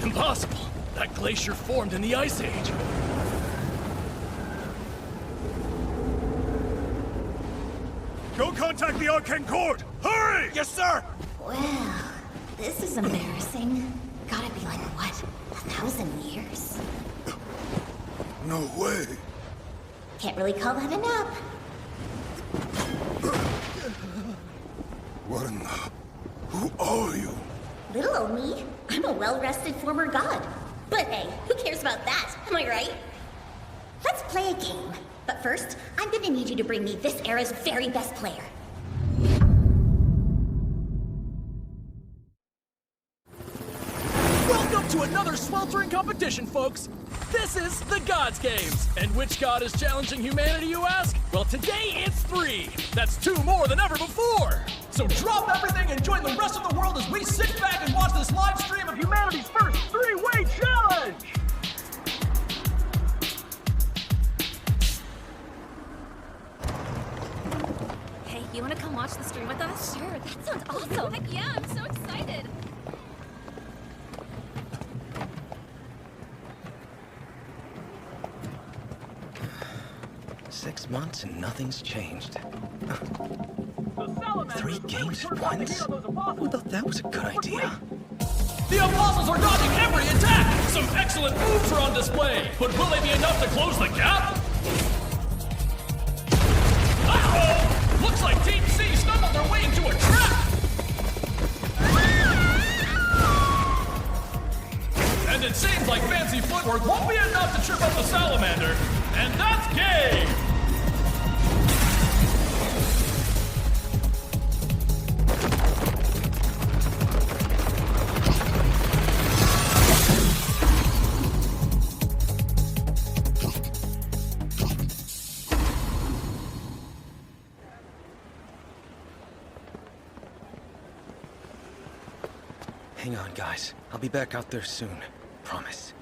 Impossible! That glacier formed in the Ice Age. Go contact the Arcane Court! Hurry! Yes, sir! Well, this is embarrassing. Gotta be like, what, 1,000 years? No way. Can't really call that a nap. What in the... Who are you? Little old me. I'm a well-rested former god. But hey, who cares about that? Am I right? Let's play a game. But first, I'm gonna need you to bring me this era's very best player. Welcome to another sweltering competition, folks! This is the Gods Games! And which god is challenging humanity, you ask? Well, today it's 3! That's 2 more than ever before! So drop everything and join the rest of the world as we sit back and watch this live stream of humanity's first 3-way challenge! Hey, you wanna come watch the stream with us? Sure, that sounds awesome! Heck yeah, I'm so excited! 6 months and nothing's changed. 3 games at once? Who thought that was a good idea? The Apostles are dodging every attack! Some excellent moves are on display! But will they be enough to close the gap? Uh-oh! Looks like Team C stumbled their way into a trap! And it seems like fancy footwork won't be enough to trip up the salamander. And that's game! Hang on, guys. I'll be back out there soon. Promise.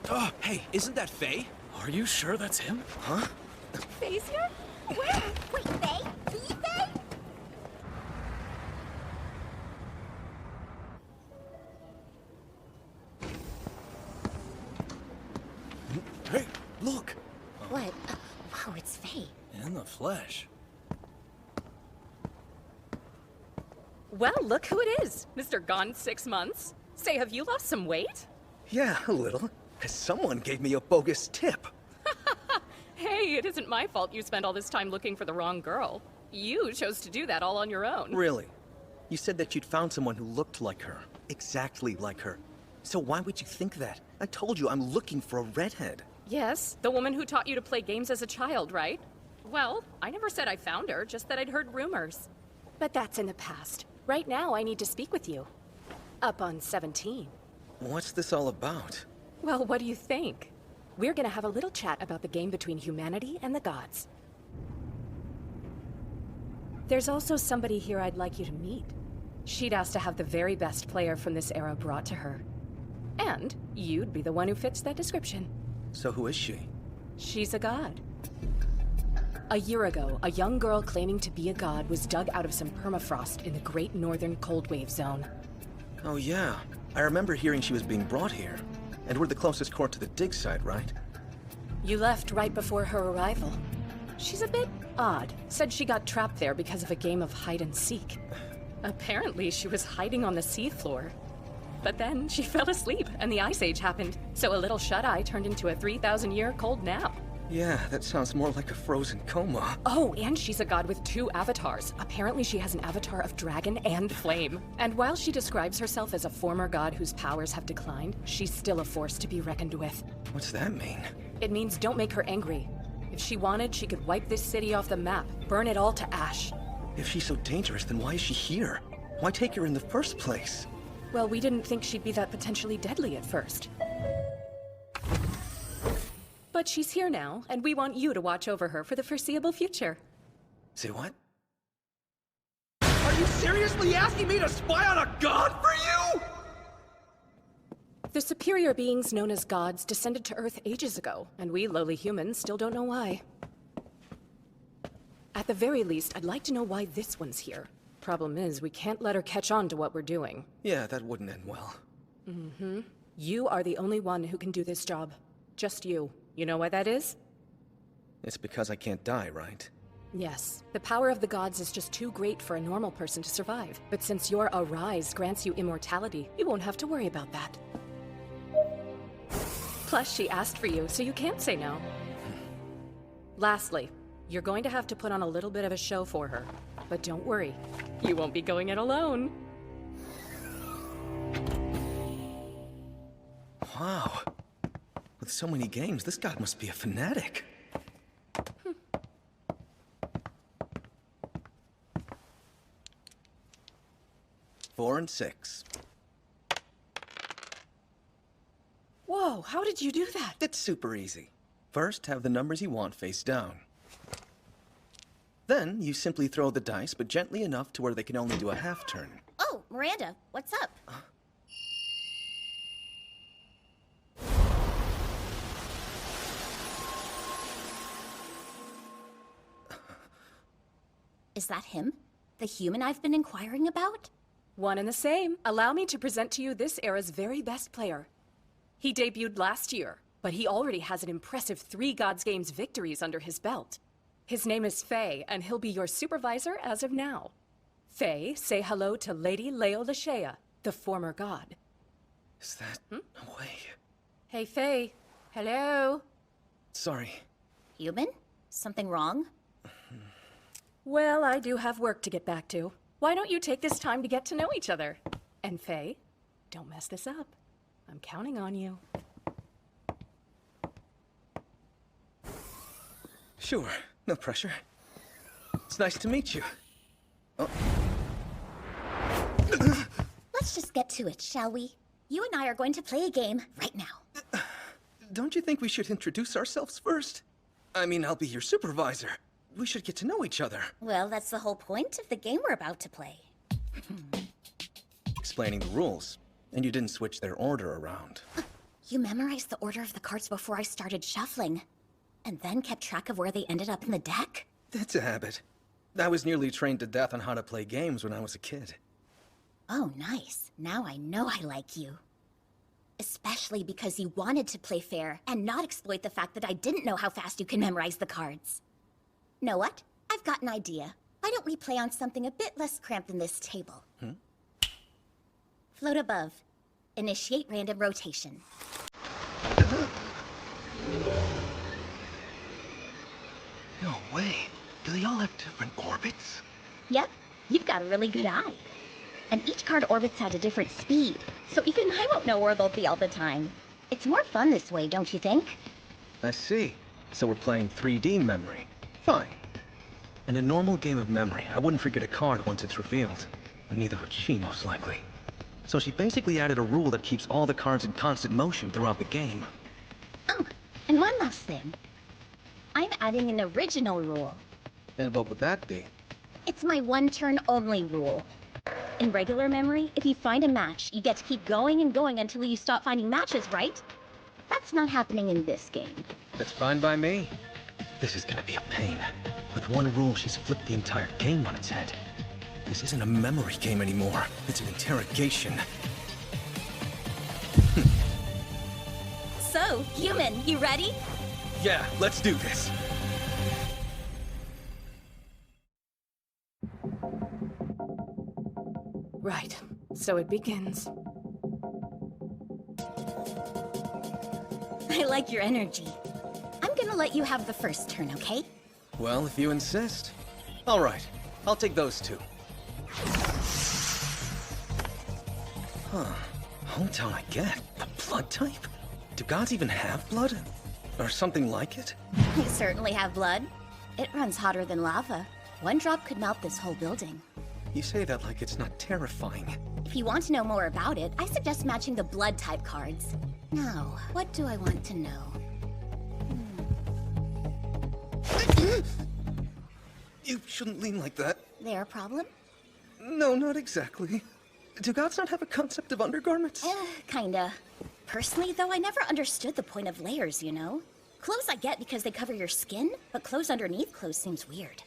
Oh, hey, isn't that Faye? Are you sure that's him? Huh? Faye's here? Where? Wait, Faye? The Faye? Hey, look! What? Wow, it's Faye. In the flesh. Well, look who it is! Mr. Gone 6 months. Say, have you lost some weight? Yeah, a little. Someone gave me a bogus tip. Hey, it isn't my fault you spent all this time looking for the wrong girl. You chose to do that all on your own. Really? You said that you'd found someone who looked like her. Exactly like her. So why would you think that? I told you I'm looking for a redhead. Yes, the woman who taught you to play games as a child, right? Well, I never said I found her, just that I'd heard rumors. But that's in the past. Right now, I need to speak with you. Up on 17. What's this all about? Well, what do you think? We're gonna have a little chat about the game between humanity and the gods. There's also somebody here I'd like you to meet. She'd asked to have the very best player from this era brought to her. And you'd be the one who fits that description. So who is she? She's a god. A year ago, a young girl claiming to be a god was dug out of some permafrost in the Great Northern Cold Wave Zone. Oh yeah. I remember hearing she was being brought here. And we're the closest court to the dig site, right? You left right before her arrival. She's a bit odd. Said she got trapped there because of a game of hide and seek. Apparently, she was hiding on the seafloor. But then she fell asleep and the Ice Age happened. So a little shut-eye turned into a 3,000-year cold nap. Yeah, that sounds more like a frozen coma. Oh, and she's a god with 2 avatars. Apparently she has an avatar of dragon and flame. And while she describes herself as a former god whose powers have declined, she's still a force to be reckoned with. What's that mean? It means don't make her angry. If she wanted, she could wipe this city off the map, burn it all to ash. If she's so dangerous, then why is she here? Why take her in the first place? Well, we didn't think she'd be that potentially deadly at first. But she's here now, and we want you to watch over her for the foreseeable future. Say what? Are you seriously asking me to spy on a god for you? The superior beings known as gods descended to Earth ages ago, and we lowly humans still don't know why. At the very least, I'd like to know why this one's here. Problem is, we can't let her catch on to what we're doing. Yeah, that wouldn't end well. You are the only one who can do this job. Just you. You know why that is? It's because I can't die, right? Yes. The power of the gods is just too great for a normal person to survive. But since your Arise grants you immortality, you won't have to worry about that. Plus, she asked for you, so you can't say no. Lastly, you're going to have to put on a little bit of a show for her. But don't worry, you won't be going it alone. Wow. With so many games, this god must be a fanatic. 4 and 6. Whoa, how did you do that? It's super easy. First, have the numbers you want face down. Then, you simply throw the dice, but gently enough to where they can only do a half turn. Oh, Miranda, what's up? Is that him? The human I've been inquiring about? One and the same. Allow me to present to you this era's very best player. He debuted last year, but he already has an impressive 3 Gods Games victories under his belt. His name is Faye, and he'll be your supervisor as of now. Faye, say hello to Lady Leo Lashea, the former god. Is that... No way. Hey, Faye. Hello? Sorry. Human? Something wrong? Well, I do have work to get back to. Why don't you take this time to get to know each other? And Faye, don't mess this up. I'm counting on you. Sure, no pressure. It's nice to meet you. Oh. Let's just get to it, shall we? You and I are going to play a game right now. Don't you think we should introduce ourselves first? I mean, I'll be your supervisor. We should get to know each other. Well, that's the whole point of the game we're about to play. Explaining the rules, and you didn't switch their order around. You memorized the order of the cards before I started shuffling, and then kept track of where they ended up in the deck? That's a habit. I was nearly trained to death on how to play games when I was a kid. Oh, nice. Now I know I like you. Especially because you wanted to play fair and not exploit the fact that I didn't know how fast you can memorize the cards. Know what? I've got an idea. Why don't we play on something a bit less cramped than this table? Float above. Initiate random rotation. No way. Do they all have different orbits? Yep, you've got a really good eye. And each card orbits at a different speed, so even I won't know where they'll be all the time. It's more fun this way, don't you think? I see. So we're playing 3D memory. Fine. In a normal game of memory, I wouldn't forget a card once it's revealed. And neither would she, most likely. So she basically added a rule that keeps all the cards in constant motion throughout the game. Oh, and one last thing. I'm adding an original rule. And what would that be? It's my one-turn-only rule. In regular memory, if you find a match, you get to keep going and going until you stop finding matches, right? That's not happening in this game. That's fine by me. This is gonna be a pain. With one rule, she's flipped the entire game on its head. This isn't a memory game anymore. It's an interrogation. So, human, you ready? Yeah, let's do this. Right, so it begins. I like your energy. I'm gonna let you have the first turn, okay? Well, if you insist. All right, I'll take those 2. Huh. Hometown I get. The blood type? Do gods even have blood? Or something like it? You certainly have blood. It runs hotter than lava. One drop could melt this whole building. You say that like it's not terrifying. If you want to know more about it, I suggest matching the blood type cards. Now, what do I want to know? You shouldn't lean like that. There a problem? No, not exactly. Do gods not have a concept of undergarments? Kinda. Personally, though, I never understood the point of layers, you know? Clothes I get because they cover your skin, but clothes underneath clothes seems weird.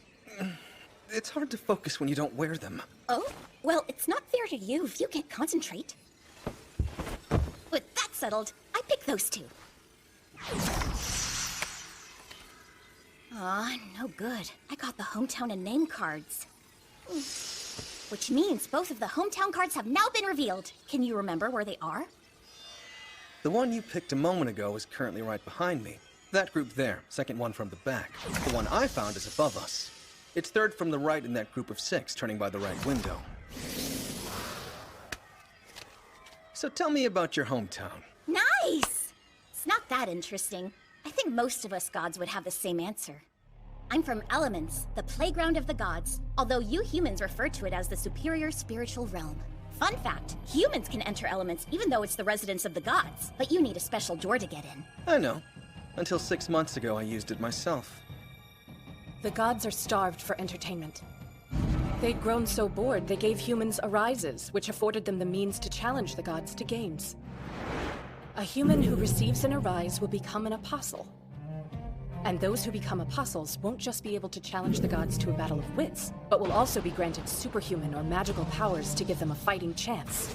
It's hard to focus when you don't wear them. Oh? Well, it's not fair to you if you can't concentrate. With that settled. I picked those two. Aw, no good. I got the hometown and name cards. Which means both of the hometown cards have now been revealed. Can you remember where they are? The one you picked a moment ago is currently right behind me. That group there, second one from the back. The one I found is above us. It's third from the right in that group of 6, turning by the right window. So tell me about your hometown. Nice! It's not that interesting. I think most of us gods would have the same answer. I'm from Elements, the playground of the gods, although you humans refer to it as the superior spiritual realm. Fun fact, humans can enter Elements even though it's the residence of the gods, but you need a special door to get in. I know. Until 6 months ago, I used it myself. The gods are starved for entertainment. They'd grown so bored, they gave humans arises, which afforded them the means to challenge the gods to games. A human who receives an arise will become an apostle. And those who become apostles won't just be able to challenge the gods to a battle of wits, but will also be granted superhuman or magical powers to give them a fighting chance.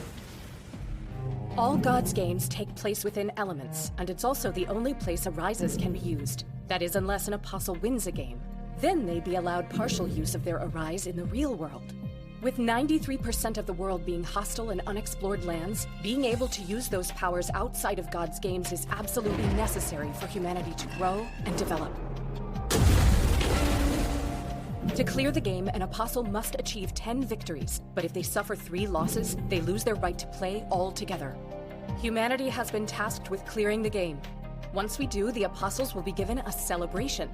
All gods' games take place within Elements, and it's also the only place arises can be used. That is, unless an apostle wins a game. Then they'd be allowed partial use of their arise in the real world. With 93% of the world being hostile and unexplored lands, being able to use those powers outside of God's games is absolutely necessary for humanity to grow and develop. To clear the game, an apostle must achieve 10 victories, but if they suffer 3 losses, they lose their right to play altogether. Humanity has been tasked with clearing the game. Once we do, the apostles will be given a celebration.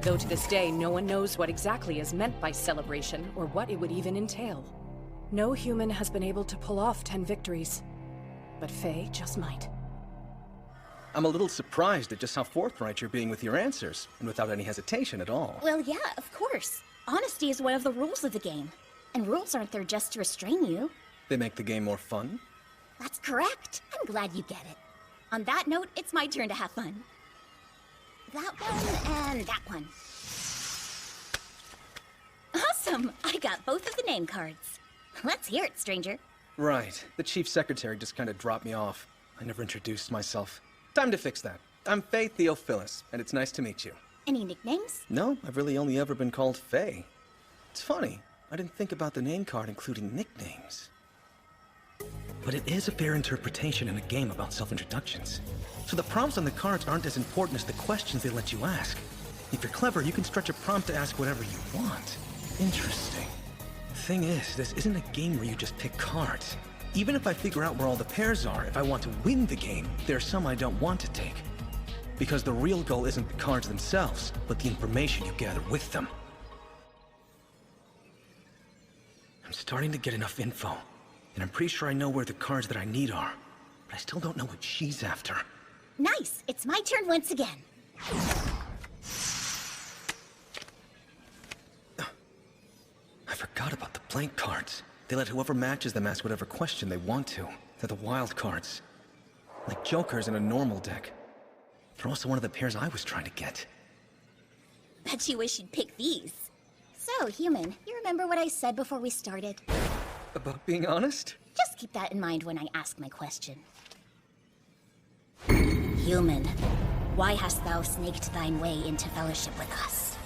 Though to this day, no one knows what exactly is meant by celebration or what it would even entail. No human has been able to pull off 10 victories, but Faye just might. I'm a little surprised at just how forthright you're being with your answers, and without any hesitation at all. Well, yeah, of course. Honesty is one of the rules of the game. And rules aren't there just to restrain you. They make the game more fun? That's correct. I'm glad you get it. On that note, it's my turn to have fun. That one and that one. Awesome! I got both of the name cards. Let's hear it, stranger. Right. The chief secretary just kind of dropped me off. I never introduced myself. Time to fix that. I'm Faye Theophilus, and it's nice to meet you. Any nicknames? No, I've really only ever been called Faye. It's funny. I didn't think about the name card including nicknames. But it is a fair interpretation in a game about self-introductions. So the prompts on the cards aren't as important as the questions they let you ask. If you're clever, you can stretch a prompt to ask whatever you want. Interesting. Thing is, this isn't a game where you just pick cards. Even if I figure out where all the pairs are, if I want to win the game, there are some I don't want to take. Because the real goal isn't the cards themselves, but the information you gather with them. I'm starting to get enough info. And I'm pretty sure I know where the cards that I need are. But I still don't know what she's after. Nice! It's my turn once again. I forgot about the blank cards. They let whoever matches them ask whatever question they want to. They're the wild cards. Like jokers in a normal deck. They're also one of the pairs I was trying to get. Bet you wish you'd pick these. So, human, you remember what I said before we started? About being honest? Just keep that in mind when I ask my question. Human, why hast thou snaked thine way into fellowship with us?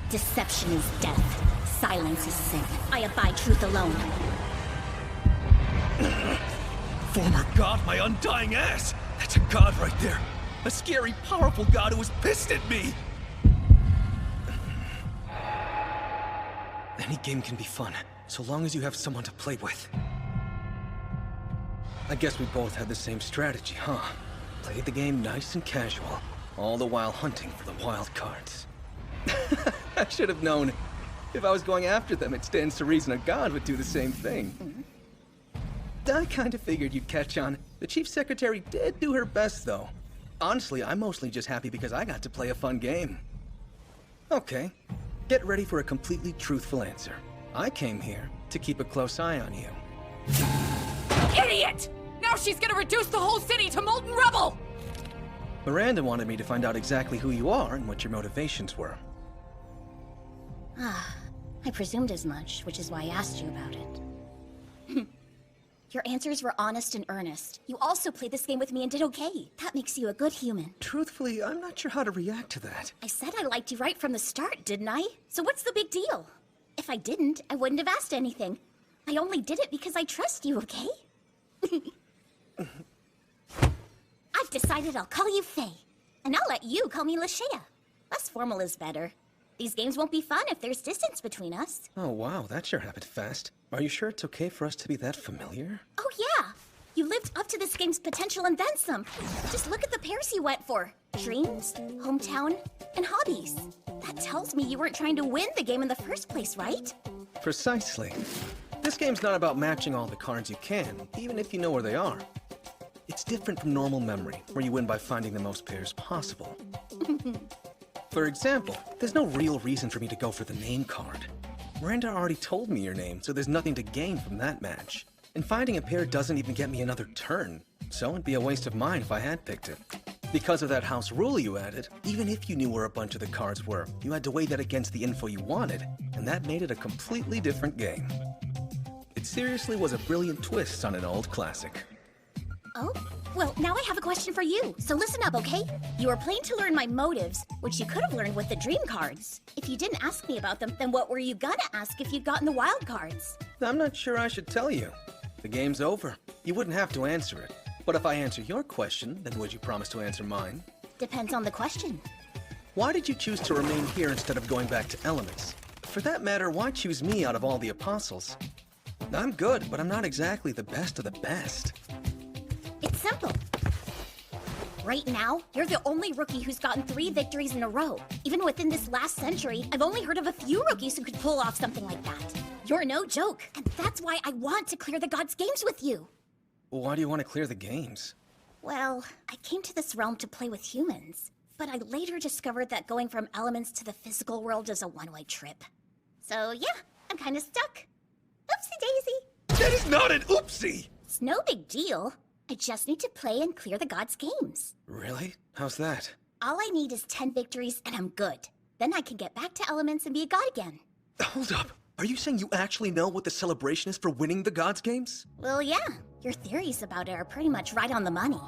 Deception is death. Silence is sin. I abide truth alone. Former god, my undying ass! That's a god right there! A scary, powerful god who was pissed at me! Any game can be fun, so long as you have someone to play with. I guess we both had the same strategy, huh? Played the game nice and casual, all the while hunting for the wild cards. I should have known. If I was going after them, it stands to reason a god would do the same thing. I kind of figured you'd catch on. The chief secretary did do her best, though. Honestly, I'm mostly just happy because I got to play a fun game. Okay, get ready for a completely truthful answer. I came here to keep a close eye on you. Idiot! Now she's gonna reduce the whole city to molten rubble! Miranda wanted me to find out exactly who you are and what your motivations were. I presumed as much, which is why I asked you about it. Your answers were honest and earnest. You also played this game with me and did okay. That makes you a good human. Truthfully, I'm not sure how to react to that. I said I liked you right from the start, didn't I? So what's the big deal? If I didn't, I wouldn't have asked anything. I only did it because I trust you, okay? I've decided I'll call you Faye. And I'll let you call me Lashea. Less formal is better. These games won't be fun if there's distance between us. Oh wow, that sure happened fast. Are you sure it's okay for us to be that familiar? Oh yeah! You lived up to this game's potential and then some. Just look at the pairs you went for. Dreams, hometown, and hobbies. That tells me you weren't trying to win the game in the first place, right? Precisely. This game's not about matching all the cards you can, even if you know where they are. It's different from normal memory, where you win by finding the most pairs possible. For example, there's no real reason for me to go for the name card. Miranda already told me your name, so there's nothing to gain from that match. And finding a pair doesn't even get me another turn, so it'd be a waste of mine if I had picked it. Because of that house rule you added, even if you knew where a bunch of the cards were, you had to weigh that against the info you wanted, and that made it a completely different game. It seriously was a brilliant twist on an old classic. Oh? Well, now I have a question for you, so listen up, okay? You were playing to learn my motives, which you could have learned with the dream cards. If you didn't ask me about them, then what were you gonna ask if you'd gotten the wild cards? I'm not sure I should tell you. The game's over. You wouldn't have to answer it. But if I answer your question, then would you promise to answer mine? Depends on the question. Why did you choose to remain here instead of going back to Elements? For that matter, why choose me out of all the apostles? I'm good, but I'm not exactly the best of the best. It's simple. Right now, you're the only rookie who's gotten 3 victories in a row. Even within this last century, I've only heard of a few rookies who could pull off something like that. You're no joke, and that's why I want to clear the gods' games with you. Why do you want to clear the games? Well, I came to this realm to play with humans, but I later discovered that going from Elements to the physical world is a one-way trip. So yeah, I'm kinda stuck. Oopsie daisy. That is not an oopsie! It's no big deal. I just need to play and clear the gods' games. Really? How's that? All I need is 10 victories and I'm good. Then I can get back to Elements and be a god again. Hold up. Are you saying you actually know what the celebration is for winning the gods' games? Well, yeah. Your theories about it are pretty much right on the money.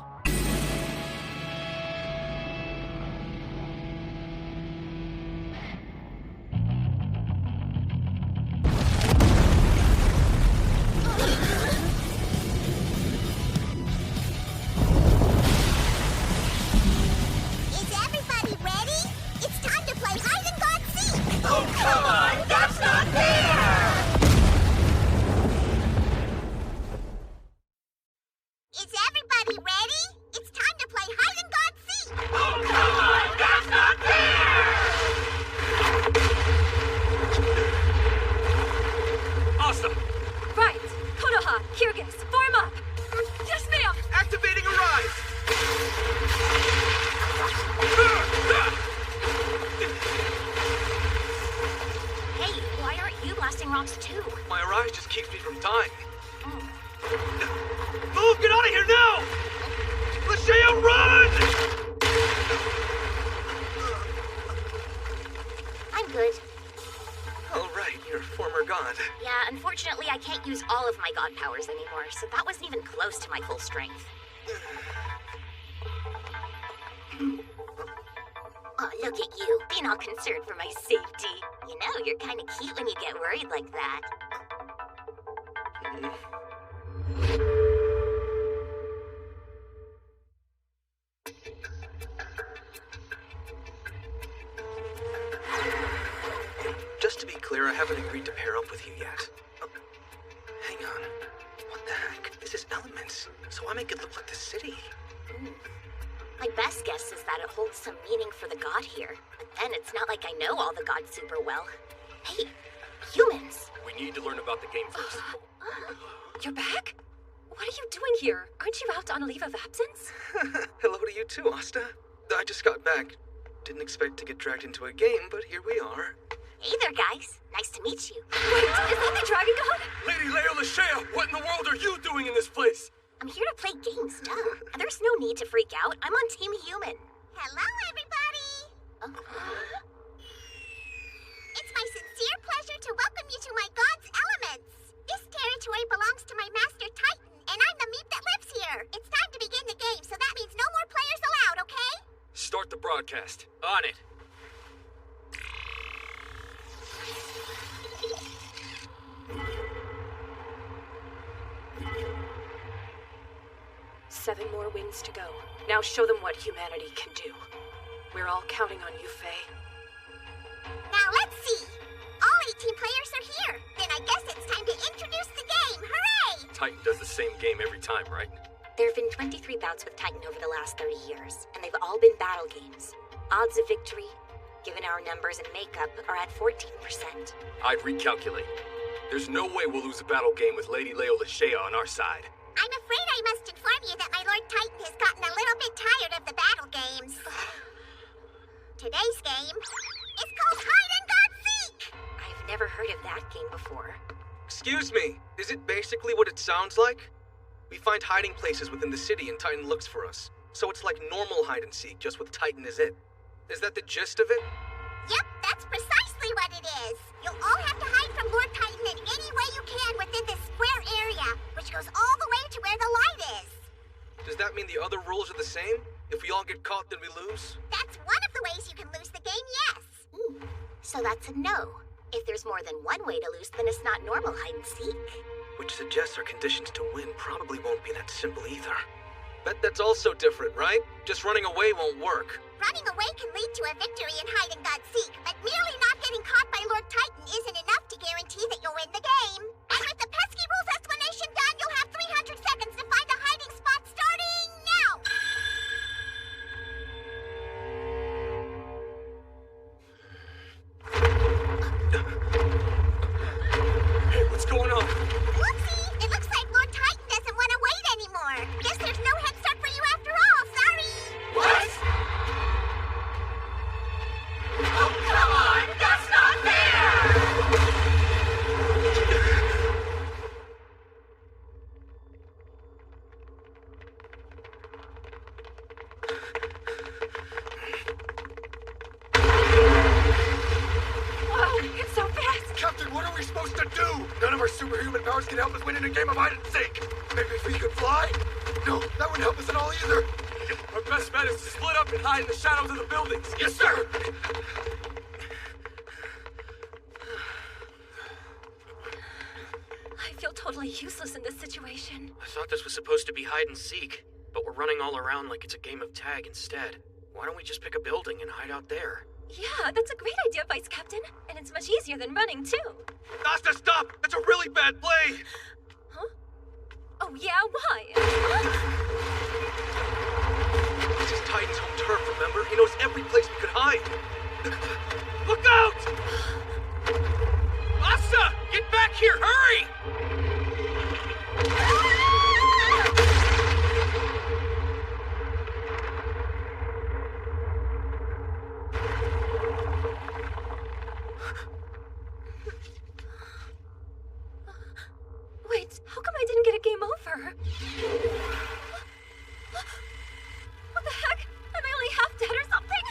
Is everybody ready? It's time to play hide and god seek! Oh, come on! That's not fair! Is everybody ready? It's time to play hide and god seek! Oh, come on! That's not fair! Awesome! Right! Konoha, Kyrgyz, form up! Yes, ma'am! Activating Arise! Hey, why aren't you blasting rocks too? My Arise just keeps me from dying. Move! Get out of here now! Lashea, run! I'm good. Oh, right. You're a former god. Yeah, unfortunately I can't use all of my god powers anymore, so that wasn't even close to my full strength. Oh, look at you, being all concerned for my safety. You know, you're kind of cute when you get worried like that. Just to be clear, I haven't agreed to pair up with you yet. Hang on. What the heck? This is Elements, so I make it look like the city. My best guess is that it holds some meaning for the god here. But then it's not like I know all the gods super well. Hey, humans! We need to learn about the game first. You're back? What are you doing here? Aren't you out on a leave of absence? Hello to you too, Asta. I just got back. Didn't expect to get dragged into a game, but here we are. Hey there, guys. Nice to meet you. Wait, is that the Dragon God? Lady Leo Lashea, what in the world are you doing in this place? I'm here to play games, duh. There's no need to freak out. I'm on Team Human. Hello, everybody! It's my sincere pleasure to welcome you to my god's elements. This territory belongs to my master Titan, broadcast. On it. Seven more wins to go. Now show them what humanity can do. We're all counting on you, Faye. Now let's see. All 18 players are here. Then I guess it's time to introduce the game. Hooray! Titan does the same game every time, right? There have been 23 bouts with Titan over the last 30 years, and they've all been battle games. Odds of victory, given our numbers and makeup, are at 14%. I'd recalculate. There's no way we'll lose a battle game with Lady Leola Shea on our side. I'm afraid I must inform you that my Lord Titan has gotten a little bit tired of the battle games. Today's game is called Hide and God Seek! I've never heard of that game before. Excuse me, is it basically what it sounds like? We find hiding places within the city and Titan looks for us. So it's like normal hide and seek, just with Titan as it. Is that the gist of it? Yep, that's precisely what it is. You'll all have to hide from Lord Titan in any way you can within this square area, which goes all the way to where the light is. Does that mean the other rules are the same? If we all get caught, then we lose? That's one of the ways you can lose the game, yes. So that's a no. If there's more than one way to lose, then it's not normal hide and seek. Which suggests our conditions to win probably won't be that simple either. Bet that's also different, right? Just running away won't work. Running away can lead to a victory in Hide and God Seek, but merely not getting caught by Lord Titan isn't enough to guarantee that you'll win the game. And with the pesky rules explanation done, you'll have 300 seconds to find a hiding spot starting now! Hey, what's going on? Whoopsie! It looks like Lord Titan doesn't want to wait anymore. Guess there's no head start for you after all, sorry! What? Oh, come on! That's not fair! Whoa, it's so fast! Captain, what are we supposed to do? None of our superhuman powers can help us win in a game of hide and seek. Maybe if we could fly? No, that wouldn't help us at all either. Our best bet is to split up and hide in the shadows of the buildings. Yes, sir! I feel totally useless in this situation. I thought this was supposed to be hide and seek, but we're running all around like it's a game of tag instead. Why don't we just pick a building and hide out there? Yeah, that's a great idea, Vice Captain. And it's much easier than running, too. Asta, stop! That's a really bad play! Huh? Oh, yeah, why? This is Titan's home turf, remember? He knows every place we could hide. Look out! Asta! Get back here! Hurry! Wait, how come I didn't get a game over? What the heck? Am I only half dead or something?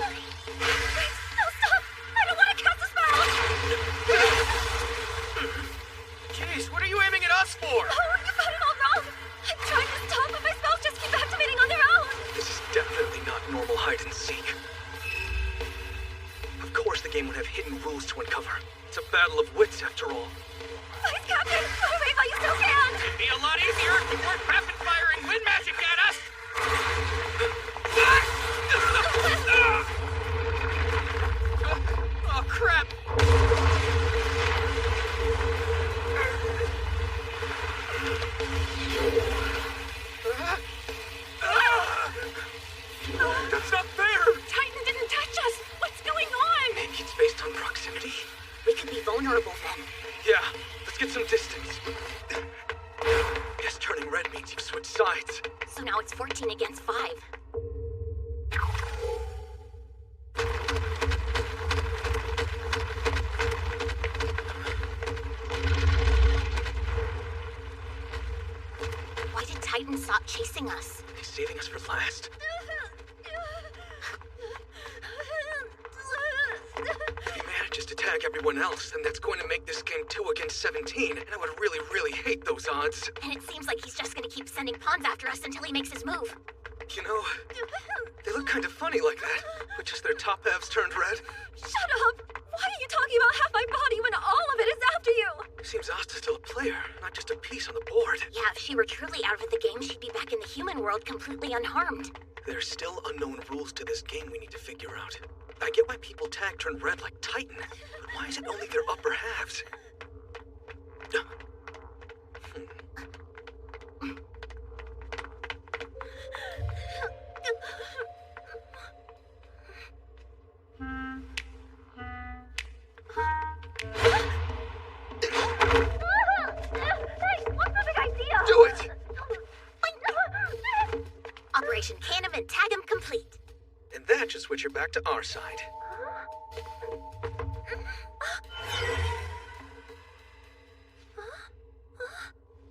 Wait, no, stop! I don't want to cast a spell! Jeez, what are you aiming at us for? Oh, you got it all wrong! I'm trying to stop, but my spells just keep activating on their own! This is definitely not normal hide and seek. Of course the game would have hidden rules to uncover. It's a battle of wits, after all. Vice Captain, hurry while you still can! It'd be a lot easier if you weren't rapid firing wind magic at us! Oh, crap! That's not fair! Titan didn't touch us! What's going on? Maybe it's based on proximity? We could be vulnerable then. Yeah, let's get some distance. Guess turning red means you've switched sides. So now it's 14 against 5. Why did Titan stop chasing us? He's saving us for last. If he manages to tag everyone else, then that's going to make this game 2 against 17, and I would really, really hate those odds. And it seems like he's just gonna keep sending pawns after us until he makes his move. You know, They look kind of funny like that, with just their top halves turned red. Shut up! Why are you talking about half my body when all of it is after you? Seems Asta's still a player, not just a piece on the board. Yeah, if she were truly out of the game, she'd be back in the human world completely unharmed. There's still unknown rules to this game we need to figure out. I get why people tag turn red like Titan, but why is it only their upper halves? Do it! Operation Can 'em and Tag 'em complete. And that should switch her back to our side.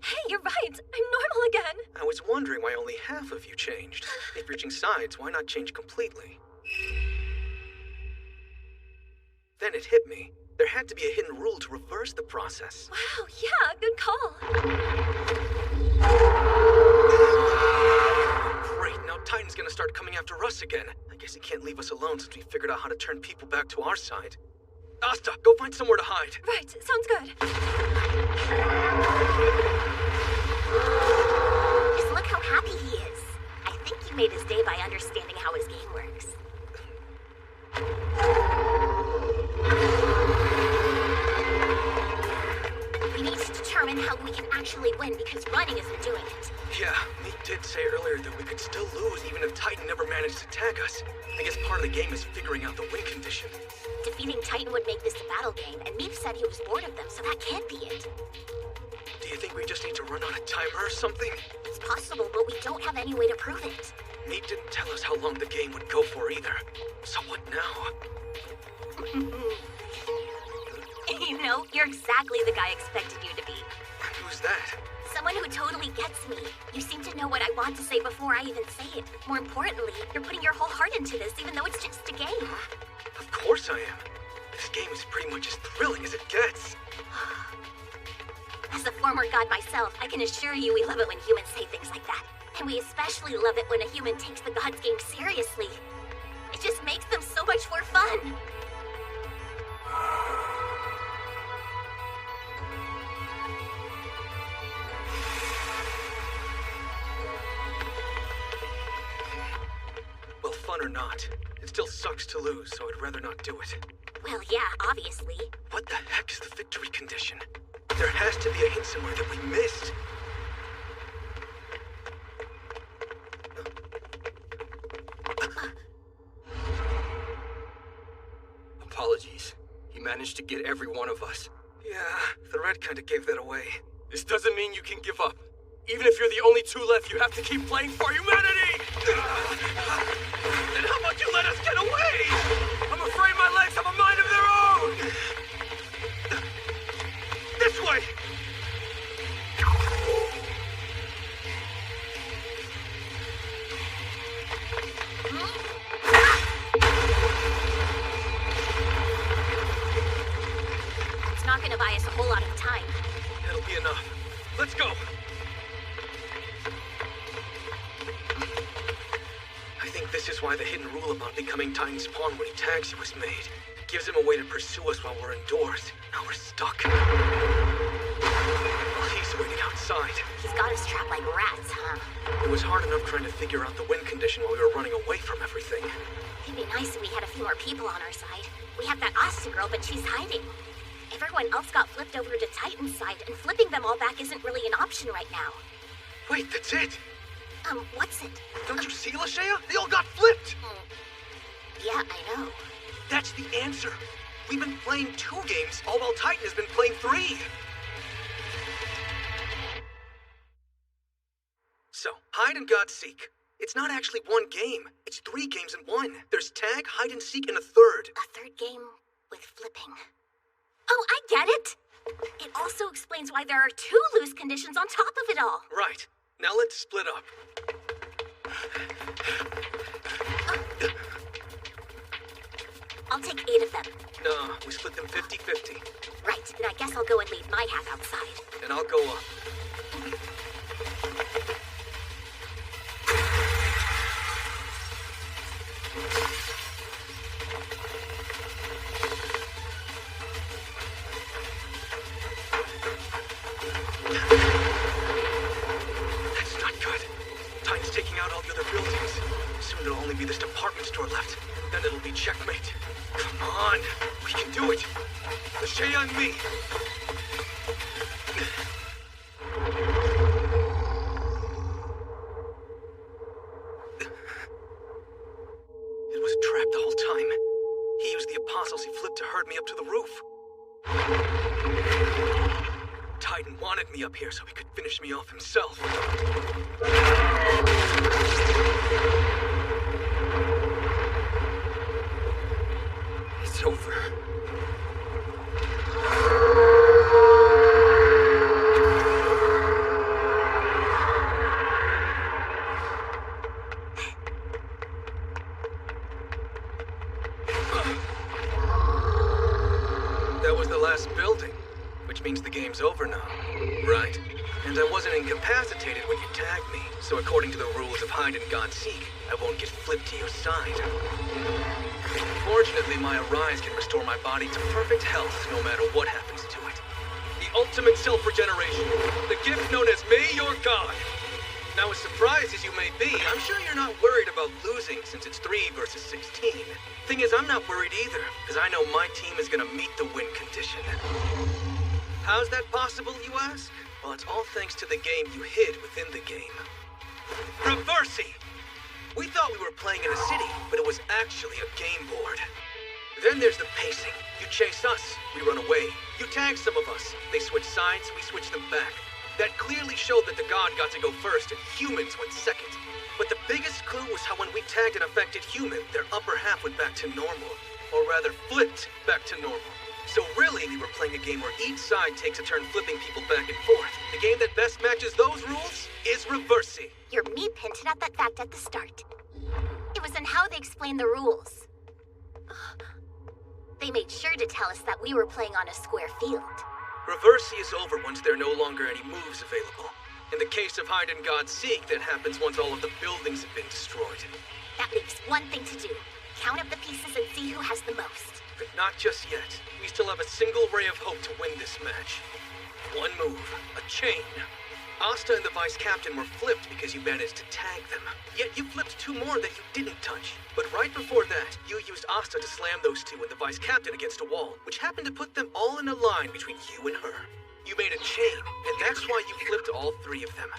Hey, you're right. I'm normal again. I was wondering why only half of you changed. If you're changing sides, why not change completely? Then it hit me. There had to be a hidden rule to reverse the process. Wow, yeah, good call. Great, now Titan's gonna start coming after us again. I guess he can't leave us alone since we figured out how to turn people back to our side. Asta, go find somewhere to hide. Right, sounds good. Just look how happy he is. I think he made his day by understanding how his game works. We need to determine how we can actually win because running isn't doing it. Yeah, Meek did say earlier that we could still lose even if Titan never managed to tag us. I guess part of the game is figuring out the win condition. Defeating Titan would make this a battle game, and Meep said he was bored of them, so that can't be it. Do you think we just need to run on a timer or something? It's possible, but we don't have any way to prove it. Meek didn't tell us how long the game would go for either. So what now? You know, you're exactly the guy I expected you to be. Who's that? Someone who totally gets me. You seem to know what I want to say before I even say it. More importantly, you're putting your whole heart into this, even though it's just a game. Of course I am. This game is pretty much as thrilling as it gets. As a former god myself, I can assure you we love it when humans say things like that. And we especially love it when a human takes the God's game seriously. It just makes them so much more fun. Well, fun or not, it still sucks to lose, so I'd rather not do it. Well, yeah, obviously. What the heck is the victory condition? There has to be a hint somewhere that we missed. Apologies. He managed to get every one of us. Yeah, the red kinda gave that away. This doesn't mean you can give up. Even if you're the only two left, you have to keep playing for humanity! Then how about you let us get away? I'm afraid my legs have a mind of their own! This way! It's not gonna buy us a whole lot of time. That'll be enough. Let's go! I think this is why the hidden rule about becoming Titan's pawn when he tags you was made. It gives him a way to pursue us while we're indoors. Now we're stuck. While he's waiting outside. He's got us trapped like rats, huh? It was hard enough trying to figure out the win condition while we were running away from everything. It'd be nice if we had a few more people on our side. We have that Asta girl, but she's hiding. Everyone else got flipped over to Titan's side, and flipping them all back isn't really an option right now. Wait, that's it! What's it? Don't you see, Lashea? They all got flipped! Yeah, I know. That's the answer. We've been playing 2 games, all while Titan has been playing 3. So, hide and God seek. It's not actually 1 game. It's 3 games in 1. There's tag, hide and seek, and a third. A third game with flipping. Oh, I get it! It also explains why there are 2 lose conditions on top of it all. Right. Now let's split up. I'll take 8 of them. No, we split them 50-50. Right, then I guess I'll go and leave my half outside. And I'll go up. Then it'll be checkmate. Come on, we can do it. Lashea and me. It was a trap the whole time. He used the apostles he flipped to herd me up to the roof. Titan wanted me up here so he could finish me off himself. It's over. That was the last building, which means the game's over now, right? And I wasn't incapacitated when you tagged me, so according to the rules of hide and God seek, I won't get flipped to your side. Fortunately, my Arise can restore my body to perfect health no matter what happens to it. The ultimate self-regeneration, the gift known as May Your God. Now, as surprised as you may be, I'm sure you're not worried about losing since it's 3 versus 16. Thing is, I'm not worried either, because I know my team is gonna meet the win condition. How's that possible, you ask? Well, it's all thanks to the game you hid within the game. Reversi! We thought we were playing in a city, but it was actually a game board. Then there's the pacing. You chase us, we run away. You tag some of us. They switch sides, we switch them back. That clearly showed that the god got to go first and humans went second. But the biggest clue was how when we tagged an affected human, their upper half went back to normal. Or rather, flipped back to normal. So really, we were playing a game where each side takes a turn flipping people back and forth. The game that best matches those rules is Reversi. Your meat hinted at that fact at the start. It was in how they explained the rules. They made sure to tell us that we were playing on a square field. Reversi is over once there are no longer any moves available. In the case of Hide and God Seek, that happens once all of the buildings have been destroyed. That leaves one thing to do. Count up the pieces and see who has the most. But not just yet. We still have a single ray of hope to win this match. One move, a chain. Asta and the Vice Captain were flipped because you managed to tag them. Yet you flipped 2 more that you didn't touch. But right before that, you used Asta to slam those 2 and the Vice Captain against a wall, which happened to put them all in a line between you and her. You made a chain, and that's why you flipped all 3 of them.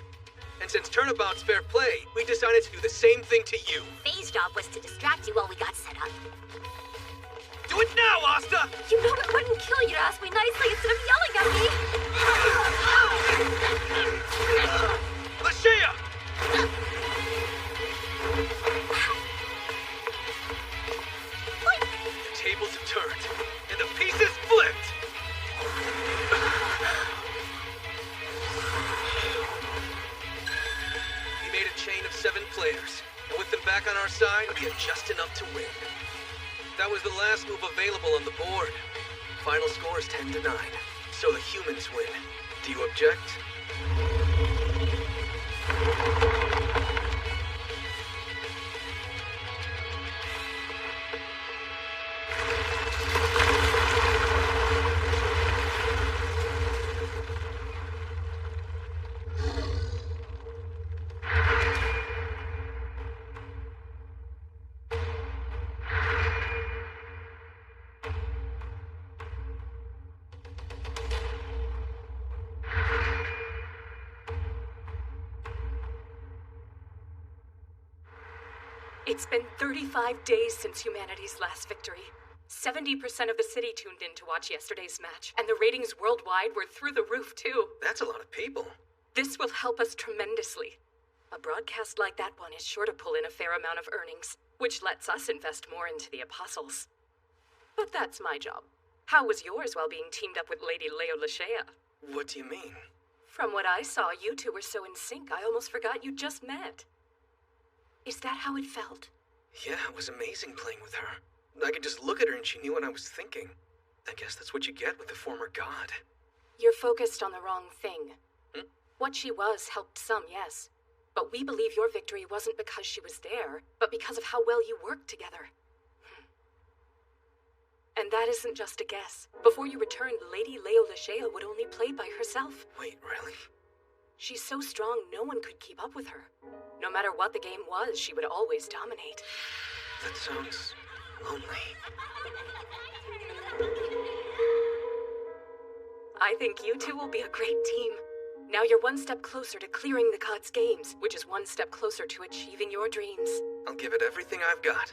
And since turnabout's fair play, we decided to do the same thing to you. Faye's job was to distract you while we got set up. Do it now, Asta! You know I wouldn't kill you to ask me nicely instead of yelling at me! Lashea! The tables have turned, and the pieces flipped! We made a chain of 7 players, and with them back on our side, we had just enough to win. That was the last move available on the board. Final score is 10-9, so the humans win. Do you object? It's been 35 days since humanity's last victory. 70% of the city tuned in to watch yesterday's match, and the ratings worldwide were through the roof, too. That's a lot of people. This will help us tremendously. A broadcast like that one is sure to pull in a fair amount of earnings, which lets us invest more into the Apostles. But that's my job. How was yours while being teamed up with Lady Leo Lashea? What do you mean? From what I saw, you two were so in sync, I almost forgot you just met. Is that how it felt? Yeah, it was amazing playing with her. I could just look at her and she knew what I was thinking. I guess that's what you get with the former god. You're focused on the wrong thing. What she was helped some, yes. But we believe your victory wasn't because she was there, but because of how well you worked together. And that isn't just a guess. Before you returned, Lady Leo Lashea would only play by herself. Wait, really? She's so strong, no one could keep up with her. No matter what the game was, she would always dominate. That sounds lonely. I think you two will be a great team. Now you're one step closer to clearing the Gods Games, which is one step closer to achieving your dreams. I'll give it everything I've got.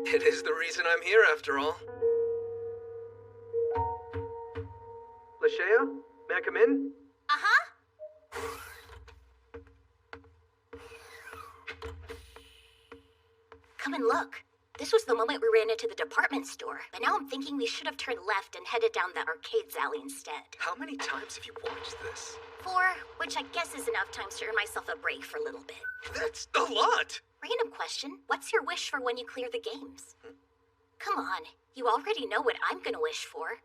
It is the reason I'm here, after all. Lashea, may I come in? Uh-huh. Come and look. This was the moment we ran into the department store, but now I'm thinking we should have turned left and headed down the arcades alley instead. How many times have you watched this? 4, which I guess is enough times to earn myself a break for a little bit. That's a lot! Random question. What's your wish for when you clear the games? Come on. You already know what I'm gonna wish for.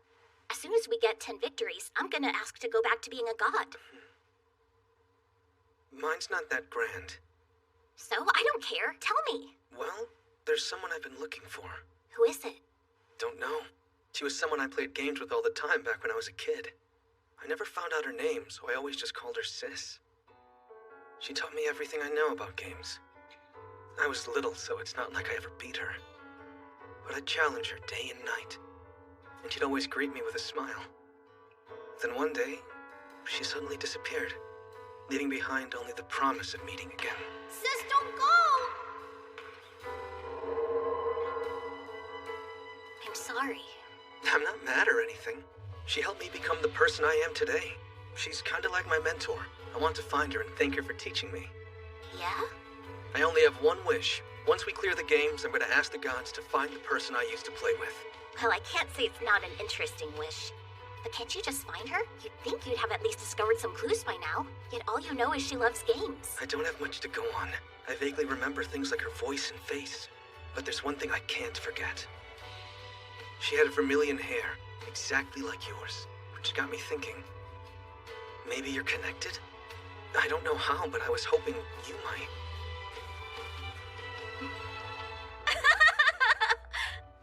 As soon as we get 10 victories, I'm gonna ask to go back to being a god. Mine's not that grand. So, I don't care. Tell me. Well, there's someone I've been looking for. Who is it? Don't know. She was someone I played games with all the time back when I was a kid. I never found out her name, so I always just called her Sis. She taught me everything I know about games. I was little, so it's not like I ever beat her. But I'd challenge her day and night, and she'd always greet me with a smile. Then one day, she suddenly disappeared, leaving behind only the promise of meeting again. Sis, don't go! I'm sorry. I'm not mad or anything. She helped me become the person I am today. She's kinda like my mentor. I want to find her and thank her for teaching me. Yeah? I only have one wish. Once we clear the games, I'm gonna ask the gods to find the person I used to play with. Well, I can't say it's not an interesting wish. But can't you just find her? You'd think you'd have at least discovered some clues by now. Yet all you know is she loves games. I don't have much to go on. I vaguely remember things like her voice and face. But there's one thing I can't forget. She had vermilion hair, exactly like yours, which got me thinking. Maybe you're connected? I don't know how, but I was hoping you might.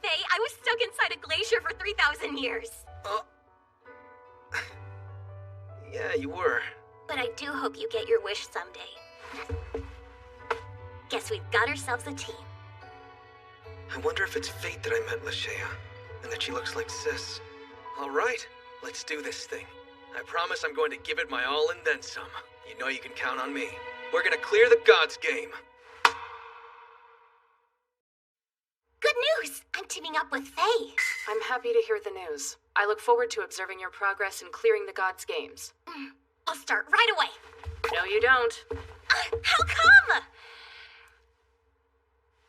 Faye, I was stuck inside a glacier for 3,000 years. Yeah, you were. But I do hope you get your wish someday. Guess we've got ourselves a team. I wonder if it's fate that I met Lashea, and that she looks like Sis. All right, let's do this thing. I promise I'm going to give it my all and then some. You know you can count on me. We're gonna clear the Gods game. Good news! I'm teaming up with Faye. I'm happy to hear the news. I look forward to observing your progress in clearing the Gods Games. I'll start right away. No, you don't. How come?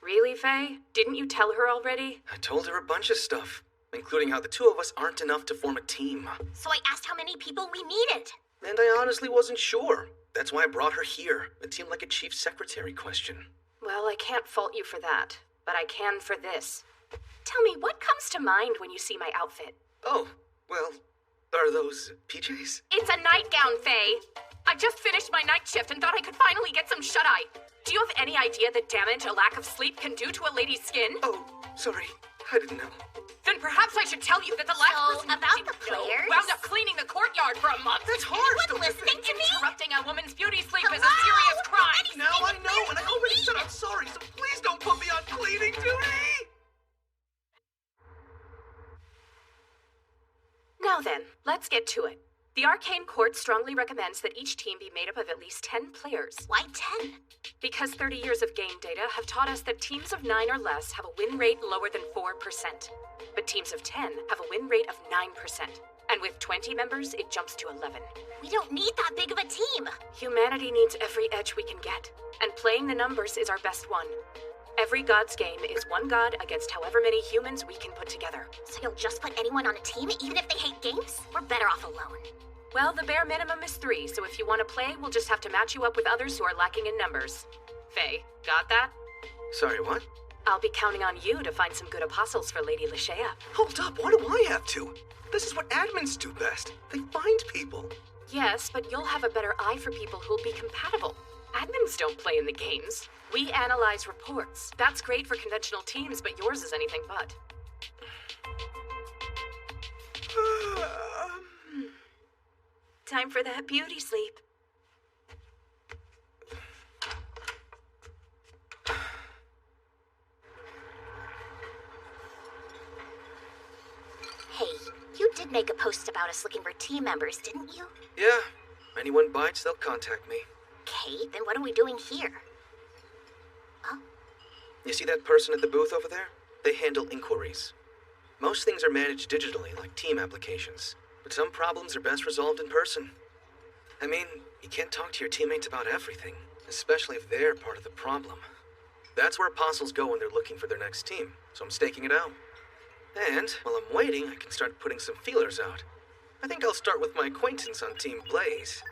Really, Faye? Didn't you tell her already? I told her a bunch of stuff, including how the two of us aren't enough to form a team. So I asked how many people we needed. And I honestly wasn't sure. That's why I brought her here. It seemed like a chief secretary question. Well, I can't fault you for that, but I can for this. Tell me, what comes to mind when you see my outfit? Oh, well, are those PJs? It's a nightgown, Faye. I just finished my night shift and thought I could finally get some shut-eye. Do you have any idea the damage a lack of sleep can do to a lady's skin? Oh, sorry. I didn't know. Then perhaps I should tell you that the last person about who the didn't know players? wound up cleaning the courtyard for a month. That's harsh, Anyone listening to me? Interrupting a woman's beauty sleep is a Hello? serious crime. Now I know, and I already said I'm sorry, so please don't put me on cleaning duty! Now then, let's get to it. The Arcane Court strongly recommends that each team be made up of at least 10 players. Why 10? Because 30 years of game data have taught us that teams of 9 or less have a win rate lower than 4%. But teams of 10 have a win rate of 9%. And with 20 members, it jumps to 11. We don't need that big of a team. Humanity needs every edge we can get, and playing the numbers is our best one. Every God's game is one god against however many humans we can put together. So you'll just put anyone on a team, even if they hate games? We're better off alone. Well, the bare minimum is 3, so if you want to play, we'll just have to match you up with others who are lacking in numbers. Faye, got that? Sorry, what? I'll be counting on you to find some good apostles for Lady Lashea. Hold up, why do I have to? This is what admins do best. They find people. Yes, but you'll have a better eye for people who'll be compatible. Admins don't play in the games. We analyze reports. That's great for conventional teams, but yours is anything but. Time for that beauty sleep. did make a post about us looking for team members, didn't you? Yeah. Anyone bites, they'll contact me. Okay, then what are we doing here? Oh, You see that person at the booth over there? They handle inquiries. Most things are managed digitally, like team applications. But some problems are best resolved in person. I mean, you can't talk to your teammates about everything, especially if they're part of the problem. That's where apostles go when they're looking for their next team, so I'm staking it out. And while I'm waiting, I can start putting some feelers out. I think I'll start with my acquaintance on Team Blaze.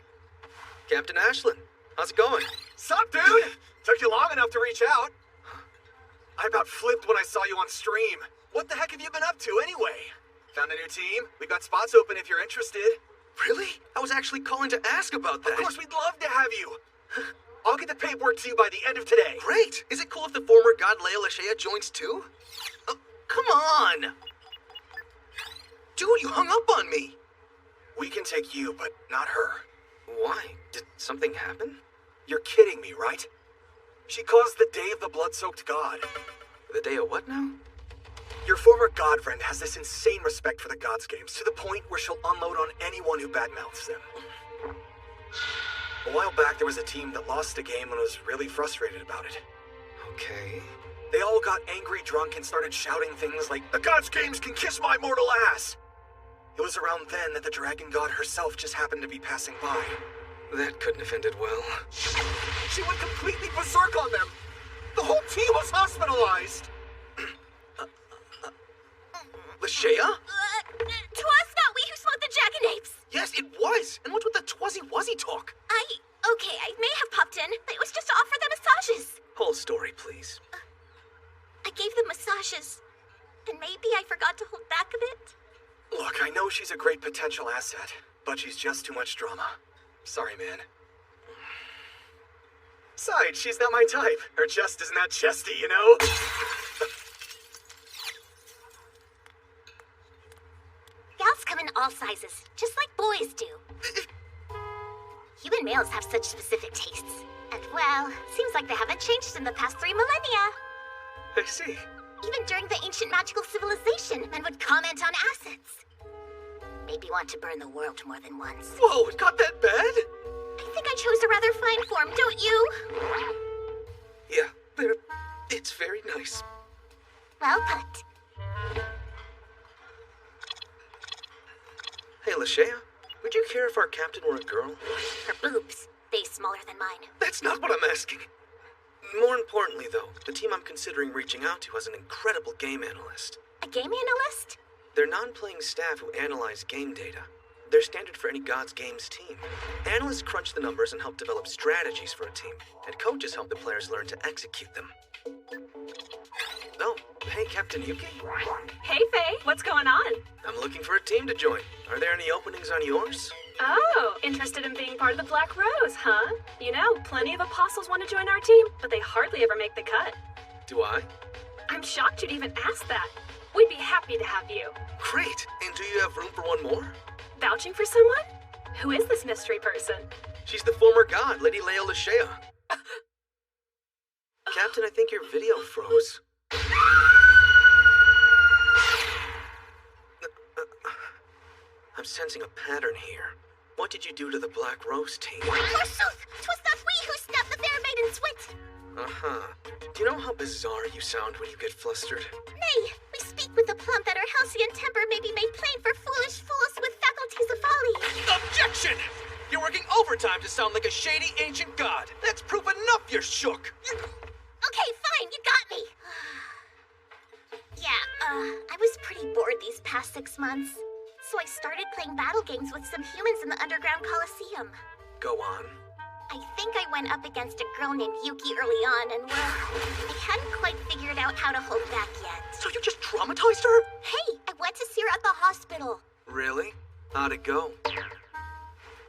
Captain Ashland, how's it going? Sup, dude? Took you long enough to reach out. I about flipped when I saw you on stream. What the heck have you been up to anyway? Found a new team? We've got spots open if you're interested. Really? I was actually calling to ask about that. Of course, we'd love to have you. I'll get the paperwork to you by the end of today. Great! Is it cool if the former god Leia Lashea joins too? Oh, come on! Dude, you hung up on me! We can take you, but not her. Why? Did something happen? You're kidding me, right? She caused the Day of the Blood-Soaked God. The day of what now? Your former god friend has this insane respect for the Gods Games, to the point where she'll unload on anyone who badmouths them. A while back, there was a team that lost a game and was really frustrated about it. Okay. They all got angry, drunk, and started shouting things like, "The Gods Games can kiss my mortal ass!" It was around then that the Dragon God herself just happened to be passing by. That couldn't have ended well. She went completely berserk on them! The whole team was hospitalized! Lashea? Twas not we who smote the jackanapes! Yes, it was! And what's with the twuzzy-wuzzy talk? Okay, I may have popped in, but it was just to offer them massages. Whole story, please. I gave them massages, and maybe I forgot to hold back a bit. Look, I know she's a great potential asset, but she's just too much drama. Sorry, man. Besides, she's not my type. Her chest isn't that chesty, you know? Gals come in all sizes, just like boys do. Human males have such specific tastes. And well, seems like they haven't changed in the past 3 millennia. I see. Even during the ancient magical civilization, men would comment on assets. Maybe want to burn the world more than once. Whoa, it got that bad? I think I chose a rather fine form, don't you? Yeah, it's very nice. Well put. Hey, Lashea, would you care if our captain were a girl? Her boobs, they smaller than mine. That's not what I'm asking. More importantly, though, the team I'm considering reaching out to has an incredible game analyst. A game analyst? They're non-playing staff who analyze game data. They're standard for any God's Games team. Analysts crunch the numbers and help develop strategies for a team, and coaches help the players learn to execute them. Oh, hey, Captain Yuki. Hey, Faye, what's going on? I'm looking for a team to join. Are there any openings on yours? Oh, interested in being part of the Black Rose, huh? You know, plenty of apostles want to join our team, but they hardly ever make the cut. Do I? I'm shocked you'd even ask that. We'd be happy to have you. Great. And do you have room for one more? Vouching for someone? Who is this mystery person? She's the former god, Lady Leia Lashea. Captain, I think your video froze. I'm sensing a pattern here. What did you do to the Black Rose team? Forsooth! 'Twas not we who snapped the fair maiden's wit! Uh-huh. Do you know how bizarre you sound when you get flustered? Nay, we speak with the plum that our halcyon temper may be made plain for foolish fools with faculties of folly. Objection! You're working overtime to sound like a shady ancient god. That's proof enough you're shook. Okay, fine, you got me. I was pretty bored these past 6 months. So I started playing battle games with some humans in the underground coliseum. Go on. I think I went up against a girl named Yuki early on, and well, I hadn't quite figured out how to hold back yet. So you just traumatized her? Hey, I went to see her at the hospital. Really? How'd it go?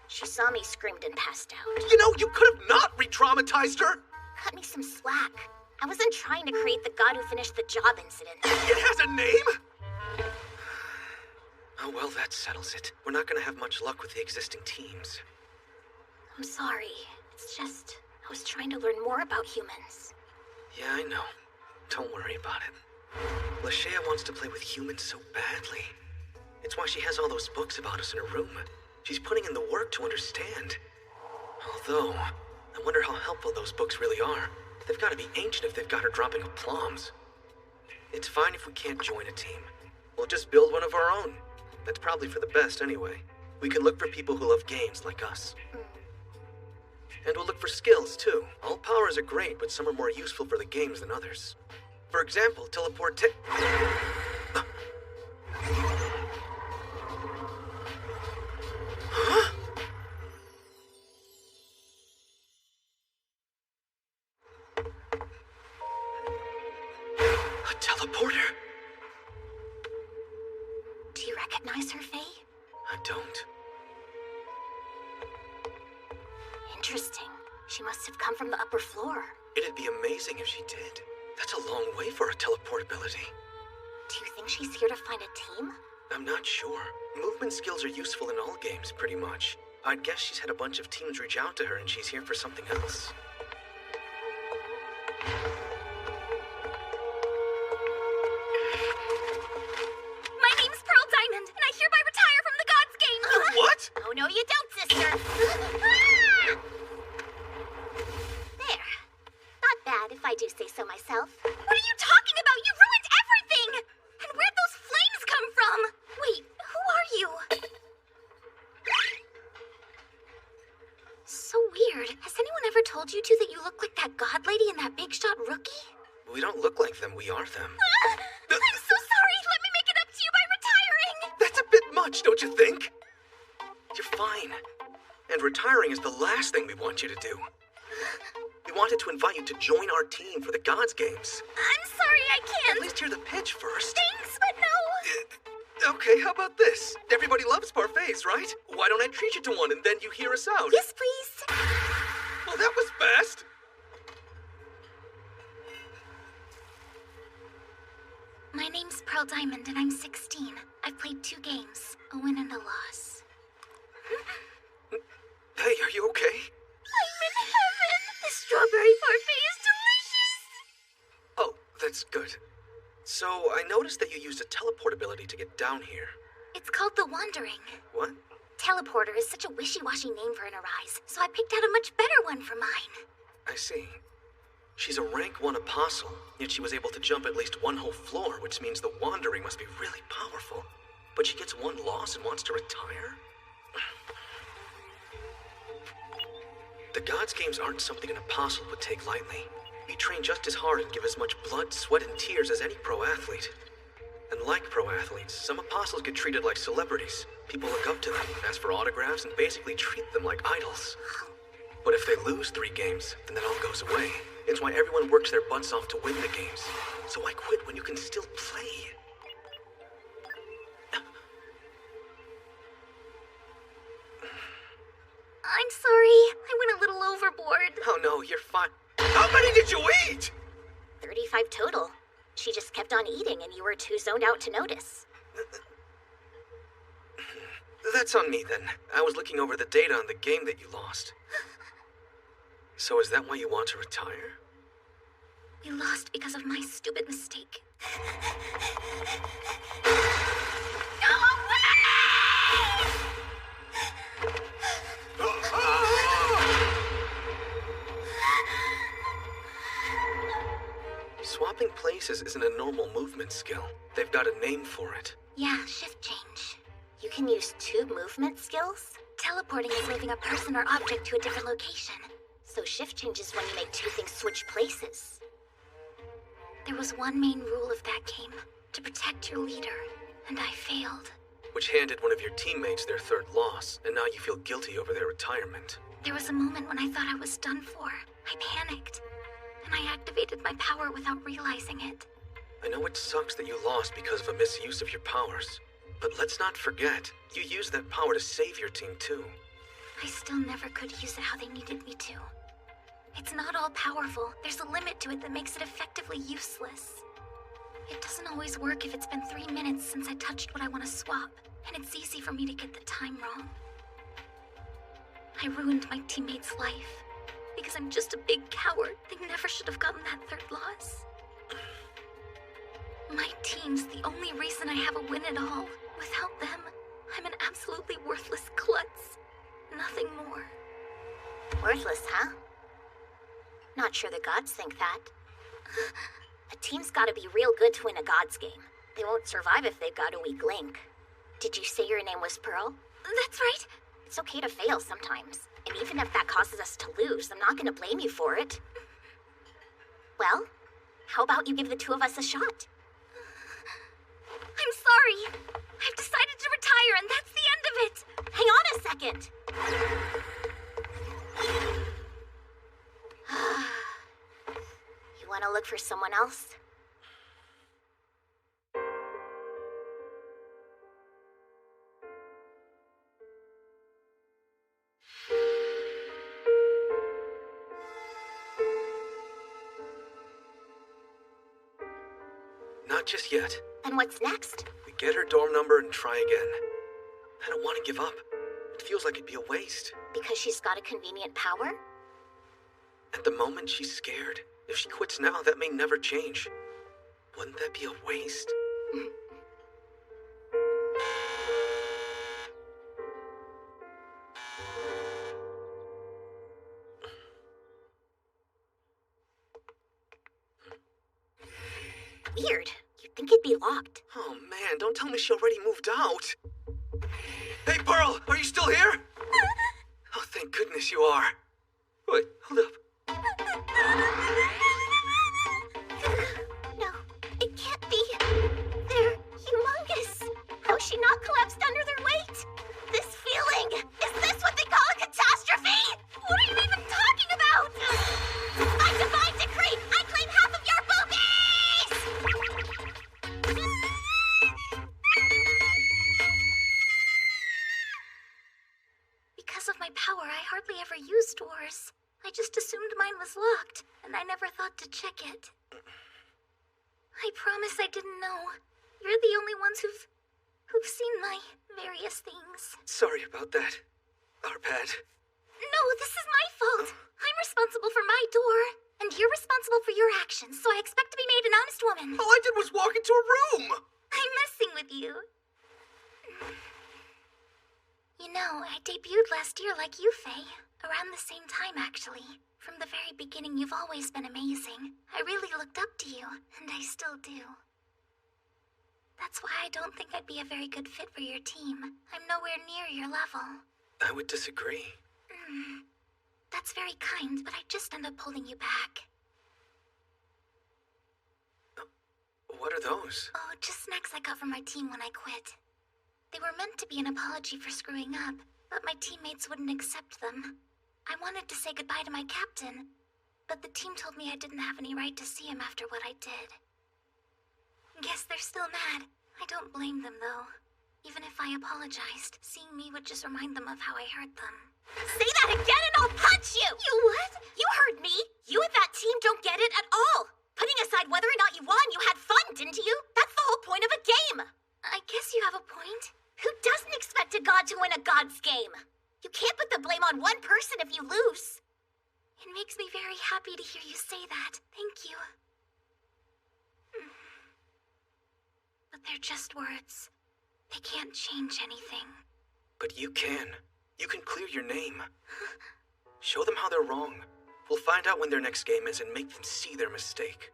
She saw me, screamed, and passed out. You know, you could have not re-traumatized her. Cut me some slack. I wasn't trying to create the god who finished the job incident. It has a name? Oh, well, that settles it. We're not gonna have much luck with the existing teams. I'm sorry. It's just, I was trying to learn more about humans. Yeah, I know. Don't worry about it. Lashea wants to play with humans so badly. It's why she has all those books about us in her room. She's putting in the work to understand. Although, I wonder how helpful those books really are. They've got to be ancient if they've got her dropping aplomb. It's fine if we can't join a team. We'll just build one of our own. That's probably for the best anyway. We can look for people who love games like us. And we'll look for skills, too. All powers are great, but some are more useful for the games than others. For example, teleport Huh? A teleporter? Do you recognize her, Faye? I don't. Interesting. She must have come from the upper floor. It'd be amazing if she did. That's a long way for her teleportability. Do you think she's here to find a team? I'm not sure. Movement skills are useful in all games, pretty much. I'd guess she's had a bunch of teams reach out to her and she's here for something else. My name's Pearl Diamond, and I hereby retire from the Gods Game! What? Oh, no, you don't, sister! There. Not bad, if I do say so myself. What are you talking about? You ruined everything! And where'd those flames come from? Wait, who are you? So weird. Has anyone ever told you two that you look like that god lady and that big shot rookie? We don't look like them, we are them. I'm so sorry! Let me make it up to you by retiring! That's a bit much, don't you think? You're fine. And retiring is the last thing we want you to do. We wanted to invite you to join our team for the Gods Games. I'm sorry, I can't. At least hear the pitch first. Thanks, but no. Okay, how about this? Everybody loves parfaits, right? Why don't I treat you to one and then you hear us out? Yes, please. Well, that was fast. My name's Pearl Diamond, and I'm 16. I've played 2 games, a win and a loss. Hey, are you okay? I'm in heaven! The strawberry parfait is delicious! Oh, that's good. So, I noticed that you used a teleport ability to get down here. It's called the Wandering. What? Teleporter is such a wishy-washy name for an Arise, so I picked out a much better one for mine. I see. She's a rank 1 apostle, yet she was able to jump at least 1 whole floor, which means the Wandering must be really powerful. But she gets 1 loss and wants to retire? The Gods Games aren't something an apostle would take lightly. We train just as hard and give as much blood, sweat, and tears as any pro athlete. And like pro athletes, some apostles get treated like celebrities. People look up to them, ask for autographs, and basically treat them like idols. But if they lose 3 games, then that all goes away. It's why everyone works their butts off to win the games. So why quit when you can still play? I'm sorry, I went a little overboard. Oh no, you're fine. How many did you eat? 35 total. She just kept on eating and you were too zoned out to notice. That's on me then. I was looking over the data on the game that you lost. So is that why you want to retire? We lost because of my stupid mistake. No way! Swapping places isn't a normal movement skill. They've got a name for it. Yeah, shift change. You can use 2 movement skills? Teleporting is moving a person or object to a different location. So shift change is when you make 2 things switch places. There was one main rule of that game, to protect your leader, and I failed. Which handed one of your teammates their 3rd loss, and now you feel guilty over their retirement. There was a moment when I thought I was done for. I panicked, and I activated my power without realizing it. I know it sucks that you lost because of a misuse of your powers. But let's not forget, you used that power to save your team too. I still never could use it how they needed me to. It's not all powerful. There's a limit to it that makes it effectively useless. It doesn't always work if it's been 3 minutes since I touched what I want to swap, and it's easy for me to get the time wrong. I ruined my teammate's life because I'm just a big coward. They never should have gotten that 3rd loss. My team's the only reason I have a win at all, Without them, I'm an absolutely worthless klutz. Nothing more. Worthless, huh? Not sure the gods think that. A team's gotta be real good to win a gods game. They won't survive if they've got a weak link. Did you say your name was Pearl? That's right. It's okay to fail sometimes. And even if that causes us to lose, I'm not gonna blame you for it. Well, how about you give the two of us a shot? I'm sorry. I've decided to retire, and that's the end of it. Hang on a second. You want to look for someone else? Not just yet. Then what's next? We get her dorm number and try again. I don't want to give up. It feels like it'd be a waste. Because she's got a convenient power? At the moment, she's scared. If she quits now, that may never change. Wouldn't that be a waste? Weird. You'd think it'd be locked. Oh man, don't tell me she already moved out. Hey, Pearl, are you still here? Oh, thank goodness you are. Wait, hold up. No, it can't be. They're humongous. How's she not collapsed under their weight? This feeling, is this what they call a catastrophe? What are you even talking about? By divine decree, I claim half of your boobies! Because of my power, I hardly ever use doors. I just assumed mine was locked, and I never thought to check it. I promise I didn't know. You're the only ones who've seen my various things. Sorry about that. Our bad. No, this is my fault. I'm responsible for my door, and you're responsible for your actions, so I expect to be made an honest woman. All I did was walk into a room! I'm messing with you. You know, I debuted last year like you, Faye. Around the same time, actually. From the very beginning, you've always been amazing. I really looked up to you, and I still do. That's why I don't think I'd be a very good fit for your team. I'm nowhere near your level. I would disagree. That's very kind, but I just end up holding you back. What are those? Oh, just snacks I got from my team when I quit. They were meant to be an apology for screwing up, but my teammates wouldn't accept them. I wanted to say goodbye to my captain, but the team told me I didn't have any right to see him after what I did. Guess they're still mad. I don't blame them, though. Even if I apologized, seeing me would just remind them of how I hurt them. Say that again and I'll punch you! You what? You heard me! You and that team don't get it at all! Putting aside whether or not you won, you had fun, didn't you? That's the whole point of a game! I guess you have a point. Who doesn't expect a god to win a god's game? You can't put the blame on one person if you lose. It makes me very happy to hear you say that. Thank you. But they're just words. They can't change anything. But you can. You can clear your name. Show them how they're wrong. We'll find out when their next game is and make them see their mistake.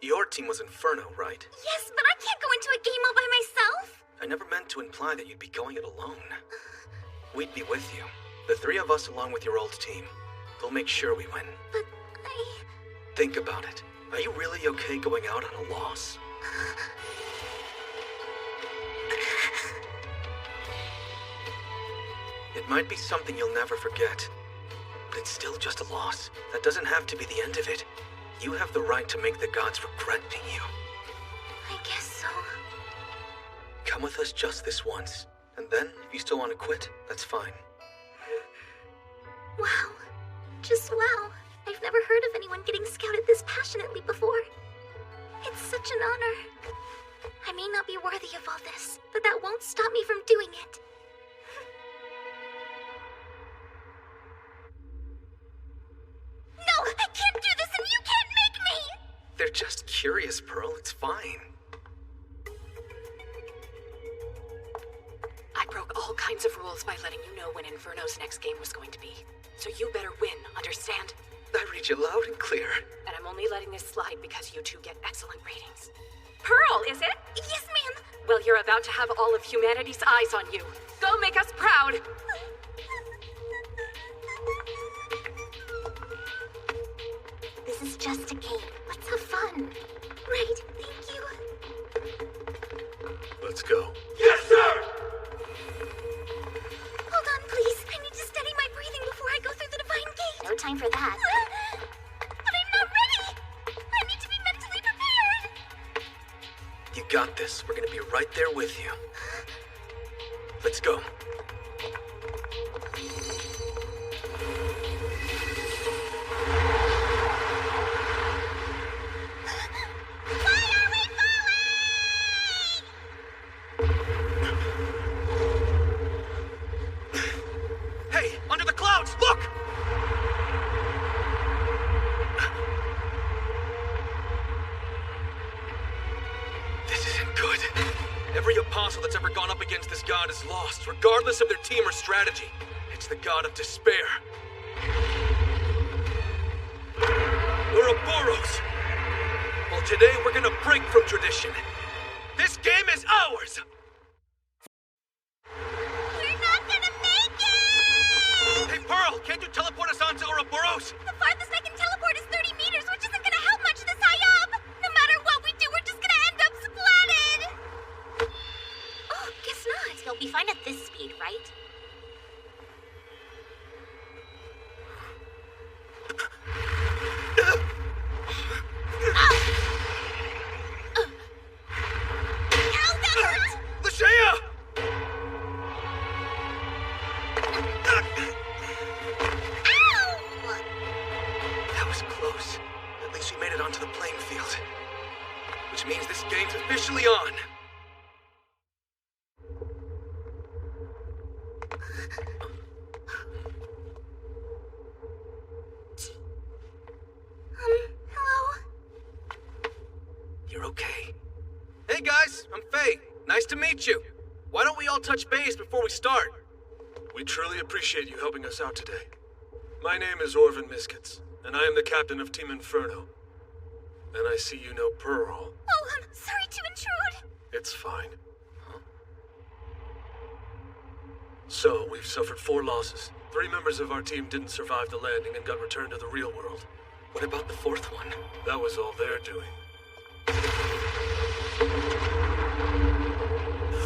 Your team was Inferno, right? Yes, but I can't go into a game all by myself. I never meant to imply that you'd be going it alone. We'd be with you. The three of us along with your old team. We'll make sure we win. But I... Think about it. Are you really okay going out on a loss? It might be something you'll never forget, but it's still just a loss. That doesn't have to be the end of it. You have the right to make the gods regret being you. I guess so. Come with us just this once, and then, if you still want to quit, that's fine. Wow. Just wow. I've never heard of anyone getting scouted this passionately before. It's such an honor. I may not be worthy of all this, but that won't stop me from doing it. No, I can't do this and you can't make me! They're just curious, Pearl. It's fine. when Inferno's next game was going to be. So you better win, understand? I read you loud and clear. And I'm only letting this slide because you two get excellent ratings. Pearl, is it? Yes, ma'am. Well, you're about to have all of humanity's eyes on you. Go make us proud! This is just a game. Let's have fun. Right, thank you. Let's go. Yes, sir! Hold on, please. I need to steady my breathing before I go through the divine gate. No time for that. But I'm not ready. I need to be mentally prepared. You got this. We're gonna be right there with you. Let's go. Hey, under the clouds, look! This isn't good. Every apostle that's ever gone up against this god is lost, regardless of their team or strategy. It's the god of despair. Ouroboros! Well, today we're gonna break from tradition. This game is ours! We're not gonna make it! Hey, Pearl, can't you teleport us onto Ouroboros? The farthest I can teleport is 30 meters, which isn't gonna help much this high up. No matter what we do, we're just gonna end up splatted. Oh, guess not. He'll be fine at this speed, right? Ow, that hurt! Lashea! Ow! That was close. At least we made it onto the playing field. Which means this game's officially on. Hello? You're okay. Hey guys, I'm Faye. Nice to meet you. Why don't we all touch base before we start? We truly appreciate you helping us out today. My name is Orvin Miskets, and I am the captain of Team Inferno. And I see you know Pearl. Oh, I'm sorry to intrude. It's fine. So, we've suffered 4 losses. 3 members of our team didn't survive the landing and got returned to the real world. What about the 4th one? That was all their doing.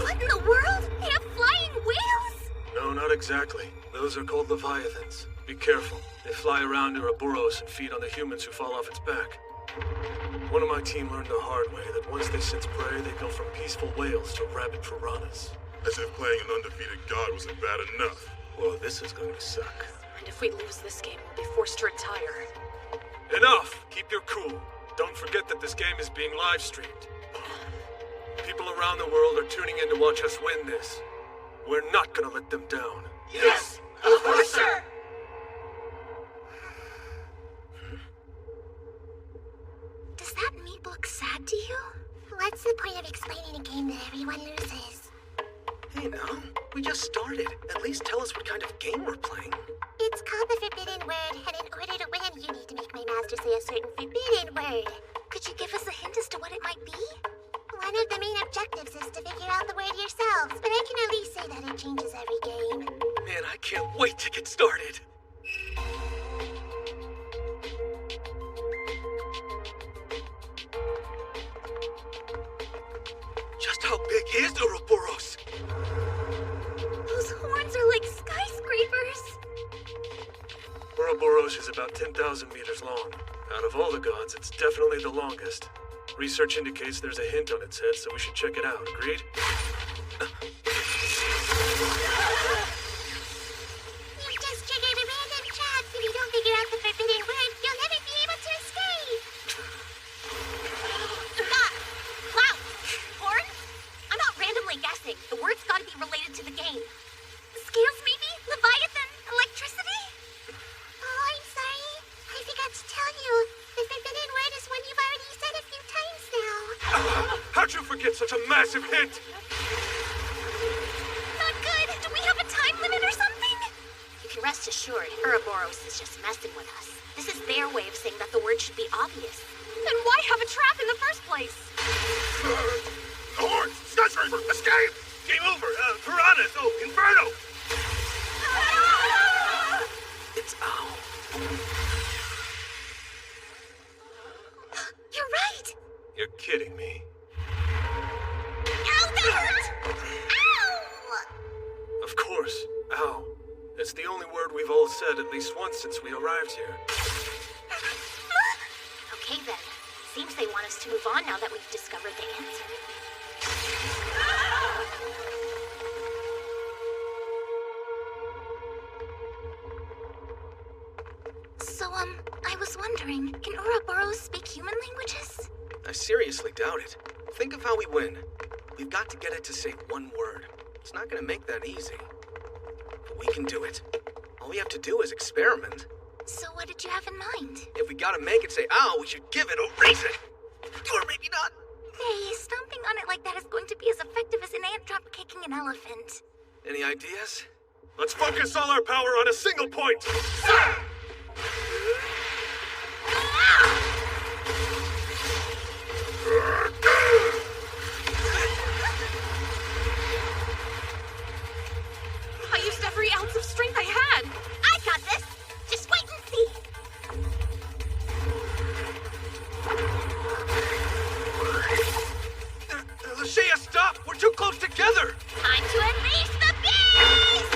What in the world? They have flying whales? No, not exactly. Those are called Leviathans. Be careful. They fly around Ouroboros and feed on the humans who fall off its back. One of my team learned the hard way that once they sense prey, they go from peaceful whales to rabid piranhas. As if playing an undefeated god wasn't bad enough. Well, this is going to suck. And if we lose this game, we'll be forced to retire. Enough! Keep your cool. Don't forget that this game is being live streamed. People around the world are tuning in to watch us win this. We're not gonna let them down. Yes! Of course, sir! Does that meat look sad to you? What's the point of explaining a game that everyone loses? Hey now, we just started. At least tell us what kind of game we're playing. It's called the Forbidden Word, and in order to win, you need to make my master say a certain forbidden word. Could you give us a hint as to what it might be? One of the main objectives is to figure out the word yourselves, but I can at least say that it changes every game. Man, I can't wait to get started. Just how big is Ouroboros? Those horns are like skyscrapers. Ouroboros is about 10,000 meters long. Out of all the gods, it's definitely the longest. Research indicates there's a hint on its head, so we should check it out. Agreed? You just triggered a random trap. If you don't figure out the forbidden word, you'll never be able to escape. Stop! Wow! Horns? I'm not randomly guessing. The word's gotta be related to the game. Scales, maybe? Leviathan? Electricity? Oh, I'm sorry. I forgot to tell you. The forbidden word is one you've already said a few times now. How'd you forget such a massive hint? Not good. Do we have a time limit or something? rest assured, Ouroboros is just messing with us. This is their way of saying that the word should be obvious. Then why have a trap in the first place? The horns! Skyscraper! Escape! Game over! Piranhas! Oh, Inferno! It's Owl. You're right! You're kidding me. Ow, that hurt! Ow! Of course. Ow. It's the only word we've all said at least once since we arrived here. Okay then. Seems they want us to move on now that we've discovered the answer. So, I was wondering, can Ouroboros speak human languages? I seriously doubt it. Think of how we win. We've got to get it to say one word. It's not gonna make that easy. But we can do it. All we have to do is experiment. So what did you have in mind? If we gotta make it say ow, we should give it a reason. Or maybe not. Hey, stomping on it like that is going to be as effective as an ant drop kicking an elephant. Any ideas? Let's focus all our power on a single point! I used every ounce of strength I had. I got this! Just wait and see! Shea, stop! We're too close together! Time to unleash the beast!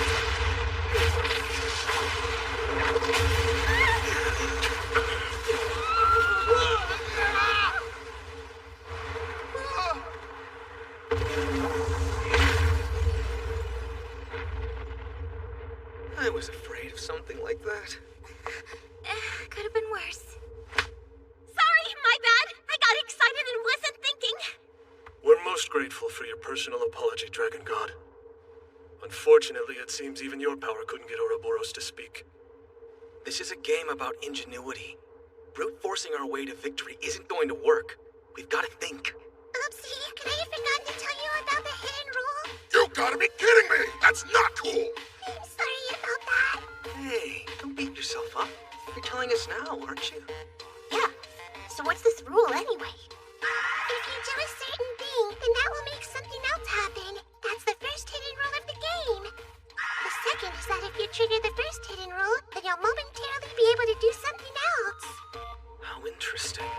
I was afraid of something like that. Could have been worse. Sorry, my bad. I got excited and wasn't thinking. We're most grateful for your personal apology, Dragon God. Unfortunately, it seems even your power couldn't get Ouroboros to speak. This is a game about ingenuity. Brute forcing our way to victory isn't going to work. We've got to think. Oopsie, can I have forgotten to tell you about the hidden rule? You gotta be kidding me! That's not cool! I'm sorry about that. Hey, don't beat yourself up. You're telling us now, aren't you? Yeah. So what's this rule anyway? If you do a certain thing, then that will make something else happen. That's the first hidden rule of the game. The second is that if you trigger the first hidden rule, then you'll momentarily be able to do something else. How interesting.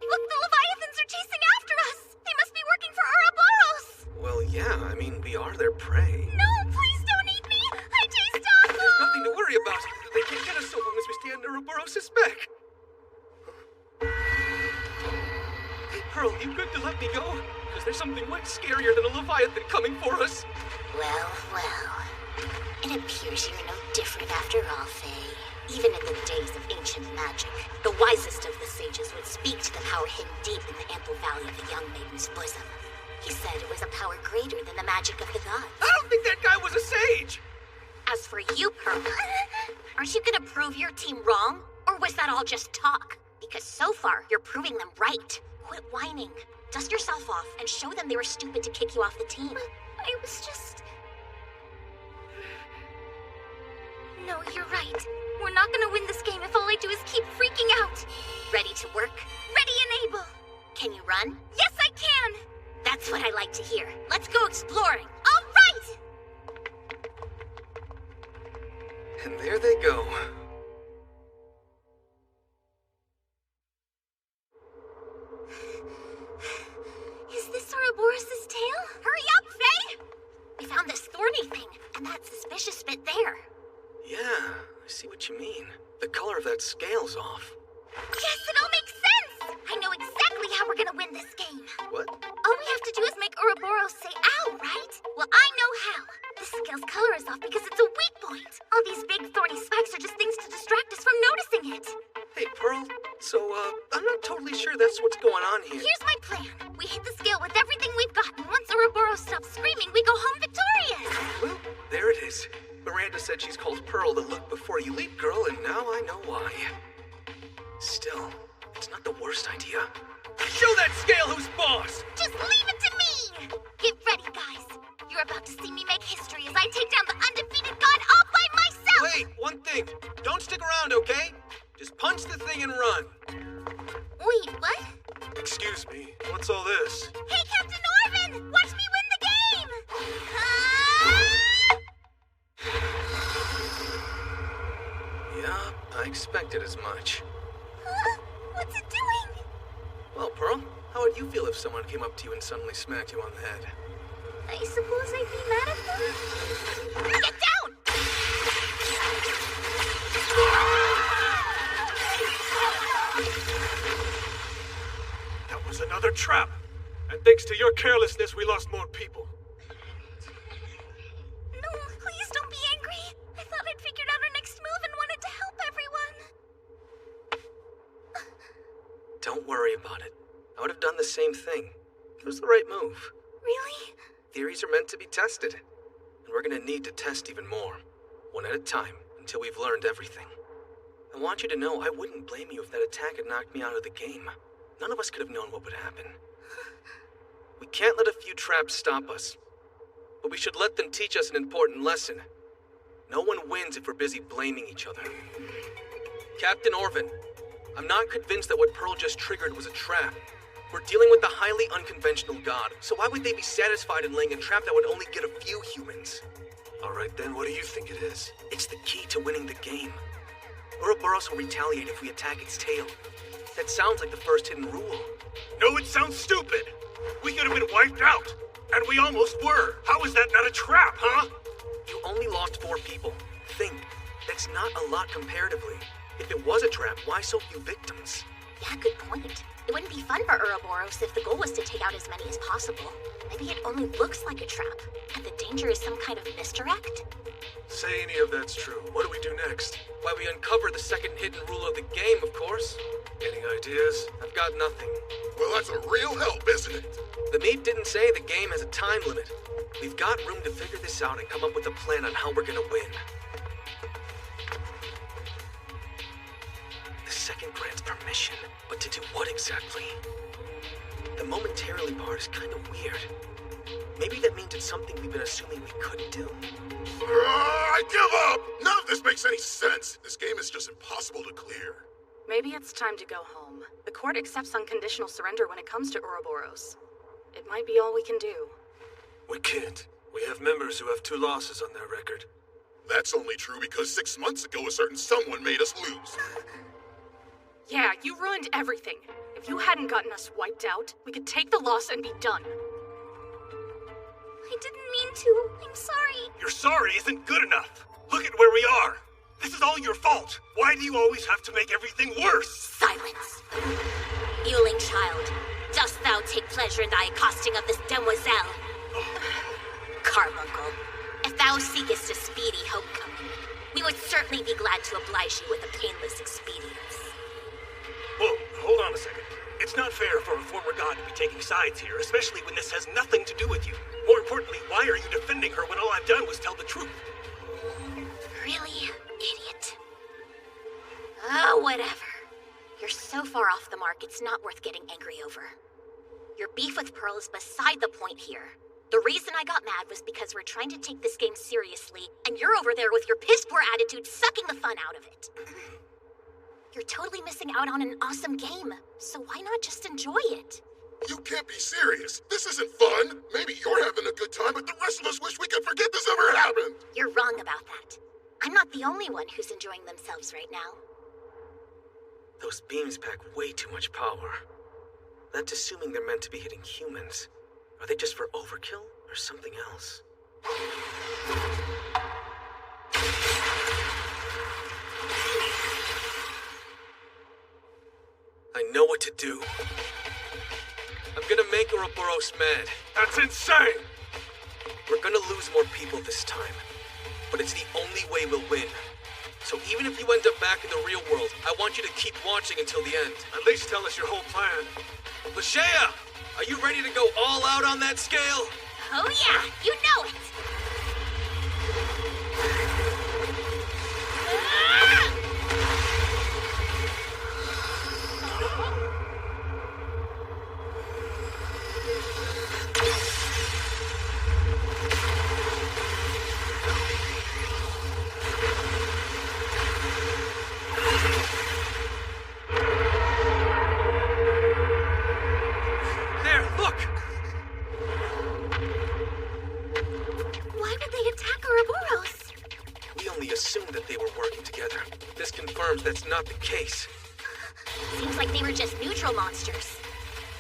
Look, the Leviathans are chasing after us! They must be working for Ouroboros! Well, yeah, I mean, we are their prey. No, please don't eat me! I taste awful! There's nothing to worry about. They can't get us so long as we stay under Ouroboros' back. Hey, Pearl, you good to let me go? Because there's something way scarier than a Leviathan coming for us. Well, well. It appears you're no different after all, Faye. Even in the days of ancient magic, the wisest of the sages would speak to the power hidden deep in the ample valley of the young maiden's bosom. He said it was a power greater than the magic of the gods. I don't think that guy was a sage. As for you, Pearl, aren't you gonna prove your team wrong? Or was that all just talk? Because so far, you're proving them right. Quit whining. Dust yourself off and show them they were stupid to kick you off the team. I was just... No, you're right. We're not gonna win this game if all I do is keep freaking out. Ready to work? Ready and able. Can you run? Yes, I can! That's what I like to hear. Let's go exploring. All right! And there they go. Is this Ouroboros' tail? Hurry up, Faye! We found this thorny thing, and that suspicious bit there. Yeah, I see what you mean. The color of that scale's off. Yes, it all makes sense! I know exactly how we're gonna win this game. What? All we have to do is make Ouroboros say ow, right? Well, I know how. This scale's color is off because it's a weak point. All these big thorny spikes are just things to distract us from noticing it. Hey, Pearl. So, I'm not totally sure that's what's going on here. Here's my plan. We hit the scale with everything we've got, and once Ouroboros stops screaming, we go home victorious. Well, there it is. Miranda said she's called Pearl the look before you leap girl, and now I know why. Still, it's not the worst idea. Show that scale who's boss! Just leave it to me! Get ready, guys. You're about to see me make history as I take down the undefeated god all by myself! wait! One thing. Don't stick around, okay? Just punch the thing and run. Wait, what? Excuse me, what's all this? Hey, Captain Orvin! Watch me win the game! Yeah, I expected as much. What's it doing? Well, Pearl, how would you feel if someone came up to you and suddenly smacked you on the head? I suppose I'd be mad at them. Get down! That was another trap. And thanks to your carelessness, we lost more people. No, please don't be angry. I thought I'd figured out our next move and wanted to help everyone. Don't worry about it. I would have done the same thing. It was the right move. Really? Theories are meant to be tested. And we're gonna need to test even more. One at a time, until we've learned everything. I want you to know I wouldn't blame you if that attack had knocked me out of the game. None of us could have known what would happen. We can't let a few traps stop us. But we should let them teach us an important lesson. No one wins if we're busy blaming each other. Captain Orvin, I'm not convinced that what Pearl just triggered was a trap. We're dealing with a highly unconventional god, so why would they be satisfied in laying a trap that would only get a few humans? All right then, what do you think it is? It's the key to winning the game. Ouroboros will retaliate if we attack its tail. That sounds like the first hidden rule. No, it sounds stupid. We could have been wiped out. And we almost were. How is that not a trap, huh? You only lost 4 people. Think, that's not a lot comparatively. If it was a trap, why so few victims? Yeah, good point. It wouldn't be fun for Ouroboros if the goal was to take out as many as possible. Maybe it only looks like a trap, and the danger is some kind of misdirect? Say any of that's true. What do we do next? Why, we uncover the second hidden rule of the game, of course. Any ideas? I've got nothing. Well, that's a real help, isn't it? The mate didn't say the game has a time limit. We've got room to figure this out and come up with a plan on how we're gonna win. The second grants permission, but to do what exactly? The momentarily part is kind of weird. Maybe that means it's something we've been assuming we couldn't do. I give up! None of this makes any sense. This game is just impossible to clear. Maybe it's time to go home. The court accepts unconditional surrender when it comes to Ouroboros. It might be all we can do. We can't. We have members who have 2 losses on their record. That's only true because 6 months ago a certain someone made us lose. Yeah, you ruined everything. If you hadn't gotten us wiped out, we could take the loss and be done. I didn't mean to. I'm sorry. Your sorry isn't good enough. Look at where we are. This is all your fault. Why do you always have to make everything worse? Silence! Euling child, dost thou take pleasure in thy accosting of this demoiselle? Carbuncle, if thou seekest a speedy homecoming, we would certainly be glad to oblige you with a painless expedience. Whoa, hold on a second. It's not fair for a former god to be taking sides here, especially when this has nothing to do with you. More importantly, why are you defending her when all I've done was tell the truth? Really, idiot? Oh, whatever. You're so far off the mark, it's not worth getting angry over. Your beef with Pearl is beside the point here. The reason I got mad was because we're trying to take this game seriously, and you're over there with your piss-poor attitude sucking the fun out of it. You're totally missing out on an awesome game, so why not just enjoy it? You can't be serious. This isn't fun. Maybe you're having a good time, but the rest of us wish we could forget this ever happened. You're wrong about that. I'm not the only one who's enjoying themselves right now. Those beams pack way too much power. That's assuming they're meant to be hitting humans. Are they just for overkill or something else? I know what to do. I'm gonna make Ouroboros mad. That's insane! We're gonna lose more people this time. But it's the only way we'll win. So even if you end up back in the real world, I want you to keep watching until the end. At least tell us your whole plan. Lashea, are you ready to go all out on that scale? Oh yeah, you know it! not the case. Seems like they were just neutral monsters.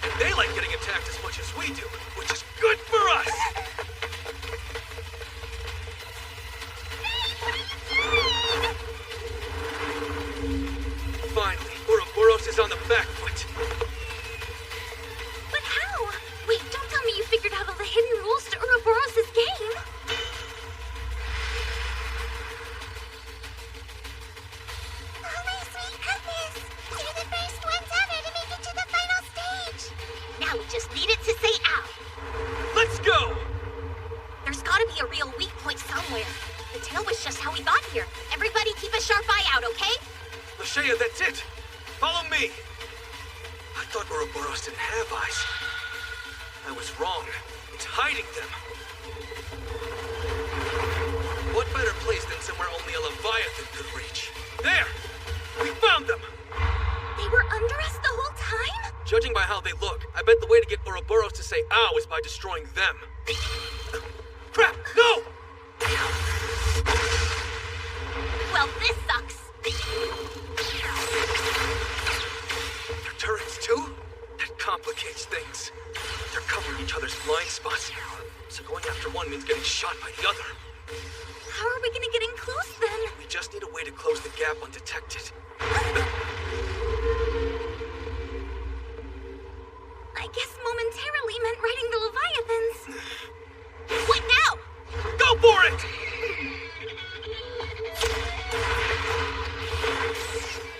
And they like getting attacked as much as we do, which is good for us! Finally, Ouroboros is on the back foot. But how? Wait, don't tell me you figured out all the hidden rules to Ouroboros' game. Oh my sweet goodness! You're the first ones ever to make it to the final stage! Now we just need it to say ow. Let's go! There's gotta be a real weak point somewhere. The tail was just how we got here. Everybody keep a sharp eye out, okay? Lashea, that's it! Follow me! I thought Ouroboros didn't have eyes. I was wrong. It's hiding them. What better place than somewhere only a Leviathan could reach? There! We found them! They were under us the whole time? Judging by how they look, I bet the way to get Ouroboros to say ow is by destroying them. Crap! No! Well, this sucks. They're turrets too? That complicates things. They're covering each other's blind spots. So going after one means getting shot by the other. How are we gonna get in close then? We just need a way to close the gap undetected. I guess momentarily meant riding the Leviathans. What now? Go for it!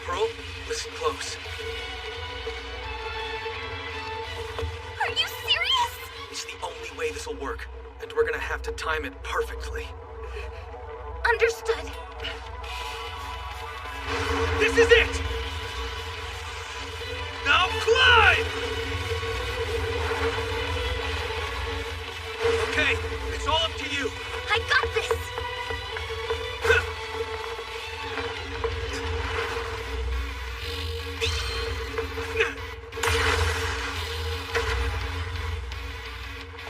Pearl, listen close. Are you serious? It's the only way this will work, and we're gonna have to time it perfectly. Understood. This is it! Now climb! Okay, it's all up to you. I got this.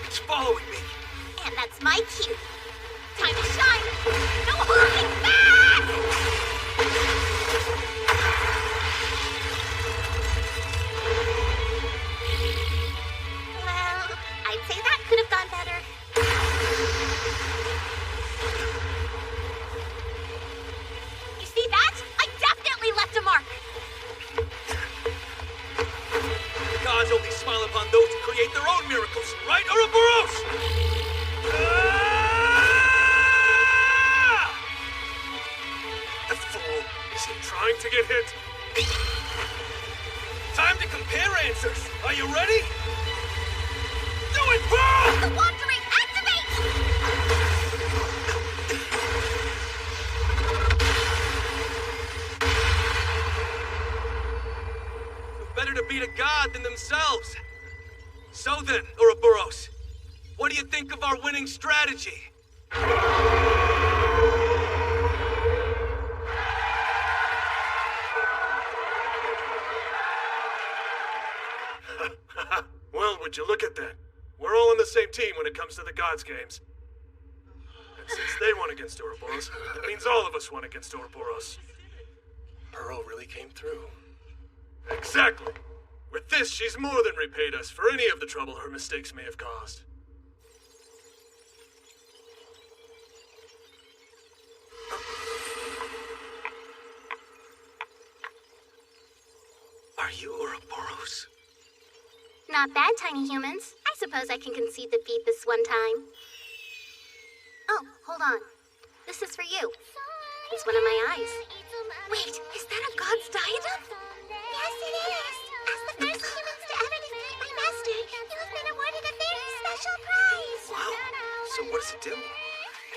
It's following me. And that's my cue. Time to shine. No holding back! Well, I'd say that could have gone better. You see that? I definitely left a mark. The gods only smile upon those who create their own miracles, right, Ouroboros? The fool! Is he trying to get hit? Time to compare answers! Are you ready? Do it, Pearl! The Wandering, activate! Better to beat a god than themselves. So then, Ouroboros, what do you think of our winning strategy? Well, would you look at that? We're all on the same team when it comes to the gods' games. And since they won against Ouroboros, it means all of us won against Ouroboros. Pearl really came through. Exactly. With this, she's more than repaid us for any of the trouble her mistakes may have caused. Are you Ouroboros? Not bad, tiny humans. I suppose I can concede defeat this one time. Oh, hold on. This is for you. It's one of my eyes. Wait, is that a god's diadem? Yes, it is. As the first humans to ever defeat my master, you have been awarded a very special prize. Wow. So what does it do?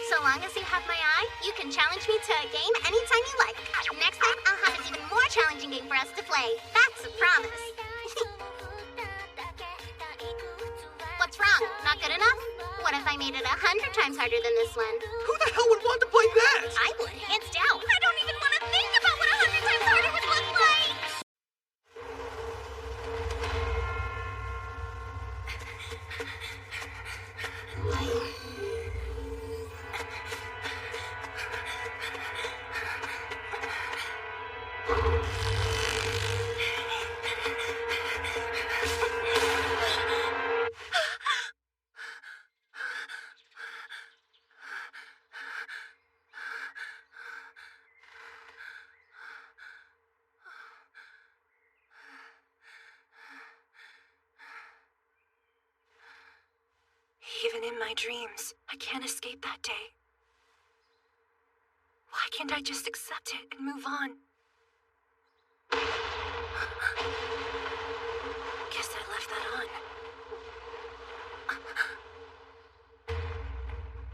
So long as you have my eye, you can challenge me to a game anytime you like. Next time, I'll have an even more challenging game for us to play. That's a promise. What's wrong? Not good enough? What if I made it 100 times harder than this one? Who the hell would want to play that? I would, hands down. I don't even want to think about what 100 times harder would look like! even in my dreams. I can't escape that day. Why can't I just accept it and move on? Guess I left that on.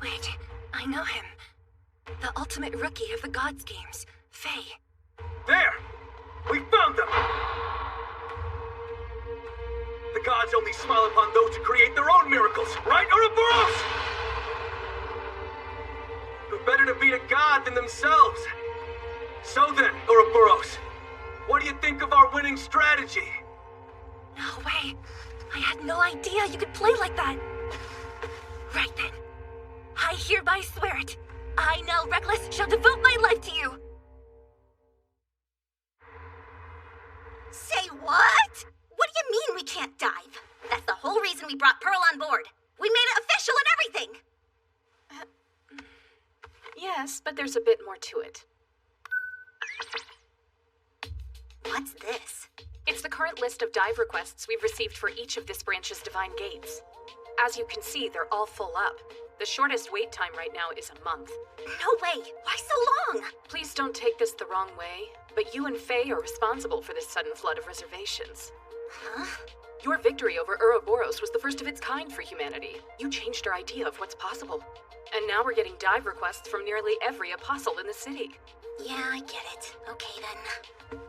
Wait, I know him. The ultimate rookie of the Gods Games, Faye. There! We found them! The gods only smile upon those who create their own miracles, right, Ouroboros? Who better to beat a god than themselves? So then, Ouroboros, what do you think of our winning strategy? No way. I had no idea you could play like that. Right then. I hereby swear it. I, Nell Reckless, shall devote my life to you. Say what? What do you mean we can't dive? That's the whole reason we brought Pearl on board. We made it official and everything. Yes, but there's a bit more to it. What's this? It's the current list of dive requests we've received for each of this branch's divine gates. As you can see, they're all full up. The shortest wait time right now is a month. No way! Why so long? Please don't take this the wrong way, but you and Faye are responsible for this sudden flood of reservations. Huh? Your victory over Ouroboros was the first of its kind for humanity. You changed our idea of what's possible. And now we're getting dive requests from nearly every apostle in the city. Yeah, I get it. Okay, then.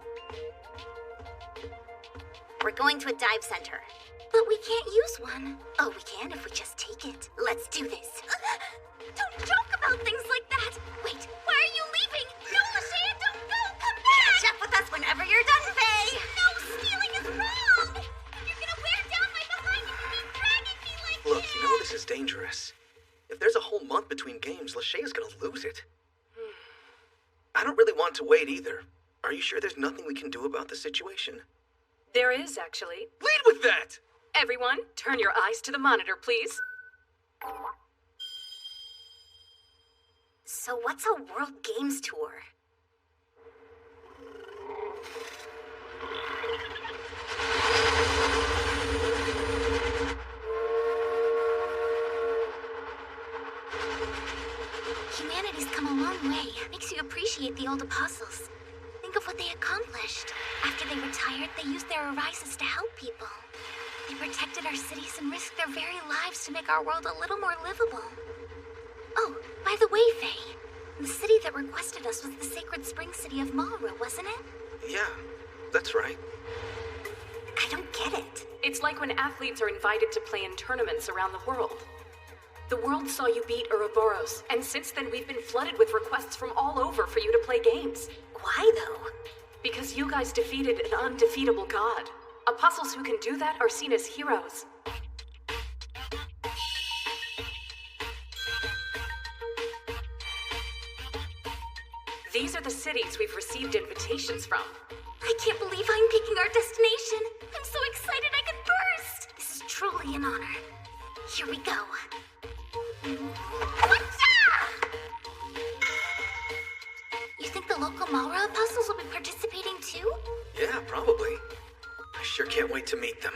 We're going to a dive center. But we can't use one. Oh, we can if we just take it. Let's do this. Don't joke about things like that. Wait, why are you leaving? No, Lashea, don't go. Come back. Catch up with us whenever you're done, Faye. No, stealing is wrong. You're gonna wear down my behind if you keep dragging me like Look, you know this is dangerous. If there's a whole month between games, Lashea's gonna lose it. I don't really want to wait either. Are you sure there's nothing we can do about the situation? There is, actually. Lead with that! Everyone, turn your eyes to the monitor, please. So what's a World Games Tour? Humanity's come a long way. Makes you appreciate the old apostles. Think of what they accomplished. After they retired, they used their arises to help people. They protected our cities and risked their very lives to make our world a little more livable. Oh, by the way, Faye, the city that requested us was the sacred spring city of Malra, wasn't it? Yeah, that's right. I don't get it. It's like when athletes are invited to play in tournaments around the world. The world saw you beat Ouroboros, and since then we've been flooded with requests from all over for you to play games. Why, though? Because you guys defeated an undefeatable god. Apostles who can do that are seen as heroes. These are the cities we've received invitations from. I can't believe I'm picking our destination. I'm so excited I could burst. This is truly an honor. Here we go. You think the local Malra apostles will be participating too? Yeah, probably. I sure can't wait to meet them.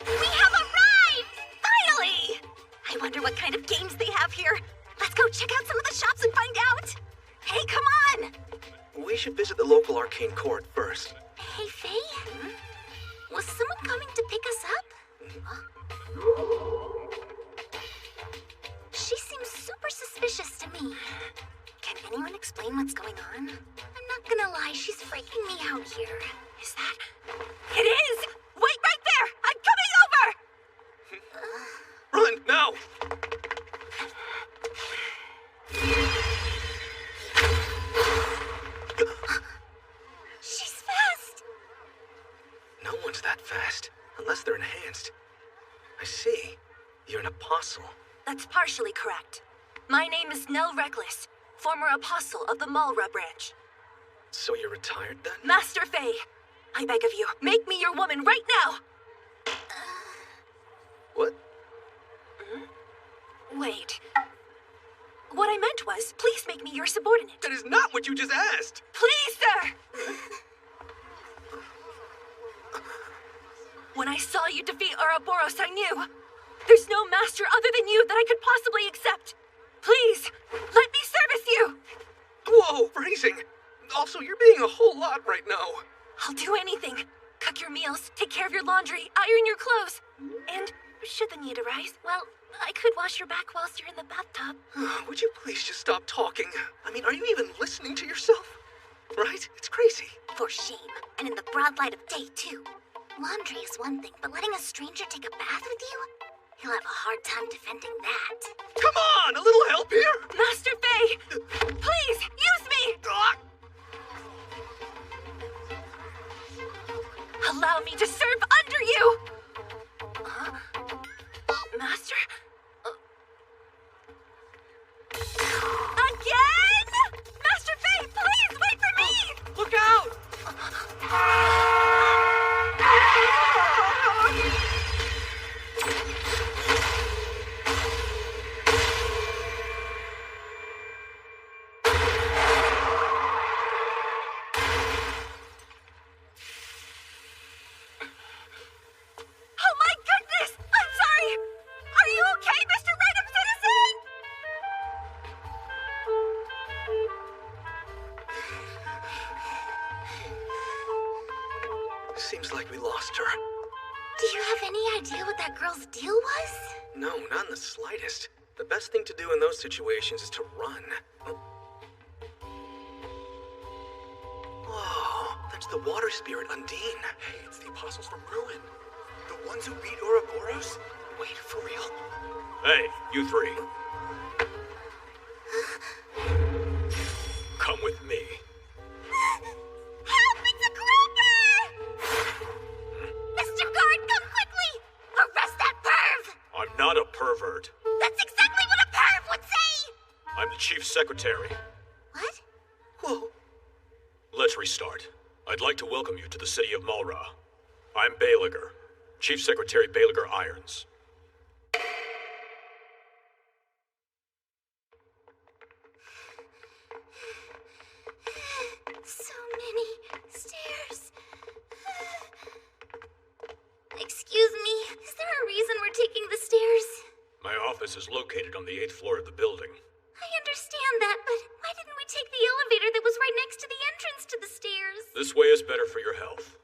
We have arrived! Finally! I wonder what kind of games they have here. Let's go check out some of the shops and find out. Hey, come on! We should visit the local arcane court first. Hey, Faye? Was someone coming to pick us up? She seems super suspicious to me. Can anyone explain what's going on? I'm not gonna lie, she's freaking me out here. Is that... It is! Wait right there! I'm coming over! Run, now! She's fast! No one's that fast, unless they're enhanced. I see. You're an apostle. That's partially correct. My name is Nell Reckless, former apostle of the Malra branch. So you're retired then? Master Faye, I beg of you, make me your woman right now! What? Wait. What I meant was, please make me your subordinate. That is not what you just asked! Please, sir! When I saw you defeat Ouroboros, I knew there's no master other than you that I could possibly accept. Please, let me service you! Whoa, phrasing! Also, you're being a whole lot right now. I'll do anything. Cook your meals, take care of your laundry, iron your clothes. And should the need arise, well, I could wash your back whilst you're in the bathtub. Would you please just stop talking? I mean, are you even listening to yourself? Right? It's crazy. For shame. And in the broad light of day, too. Laundry is one thing, but letting a stranger take a bath with you? He'll have a hard time defending that. Come on! A little help here! Master Faye! Please, use me! Allow me to serve under you! Master? Again? Master Faye, please wait for me! Look out! Oh my goodness! I'm sorry! Are you okay, Mr. Random Citizen? Seems like we lost her. Do you have any idea what that girl's deal was? No, not in the slightest. The best thing to do in those situations is to run. Oh, that's the water spirit Undine. Hey, it's the Apostles from Ruin. The ones who beat Ouroboros? Wait, for real? Hey, you three. Come with me. Help! It's a grouper! Mr. Guard, come quickly! Arrest that perv! I'm not a pervert. That's exactly what a perv would say! I'm the chief secretary. What? Whoa. Let's restart. I'd like to welcome you to the city of Malra. I'm Baliger, Chief Secretary Baliger Irons. So many stairs. Excuse me, is there a reason we're taking the stairs? My office is located on the 8th floor of the building. I understand that, but why didn't we take the elevator that was right next to the entrance to the stairs? This way is better for your health.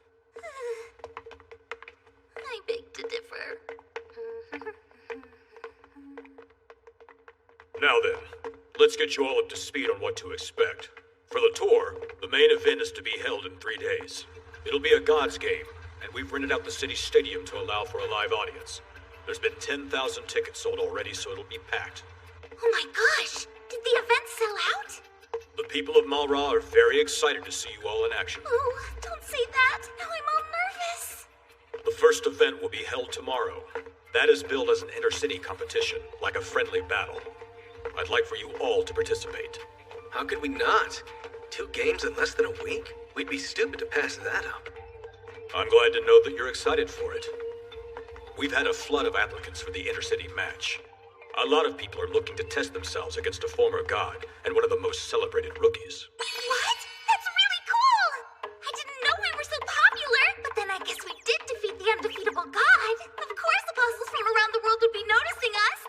I beg to differ. Now then, let's get you all up to speed on what to expect. For the tour, the main event is to be held in 3 days. It'll be a God's game, and we've rented out the city stadium to allow for a live audience. There's been 10,000 tickets sold already, so it'll be packed. Oh my gosh! Did the event sell out? The people of Malra are very excited to see you all in action. Oh, don't say that. Now I'm all nervous. The first event will be held tomorrow. That is billed as an intercity competition, like a friendly battle. I'd like for you all to participate. How could we not? 2 games in less than a week? We'd be stupid to pass that up. I'm glad to know that you're excited for it. We've had a flood of applicants for the intercity match. A lot of people are looking to test themselves against a former god and one of the most celebrated rookies. What? That's really cool! I didn't know we were so popular! But then I guess we did defeat the undefeatable god. Of course apostles from around the world would be noticing us.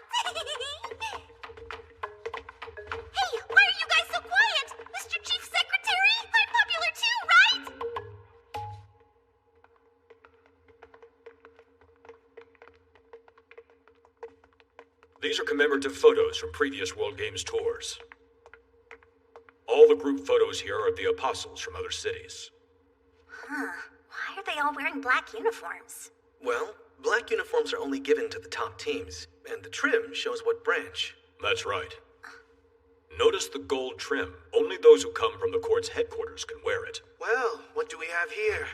Hey, why are you guys so quiet? Mr. Chief Secretary? I'm popular too, right? These are commemorative photos from previous World Games tours. All the group photos here are of the apostles from other cities. Huh. Why are they all wearing black uniforms? Well, black uniforms are only given to the top teams, and the trim shows what branch. That's right. Notice the gold trim. Only those who come from the court's headquarters can wear it. Well, what do we have here?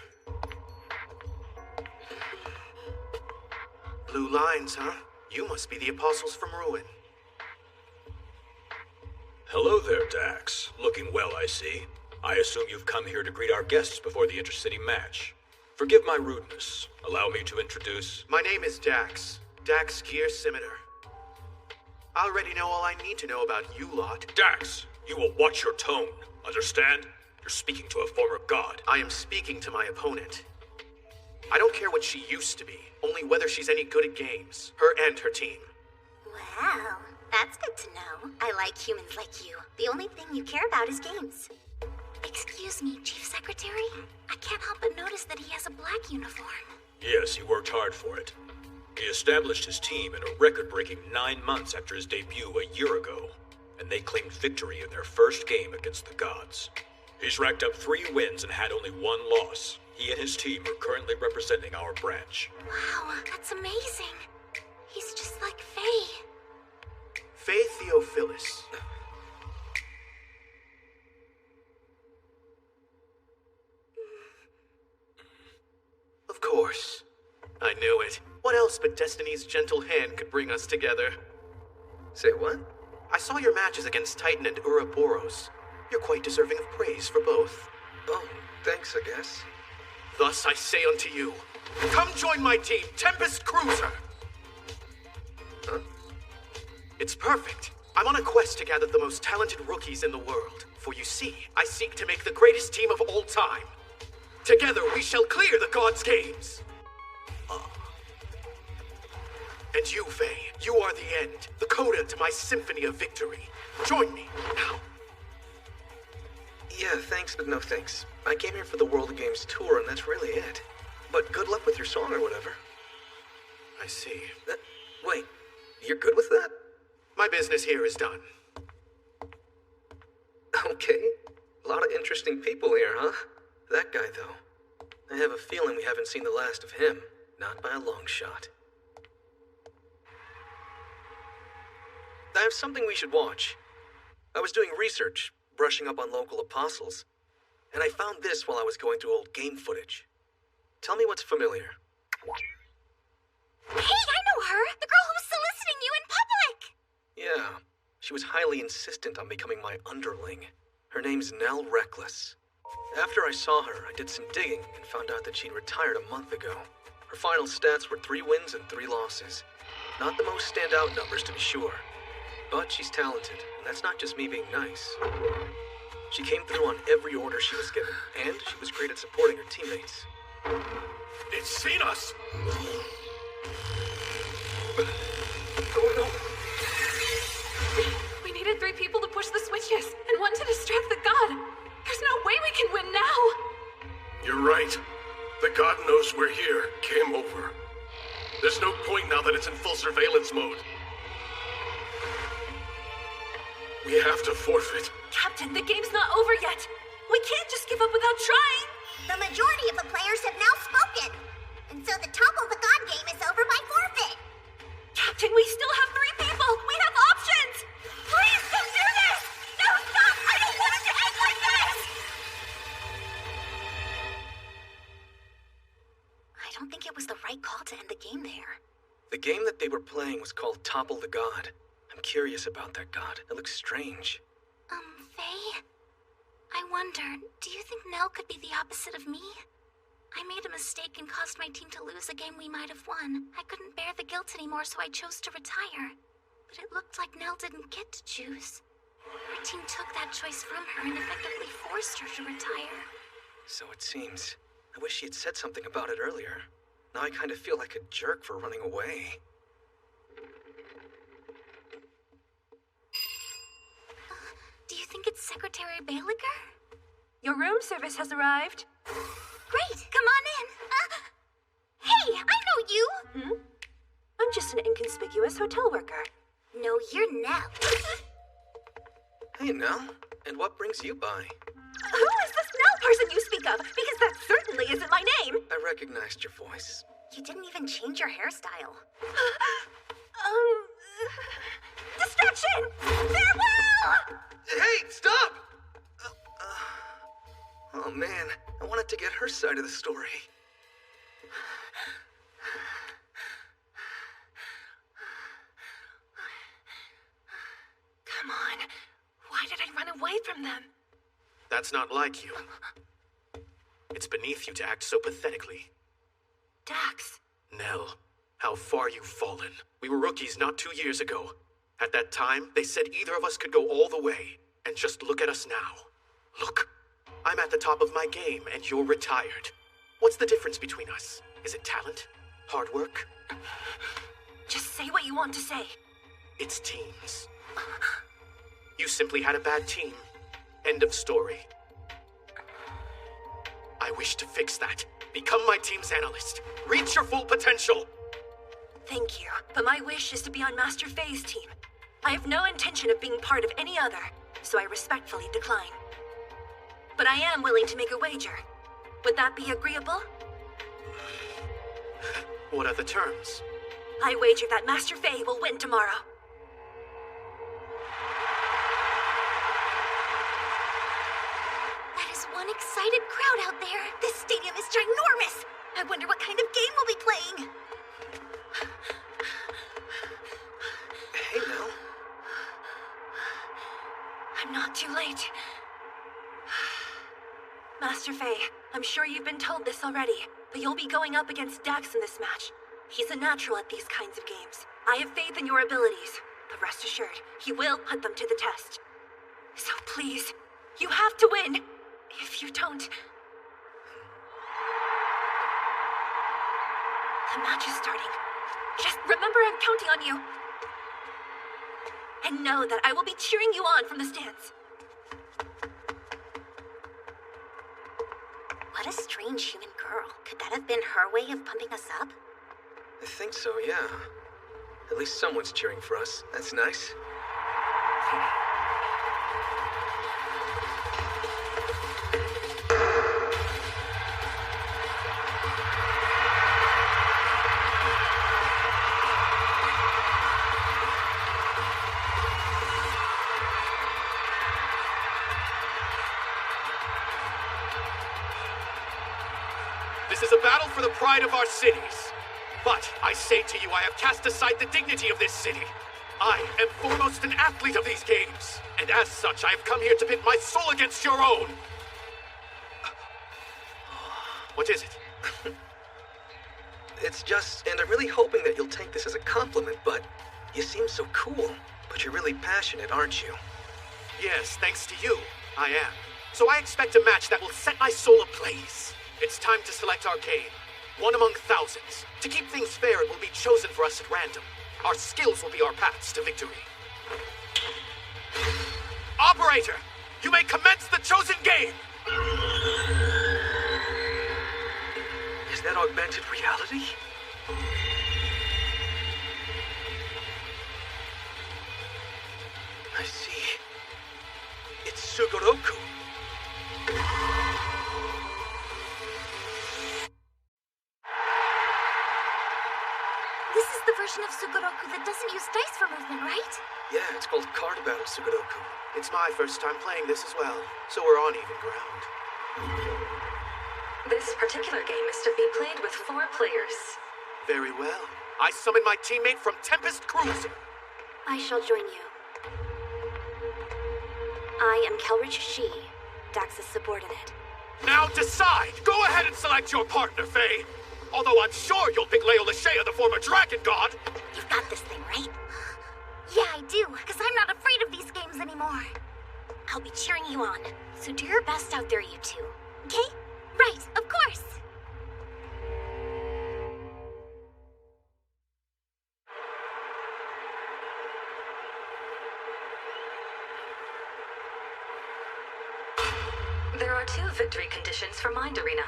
Blue lines, huh? You must be the Apostles from Ruin. Hello there, Dax. Looking well, I see. I assume you've come here to greet our guests before the intercity match. Forgive my rudeness. Allow me to introduce... My name is Dax. Dax Gear Scimitar. I already know all I need to know about you lot. Dax, you will watch your tone. Understand? You're speaking to a former god. I am speaking to my opponent. I don't care what she used to be, only whether she's any good at games. Her and her team. Wow, that's good to know. I like humans like you. The only thing you care about is games. Excuse me, Chief Secretary? I can't help but notice that he has a black uniform. Yes, he worked hard for it. He established his team in a record-breaking 9 months after his debut a year ago, and they claimed victory in their first game against the gods. He's racked up 3 wins and had only 1 loss. He and his team are currently representing our branch. Wow, that's amazing. He's just like Faye. Faye Theophilus. Of course. I knew it. What else but Destiny's gentle hand could bring us together? Say what? I saw your matches against Titan and Ouroboros. You're quite deserving of praise for both. Oh, thanks, I guess. Thus I say unto you, come join my team, Tempest Cruiser! Huh? It's perfect. I'm on a quest to gather the most talented rookies in the world. For you see, I seek to make the greatest team of all time. Together we shall clear the gods' games. And you, Faye, you are the end, the coda to my symphony of victory. Join me, now. Yeah, thanks, but no thanks. I came here for the World of Games tour, and that's really it. But good luck with your song or whatever. I see. Wait, you're good with that? My business here is done. Okay. A lot of interesting people here, huh? That guy, though. I have a feeling we haven't seen the last of him. Not by a long shot. I have something we should watch. I was doing research, brushing up on local apostles, and I found this while I was going through old game footage. Tell me what's familiar. Hey, I know her! The girl who was soliciting you in public! Yeah, she was highly insistent on becoming my underling. Her name's Nell Reckless. After I saw her, I did some digging and found out that she'd retired a month ago. Her final stats were 3 wins and 3 losses. Not the most standout numbers, to be sure. But she's talented, and that's not just me being nice. She came through on every order she was given, and she was great at supporting her teammates. It's seen us! Oh no! We needed 3 people to push the switches, and 1 to distract the god. There's no way we can win now! You're right. The god knows we're here. Game over. There's no point now that it's in full surveillance mode. We have to forfeit. Captain, the game's not over yet. We can't just give up without trying. The majority of the players have now spoken. And so the Topple the God game is over by forfeit. Captain, we still have 3 people. We have options. Please don't do this. No, stop. I don't want it to end like this. I don't think it was the right call to end the game there. The game that they were playing was called Topple the God. I'm curious about that god. It looks strange. Faye? I wonder, do you think Nell could be the opposite of me? I made a mistake and caused my team to lose a game we might have won. I couldn't bear the guilt anymore, so I chose to retire. But it looked like Nell didn't get to choose. Her team took that choice from her and effectively forced her to retire. So it seems. I wish she had said something about it earlier. Now I kind of feel like a jerk for running away. Do you think it's Secretary Baeliger? Your room service has arrived. Great, come on in. Hey, I know you. I'm just an inconspicuous hotel worker. No, you're Nell. Hey, Nell. And what brings you by? Who is this Nell person you speak of? Because that certainly isn't my name. I recognized your voice. You didn't even change your hairstyle. Distraction! Farewell! Hey, stop! Oh man, I wanted to get her side of the story. Come on. Why did I run away from them? That's not like you. It's beneath you to act so pathetically. Dax. Nell, How far you've fallen. We were rookies not 2 years ago. At that time, they said either of us could go all the way. And just look at us now. Look, I'm at the top of my game, and you're retired. What's the difference between us? Is it talent? Hard work? Just say what you want to say. It's teams. You simply had a bad team. End of story. I wish to fix that. Become my team's analyst. Reach your full potential. Thank you, but my wish is to be on Master Faye's team. I have no intention of being part of any other, so I respectfully decline. But I am willing to make a wager. Would that be agreeable? What are the terms? I wager that Master Faye will win tomorrow. That is one excited crowd out there. This stadium is ginormous. I wonder what kind of game we'll be playing. Hey, Mel. I'm not too late. Master Faye, I'm sure you've been told this already, but you'll be going up against Dax in this match. He's a natural at these kinds of games. I have faith in your abilities, but rest assured, he will put them to the test. So please, you have to win. If you don't... The match is starting. Just remember I'm counting on you. And know that I will be cheering you on from the stands. What a strange human girl. Could that have been her way of pumping us up? I think so, yeah. At least someone's cheering for us. That's nice. This is a battle for the pride of our cities. But I say to you, I have cast aside the dignity of this city. I am foremost an athlete of these games. And as such, I have come here to pit my soul against your own. What is it? It's just, and I'm really hoping that you'll take this as a compliment, but you seem so cool. But you're really passionate, aren't you? Yes, thanks to you, I am. So I expect a match that will set my soul ablaze. It's time to select our game. One among thousands. To keep things fair, it will be chosen for us at random. Our skills will be our paths to victory. Operator, you may commence the chosen game! Is that augmented reality? I see. It's Sugoroku. This is the version of Sugoroku that doesn't use dice for movement, right? Yeah, it's called Card Battle Sugoroku. It's my first time playing this as well, so we're on even ground. This particular game is to be played with 4 players. Very well. I summon my teammate from Tempest Cruiser. I shall join you. I am Kelridge Shi, Dax's subordinate. Now decide! Go ahead and select your partner, Faye! Although I'm sure you'll pick Leo Lashea, the former dragon god! You've got this thing, right? Yeah, I do, because I'm not afraid of these games anymore. I'll be cheering you on, so do your best out there, you two. Okay? Right, of course! There are 2 victory conditions for Mind Arena.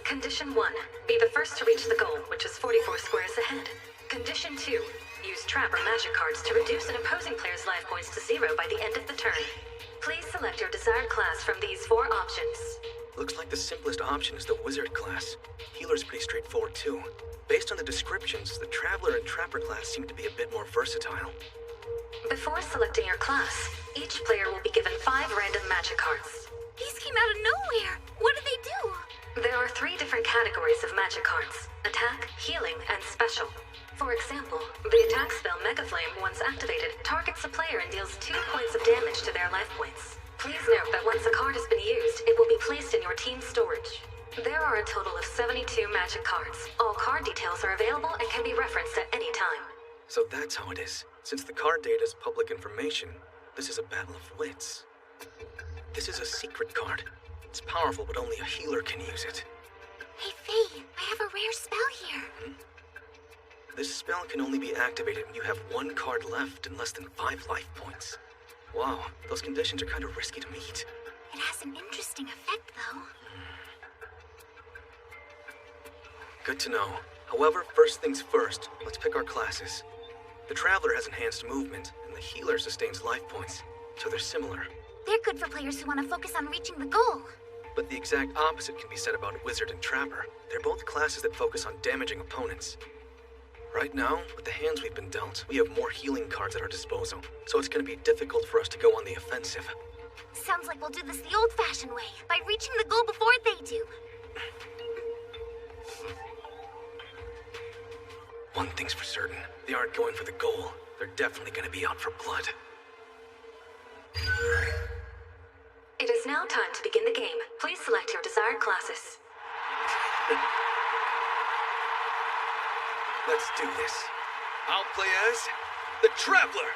Condition 1, be the first to reach the goal, which is 44 squares ahead. Condition 2, use trap or magic cards to reduce an opposing player's life points to 0 by the end of the turn. Please select your desired class from these 4 options. Looks like the simplest option is the wizard class. Healer's pretty straightforward too. Based on the descriptions, the traveler and trapper class seem to be a bit more versatile. Before selecting your class, each player will be given 5 random magic cards. These came out of nowhere! What do they do? There are 3 different categories of magic cards: attack, healing, and special. For example, the attack spell Mega Flame, once activated, targets a player and deals 2 points of damage to their life points. Please note that once a card has been used, it will be placed in your team's storage. There are a total of 72 magic cards. All card details are available and can be referenced at any time. So that's how it is. Since the card data is public information, this is a battle of wits. This is a secret card. It's powerful, but only a healer can use it. Hey, Faye, I have a rare spell here. This spell can only be activated when you have one card left and less than 5 life points. Wow, those conditions are kind of risky to meet. It has an interesting effect, though. Good to know. However, first things first, let's pick our classes. The Traveler has enhanced movement, and the Healer sustains life points, so they're similar. They're good for players who want to focus on reaching the goal. But the exact opposite can be said about Wizard and Trapper. They're both classes that focus on damaging opponents. Right now, with the hands we've been dealt, we have more healing cards at our disposal, so it's going to be difficult for us to go on the offensive. Sounds like we'll do this the old-fashioned way, by reaching the goal before they do. One thing's for certain, they aren't going for the goal. They're definitely going to be out for blood. It is now time to begin the game. Please select your desired classes. Let's do this. I'll play as the Traveler.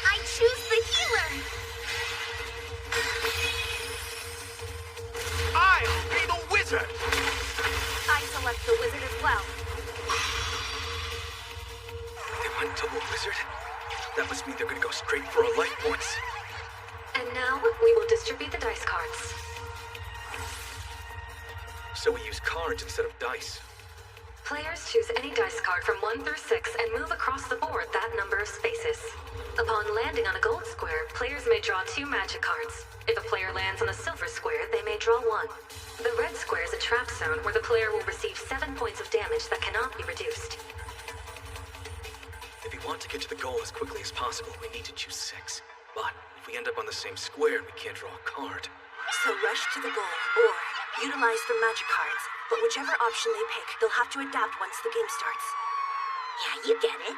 I choose the healer. I'll be the Wizard. I select the wizard as well. They went double Wizard? That must mean they're going to go straight for our life points. And now, we will distribute the dice cards. So we use cards instead of dice. Players choose any dice card from 1 through 6 and move across the board that number of spaces. Upon landing on a gold square, players may draw 2 magic cards. If a player lands on a silver square, they may draw 1. The red square is a trap zone where the player will receive 7 points of damage that cannot be reduced. If we want to get to the goal as quickly as possible, we need to choose 6. But if we end up on the same square, we can't draw a card. So rush to the goal, or utilize their magic cards. But whichever option they pick, they'll have to adapt once the game starts. Yeah, you get it.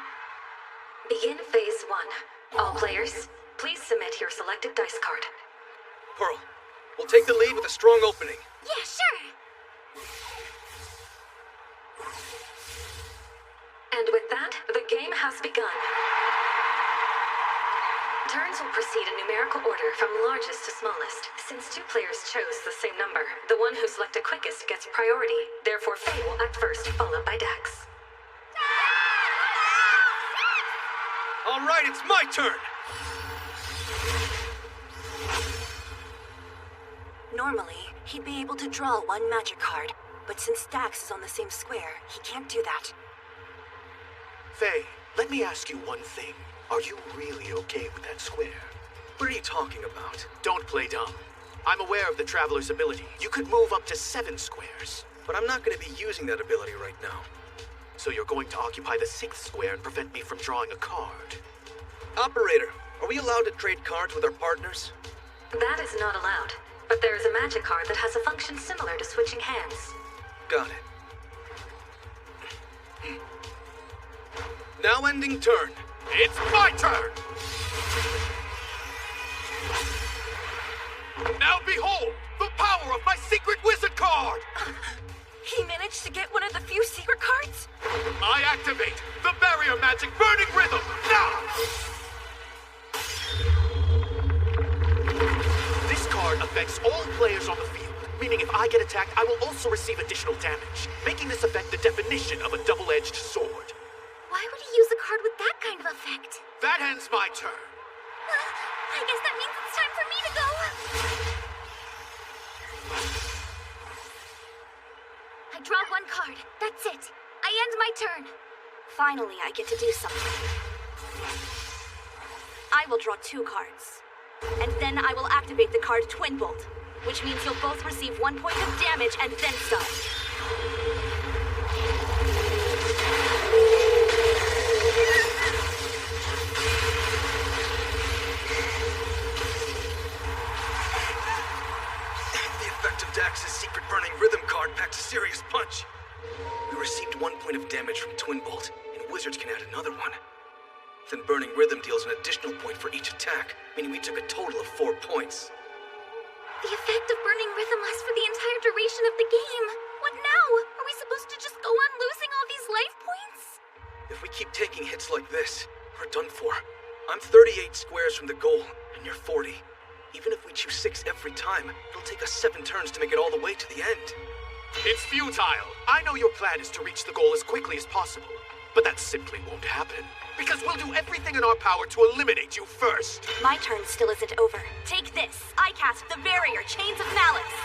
Begin phase 1. All players, please submit your selected dice card. Pearl, we'll take the lead with a strong opening. Yeah, sure. And with that, the game has begun. Turns will proceed in numerical order from largest to smallest. Since 2 players chose the same number, the one who selected quickest gets priority. Therefore, Faye will act first, followed by Dax. All right, it's my turn. Normally, he'd be able to draw 1 magic card, but since Dax is on the same square, he can't do that. Faye, let me ask you one thing. Are you really okay with that square? What are you talking about? Don't play dumb. I'm aware of the Traveler's ability. You could move up to 7 squares. But I'm not going to be using that ability right now. So you're going to occupy the 6th square and prevent me from drawing a card. Operator, are we allowed to trade cards with our partners? That is not allowed. But there is a magic card that has a function similar to switching hands. Got it. Now ending turn. It's my turn! Now behold, the power of my secret wizard card! He managed to get one of the few secret cards? I activate the barrier magic burning rhythm now! This card affects all players on the field, meaning if I get attacked, I will also receive additional damage, making this effect the definition of a double-edged sword. Why would he use a card with that kind of effect? That ends my turn. I guess that means it's time for me to go. I draw 1 card. That's it. I end my turn. Finally, I get to do something. I will draw 2 cards. And then I will activate the card Twin Bolt, which means you'll both receive 1 point of damage and then some. The effect of Dax's secret burning rhythm card packed a serious punch. We received 1 point of damage from Twin Bolt, and Wizards can add another one. Then Burning Rhythm deals an additional point for each attack, meaning we took a total of 4 points. The effect of Burning Rhythm lasts for the entire duration of the game. What now? Are we supposed to just go on losing all these life points? If we keep taking hits like this, we're done for. I'm 38 squares from the goal, and you're 40. Even if we choose 6 every time, it'll take us 7 turns to make it all the way to the end. It's futile. I know your plan is to reach the goal as quickly as possible, but that simply won't happen. Because we'll do everything in our power to eliminate you first. My turn still isn't over. Take this. I cast the barrier, Chains of Malice.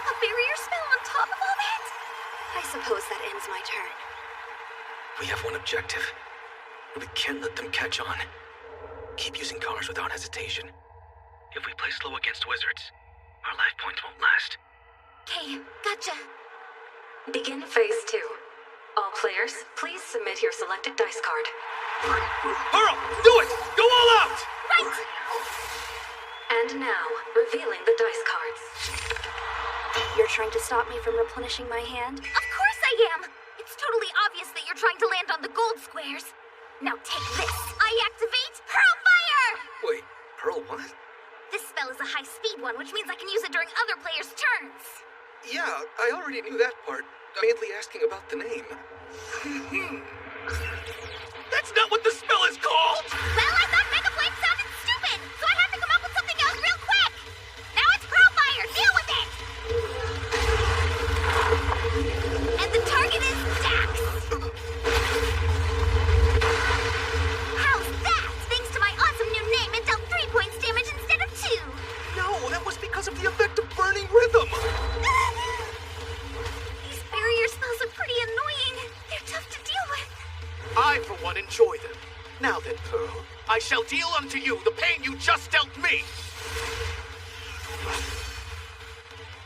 A barrier spell on top of all that? I suppose that ends my turn. We have one objective, and we can't let them catch on. Keep using cars without hesitation. If we play slow against wizards, our life points won't last. Okay, gotcha. Begin phase 2. All players, please submit your selected dice card. Pearl, do it! Go all out! Right! And now, revealing the dice cards. You're trying to stop me from replenishing my hand? Of course I am! It's totally obvious that you're trying to land on the gold squares. Now take this. I activate Pearl Fire! Wait, Pearl what? This spell is a high-speed one, which means I can use it during other players' turns. Yeah, I already knew that part. I'm mainly asking about the name. That's not what the spell is called! Well, I thought Mega Flame sounded stupid, so I had to come up with something else real quick. Now it's Pearl Fire. Deal with it! And the target is Dax. How's that? Thanks to my awesome new name, it dealt 3 points damage instead of 2. No, that was because of the effect of Burning Rhythm. These barrier spells are pretty annoying. They're tough to deal with. I, for one, enjoy them. Now then, Pearl, I shall deal unto you the pain you just dealt me.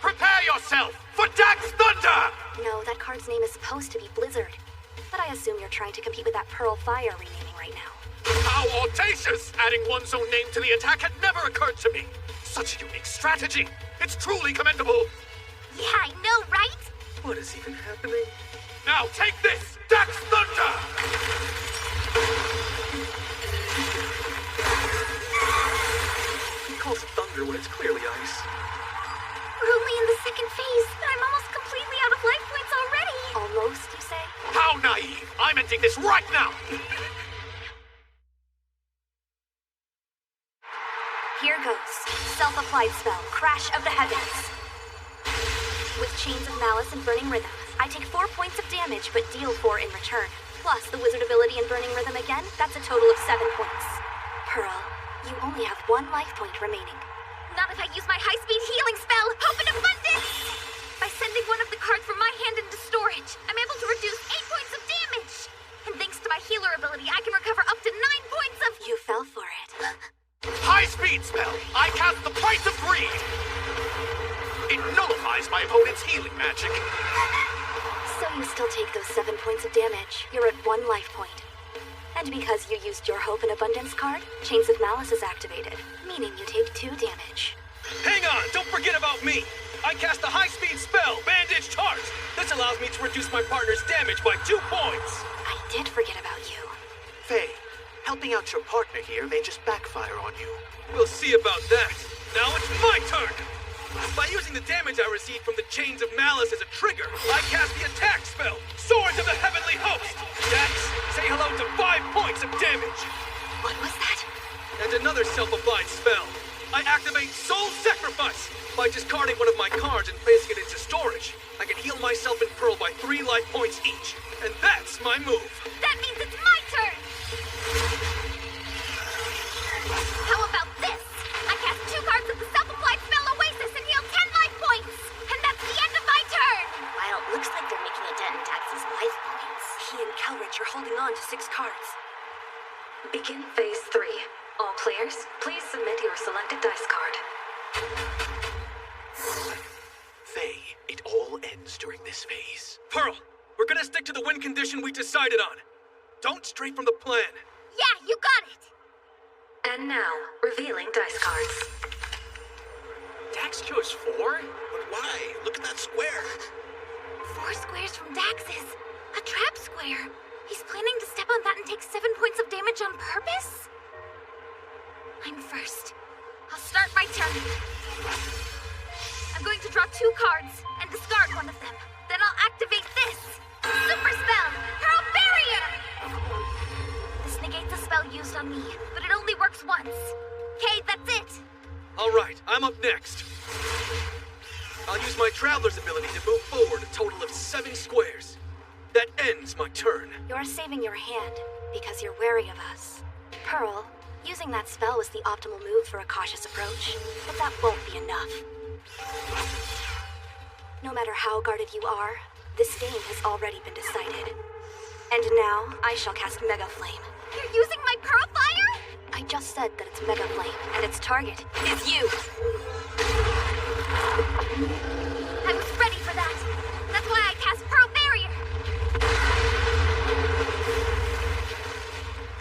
Prepare yourself for Dax Thunder! No, that card's name is supposed to be Blizzard. But I assume you're trying to compete with that Pearl Fire renaming right now. How audacious! Adding one's own name to the attack had never occurred to me. Such a unique strategy. It's truly commendable. Yeah, I know, right? What is even happening? Now take this, Dax Thunder! He calls it thunder when it's clearly ice. We're only in the second phase, and I'm almost completely out of life points already. Almost, you say? How naive! I'm ending this right now! Here goes. Self-applied spell, Crash of the Heavens. With Chains of Malice and Burning Rhythm, I take 4 points of damage, but deal 4 in return. Plus the wizard ability and Burning Rhythm again, that's a total of 7 points. Pearl, you only have 1 life point remaining. Not if I use my high-speed healing spell, Hope and Abundance! By sending one of the cards from my hand into storage, I'm able to reduce 8 points of damage! And thanks to my healer ability, I can recover up to 9 points of... You fell for it. High-speed spell! I cast the Price of Greed! It nullifies my opponent's healing magic. So you still take those 7 points of damage. You're at 1 life point. And because you used your Hope and Abundance card, Chains of Malice is activated, meaning you take 2 damage. Hang on! Don't forget about me! I cast a high-speed spell, Bandaged Heart! This allows me to reduce my partner's damage by 2 points! I did forget about you. Faye, helping out your partner here may just backfire on you. We'll see about that. Now it's my turn! By using the damage I received from the Chains of Malice as a trigger, I cast the attack spell, Swords of the Heavenly Host! Dax, say hello to 5 points of damage! What was that? And another self-applied spell. I activate Soul Sacrifice! By discarding one of my cards and placing it into storage, I can heal myself and Pearl by 3 life points each. And that's my move! That means it's my turn! How about this? I cast 2 cards of the self-applied spell Oasis and heal 10 life points! And that's the end of my turn! Well, looks like they're making a dent in Dax's life points. He and Kelrich are holding on to 6 cards. Begin phase 3. All players, please submit your selected dice card. Faye, it all ends during this phase. Pearl, we're gonna stick to the win condition we decided on. Don't stray from the plan. Yeah, you got it! And now, revealing dice cards. Dax chose 4? But why? Look at that square. 4 squares from Dax's. A trap square. He's planning to step on that and take 7 points of damage on purpose? I'm first. I'll start my turn. I'm going to draw 2 cards and discard one of them. Then I'll activate this. Super spell! Pearl Barrier! This negates a spell used on me, but it only works once. Okay, that's it. All right, I'm up next. I'll use my Traveler's ability to move forward a total of 7 squares. That ends my turn. You're saving your hand because you're wary of us. Pearl, using that spell was the optimal move for a cautious approach, but that won't be enough. No matter how guarded you are, this game has already been decided. And now, I shall cast Mega Flame. You're using my Pearl Fire? I just said that it's Mega Flame, and its target is you. I was ready for that. That's why I cast Pearl Barrier.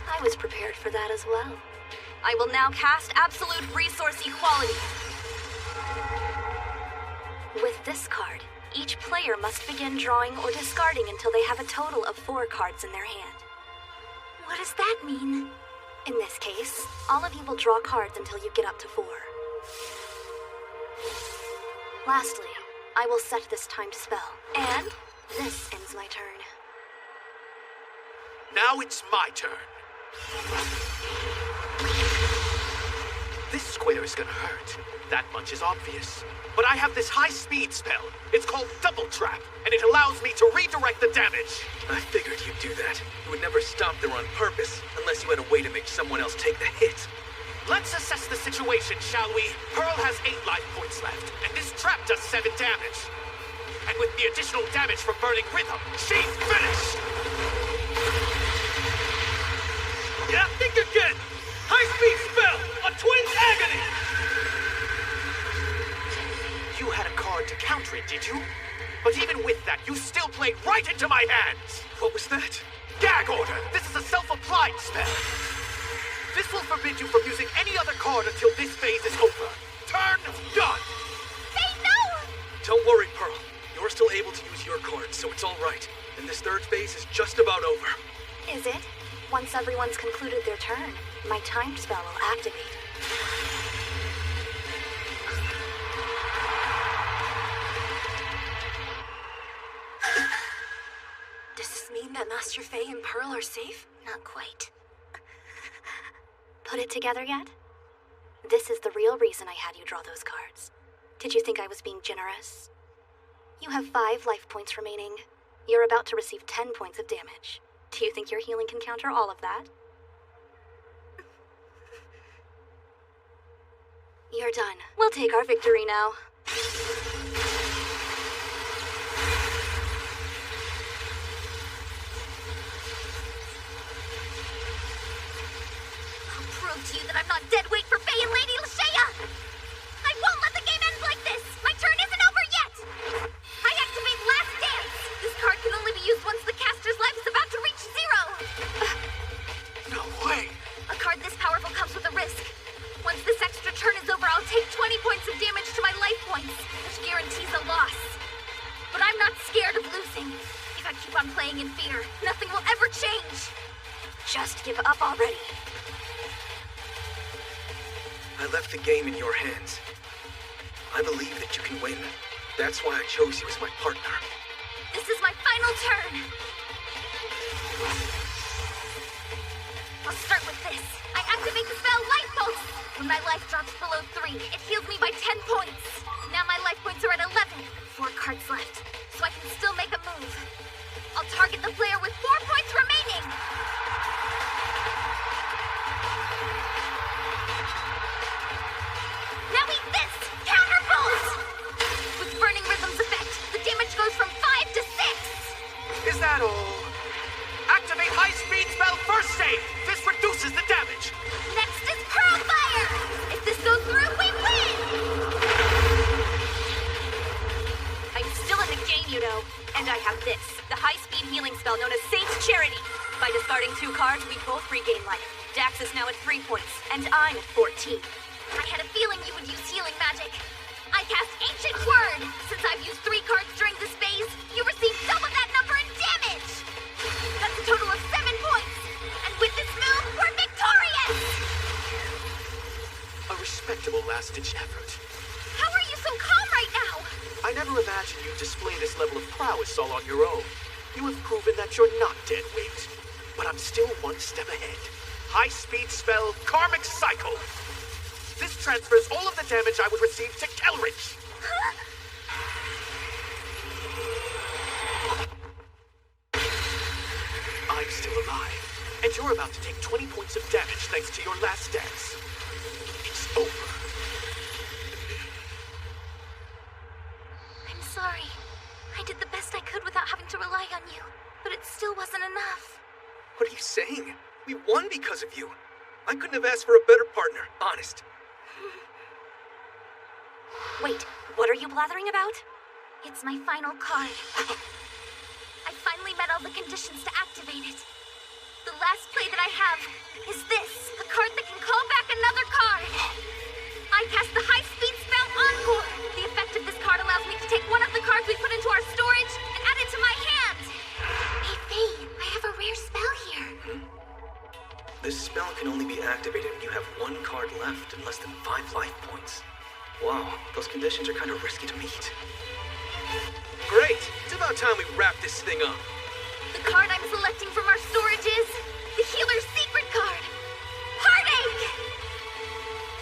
I was prepared for that as well. I will now cast Absolute Resource Equality. With this card, each player must begin drawing or discarding until they have a total of 4 cards in their hand. What does that mean? In this case, all of you will draw cards until you get up to 4. Lastly, I will set this timed spell, and this ends my turn. Now it's my turn. This square is gonna hurt. That much is obvious. But I have this high-speed spell. It's called Double Trap, and it allows me to redirect the damage. I figured you'd do that. You would never stop there on purpose, unless you had a way to make someone else take the hit. Let's assess the situation, shall we? Pearl has 8 life points left, and this trap does 7 damage. And with the additional damage from Burning Rhythm, she's finished! Yeah, think again! High-speed spell! A Twin's Agony! You had a card to counter it, did you? But even with that, you still played right into my hands! What was that? Gag Order! This is a self-applied spell! This will forbid you from using any other card until this phase is over. Turn done! Say no! Don't worry, Pearl. You're still able to use your cards, so it's all right. And this third phase is just about over. Is it? Once everyone's concluded their turn, my timed spell will activate. Does this mean that Master Faye and Pearl are safe? Not quite. Put it together yet? This is the real reason I had you draw those cards. Did you think I was being generous? You have 5 life points remaining. You're about to receive 10 points of damage. Do you think your healing can counter all of that? You're done. We'll take our victory now. I'll prove to you that I'm not dead weight for Faye and Lady Lashea! I won't let the game end like this! My turn isn't over yet! I activate Last Dance! This card can only be used once the caster's life is about to reach 0! No way! A card this powerful comes with a risk. Once this extra turn is over, I'll take 20 points of damage to my life points, which guarantees a loss. But I'm not scared of losing. If I keep on playing in fear, nothing will ever change. Just give up already. I left the game in your hands. I believe that you can win. That's why I chose you as my partner. This is my final turn. I'll start with this. I activate the spell Life Pulse. When my life drops below 3, it heals me by 10 points. Now my life points are at 11. 4 cards left, so I can still make a move. I'll target the player with 4 points remaining. Now eat this! Counter Pulse! With Burning Rhythm's effect, the damage goes from 5 to 6. Is that all? Activate high-speed spell First Save! This reduces the damage! Next is Pearl Fire! If this goes through, we win! I'm still in the game, you know. And I have this, the high-speed healing spell known as Saint's Charity. By discarding 2 cards, we both regain life. Dax is now at 3 points, and I'm at 14. I had a feeling you would use healing magic. I imagine you display this level of prowess all on your own. You have proven that you're not dead weight. But I'm still one step ahead. High-speed spell, Karmic Cycle. This transfers all of the damage I would receive to Kelrich. I'm still alive, and you're about to take 20 points of damage thanks to your last dance. It's over. I'm sorry. I did the best I could without having to rely on you, but it still wasn't enough. What are you saying? We won because of you. I couldn't have asked for a better partner, honest. Wait, what are you blathering about? It's my final card. I finally met all the conditions to activate it. The last play that I have is this, a card that can call back another card. I cast the high-speed spell Encore. The effect of this card allows me to take one of the cards we put into our storage and add it to my hand. Hey, Faye, I have a rare spell here. This spell can only be activated when you have one card left and less than 5 life points. Wow, those conditions are kind of risky to meet. Great! It's about time we wrap this thing up. The card I'm selecting from our storage is the Healer's Secret card. Heartache!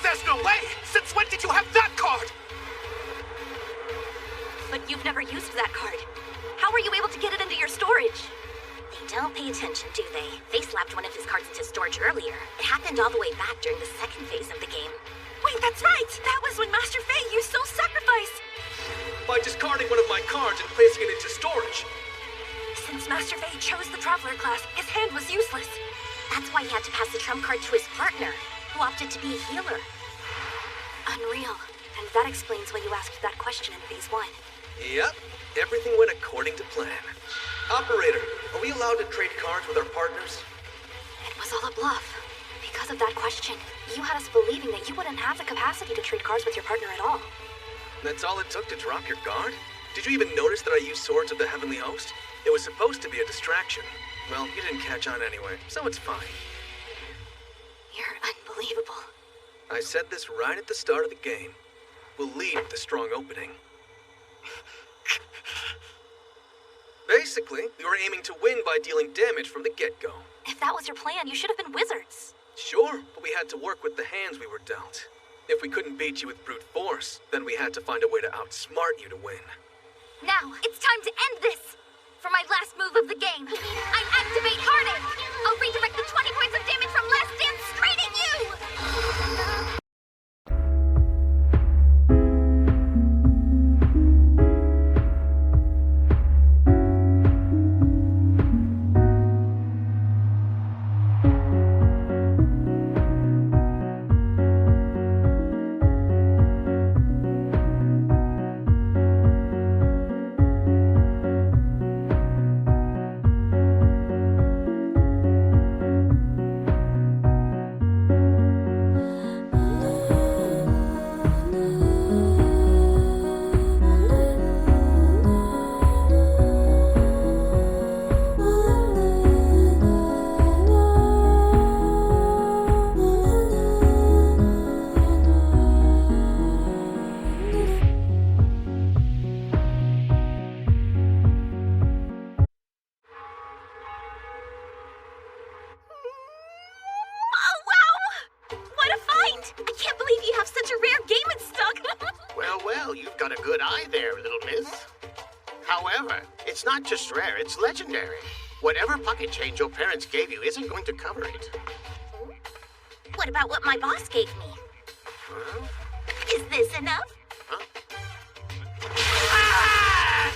There's no way! Since when did you have that card? But you've never used that card. How were you able to get it into your storage? They don't pay attention, do they? They slapped one of his cards into storage earlier. It happened all the way back during the second phase of the game. Wait, that's right! That was when Master Faye used Soul Sacrifice! By discarding one of my cards and placing it into storage. Since Master Faye chose the Traveler class, his hand was useless. That's why he had to pass the trump card to his partner, who opted to be a healer. Unreal. And that explains why you asked that question in Phase 1. Yep, everything went according to plan. Operator, are we allowed to trade cards with our partners? It was all a bluff. Because of that question, you had us believing that you wouldn't have the capacity to trade cards with your partner at all. That's all it took to drop your guard? Did you even notice that I used Swords of the Heavenly Host? It was supposed to be a distraction. Well, you didn't catch on anyway, so it's fine. You're unbelievable. I said this right at the start of the game. We'll lead with a strong opening. Basically, we were aiming to win by dealing damage from the get-go. If that was your plan, you should have been wizards. Sure, but we had to work with the hands we were dealt. If we couldn't beat you with brute force, then we had to find a way to outsmart you to win. Now, it's time to end this! For my last move of the game, I activate Heartache! I'll redirect the 20 points of damage from Last Dance straight at you! It's not just rare, it's legendary. Whatever pocket change your parents gave you isn't going to cover it. What about what my boss gave me? Huh? Is this enough? Huh? Ah!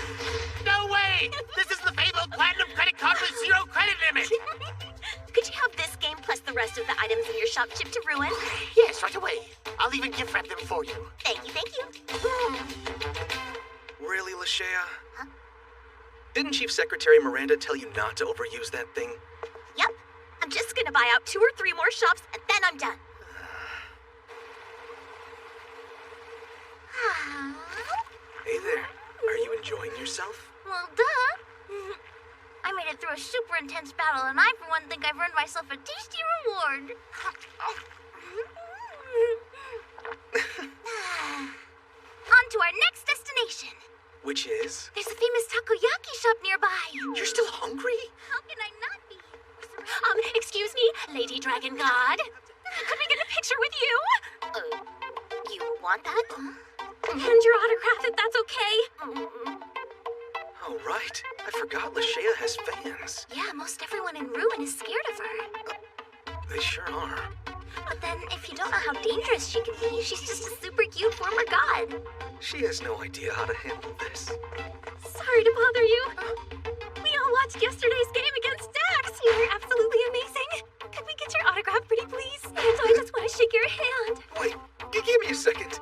No way! This is the fabled platinum credit card with 0 credit limit! Could you have this game plus the rest of the items in your shop chipped to ruin? Yes, right away. I'll even gift wrap them for you. Thank you, thank you. Really, Lashea? Huh? Didn't Chief Secretary Miranda tell you not to overuse that thing? Yep. I'm just gonna buy out 2 or 3 more shops, and then I'm done. Hey there. Are you enjoying yourself? Well, duh. I made it through a super intense battle, and I, for one, think I've earned myself a tasty reward. On to our next destination. Which is? There's a famous takoyaki shop nearby. You're still hungry? How can I not be? Excuse me, Lady Dragon God. Could we get a picture with you? You want that? And your autograph if that's okay. Oh, right. I forgot Lashea has fans. Yeah, most everyone in Ruin is scared of her. They sure are. But then, if you don't know how dangerous she can be, she's just a super cute former god. She has no idea how to handle this. Sorry to bother you. We all watched yesterday's game against Dax. You were absolutely amazing. Could we get your autograph, pretty please? And I just want to shake your hand. Wait, give me a second.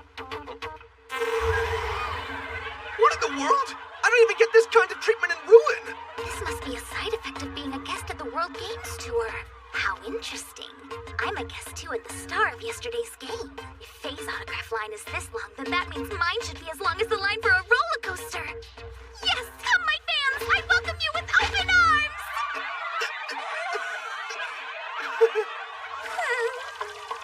What in the world? I don't even get this kind of treatment in Ruin. This must be a side effect of being a guest at the World Games Tour. How interesting. I'm a guest too and the star of yesterday's game. If Faye's autograph line is this long, then that means mine should be as long as the line for a roller coaster. Yes, come my fans! I welcome you with open arms!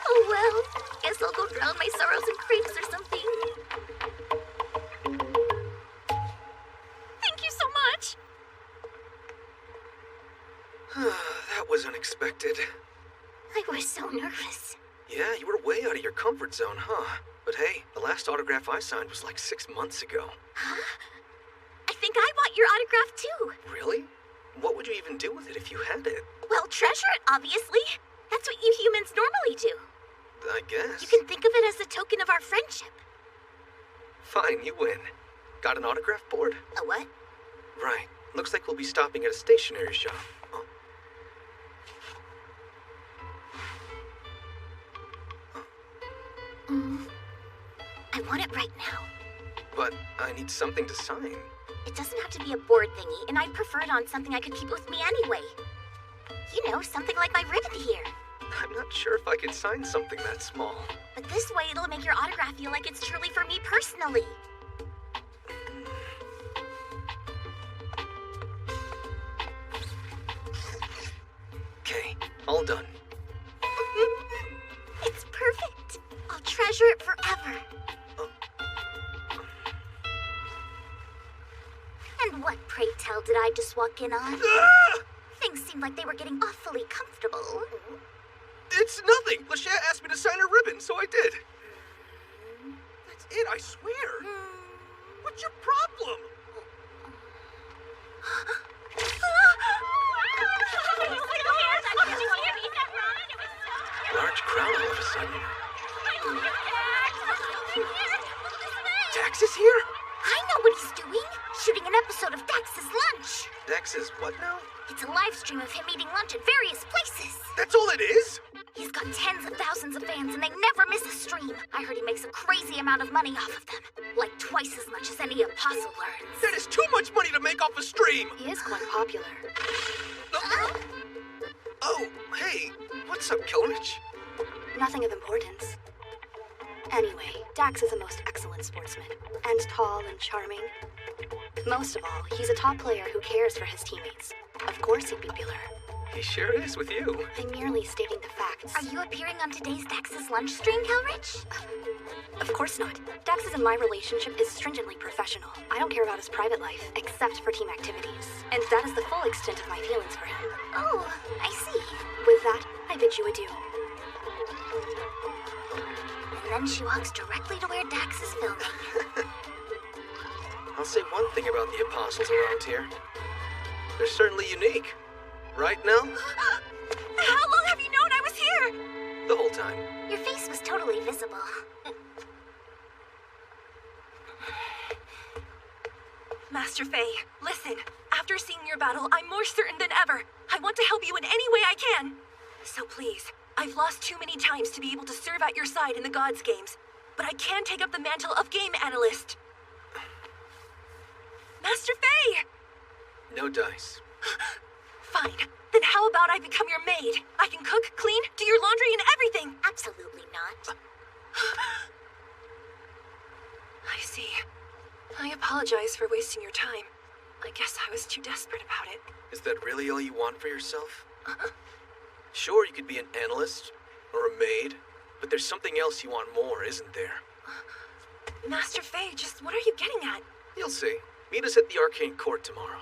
Oh well, guess I'll go drown my sorrows in crepes or something. Thank you so much! That was unexpected. I was so nervous. Yeah, you were way out of your comfort zone, huh? But hey, the last autograph I signed was like 6 months ago. Huh? I think I want your autograph too. Really? What would you even do with it if you had it? Well, treasure it, obviously. That's what you humans normally do. I guess. You can think of it as a token of our friendship. Fine, you win. Got an autograph board? A what? Right. Looks like we'll be stopping at a stationery shop. Oh. I want it right now. But I need something to sign. It doesn't have to be a board thingy, and I'd prefer it on something I could keep with me anyway. You know, something like my ribbon here. I'm not sure if I could sign something that small. But this way it'll make your autograph feel like it's truly for me personally. Okay, all done. It's perfect. I'll treasure it forever. And what, pray tell, did I just walk in on? Things seemed like they were getting awfully comfortable. It's nothing. Lashea asked me to sign her ribbon, so I did. That's it, I swear. What's your problem? Large crowd all of a sudden. Dax is here? I know what he's doing. Shooting an episode of Dax's Lunch. Dax is what now? It's a live stream of him eating lunch at various places. That's all it is? He's got tens of thousands of fans and they never miss a stream. I heard he makes a crazy amount of money off of them. Like twice as much as any apostle earns. That is too much money to make off a stream! He is quite popular. Oh, hey, what's up, Kilrich? Nothing of importance. Anyway, Dax is a most excellent sportsman, and tall and charming. Most of all, he's a top player who cares for his teammates. Of course he'd be popular. He sure is with you. I'm merely stating the facts. Are you appearing on today's Dax's Lunch stream, Kilrich? Of course not. Dax's and my relationship is stringently professional. I don't care about his private life, except for team activities. And that is the full extent of my feelings for him. Oh, I see. With that, I bid you adieu. And then she walks directly to where Dax is filming. I'll say one thing about the apostles around here. They're certainly unique. Right, Nell? How long have you known I was here? The whole time. Your face was totally visible. Master Faye, listen. After seeing your battle, I'm more certain than ever. I want to help you in any way I can. So please, I've lost too many times to be able to serve at your side in the Gods Games, but I can take up the mantle of game analyst. Master Faye! No dice. Fine. Then how about I become your maid? I can cook, clean, do your laundry and everything. Absolutely not. I see. I apologize for wasting your time. I guess I was too desperate about it. Is that really all you want for yourself? Sure, you could be an analyst or a maid, but there's something else you want more, isn't there? Master Faye, just what are you getting at? You'll see. Meet us at the Arcane Court tomorrow.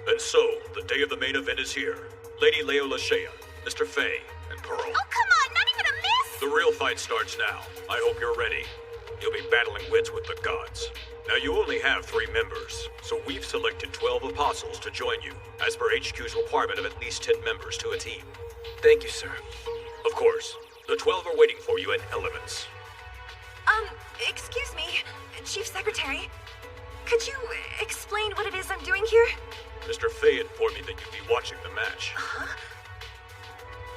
And so, the day of the main event is here. Lady Leo Lashea, Mr. Fay, and Pearl. Oh, come on, not even a miss! The real fight starts now. I hope you're ready. You'll be battling wits with the gods. Now, you only have 3 members, so we've selected 12 apostles to join you, as per HQ's requirement of at least 10 members to a team. Thank you, sir. Of course, the 12 are waiting for you in Elements. Excuse me, Chief Secretary. Could you explain what it is I'm doing here? Mr. Fay informed me that you'd be watching the match. Huh?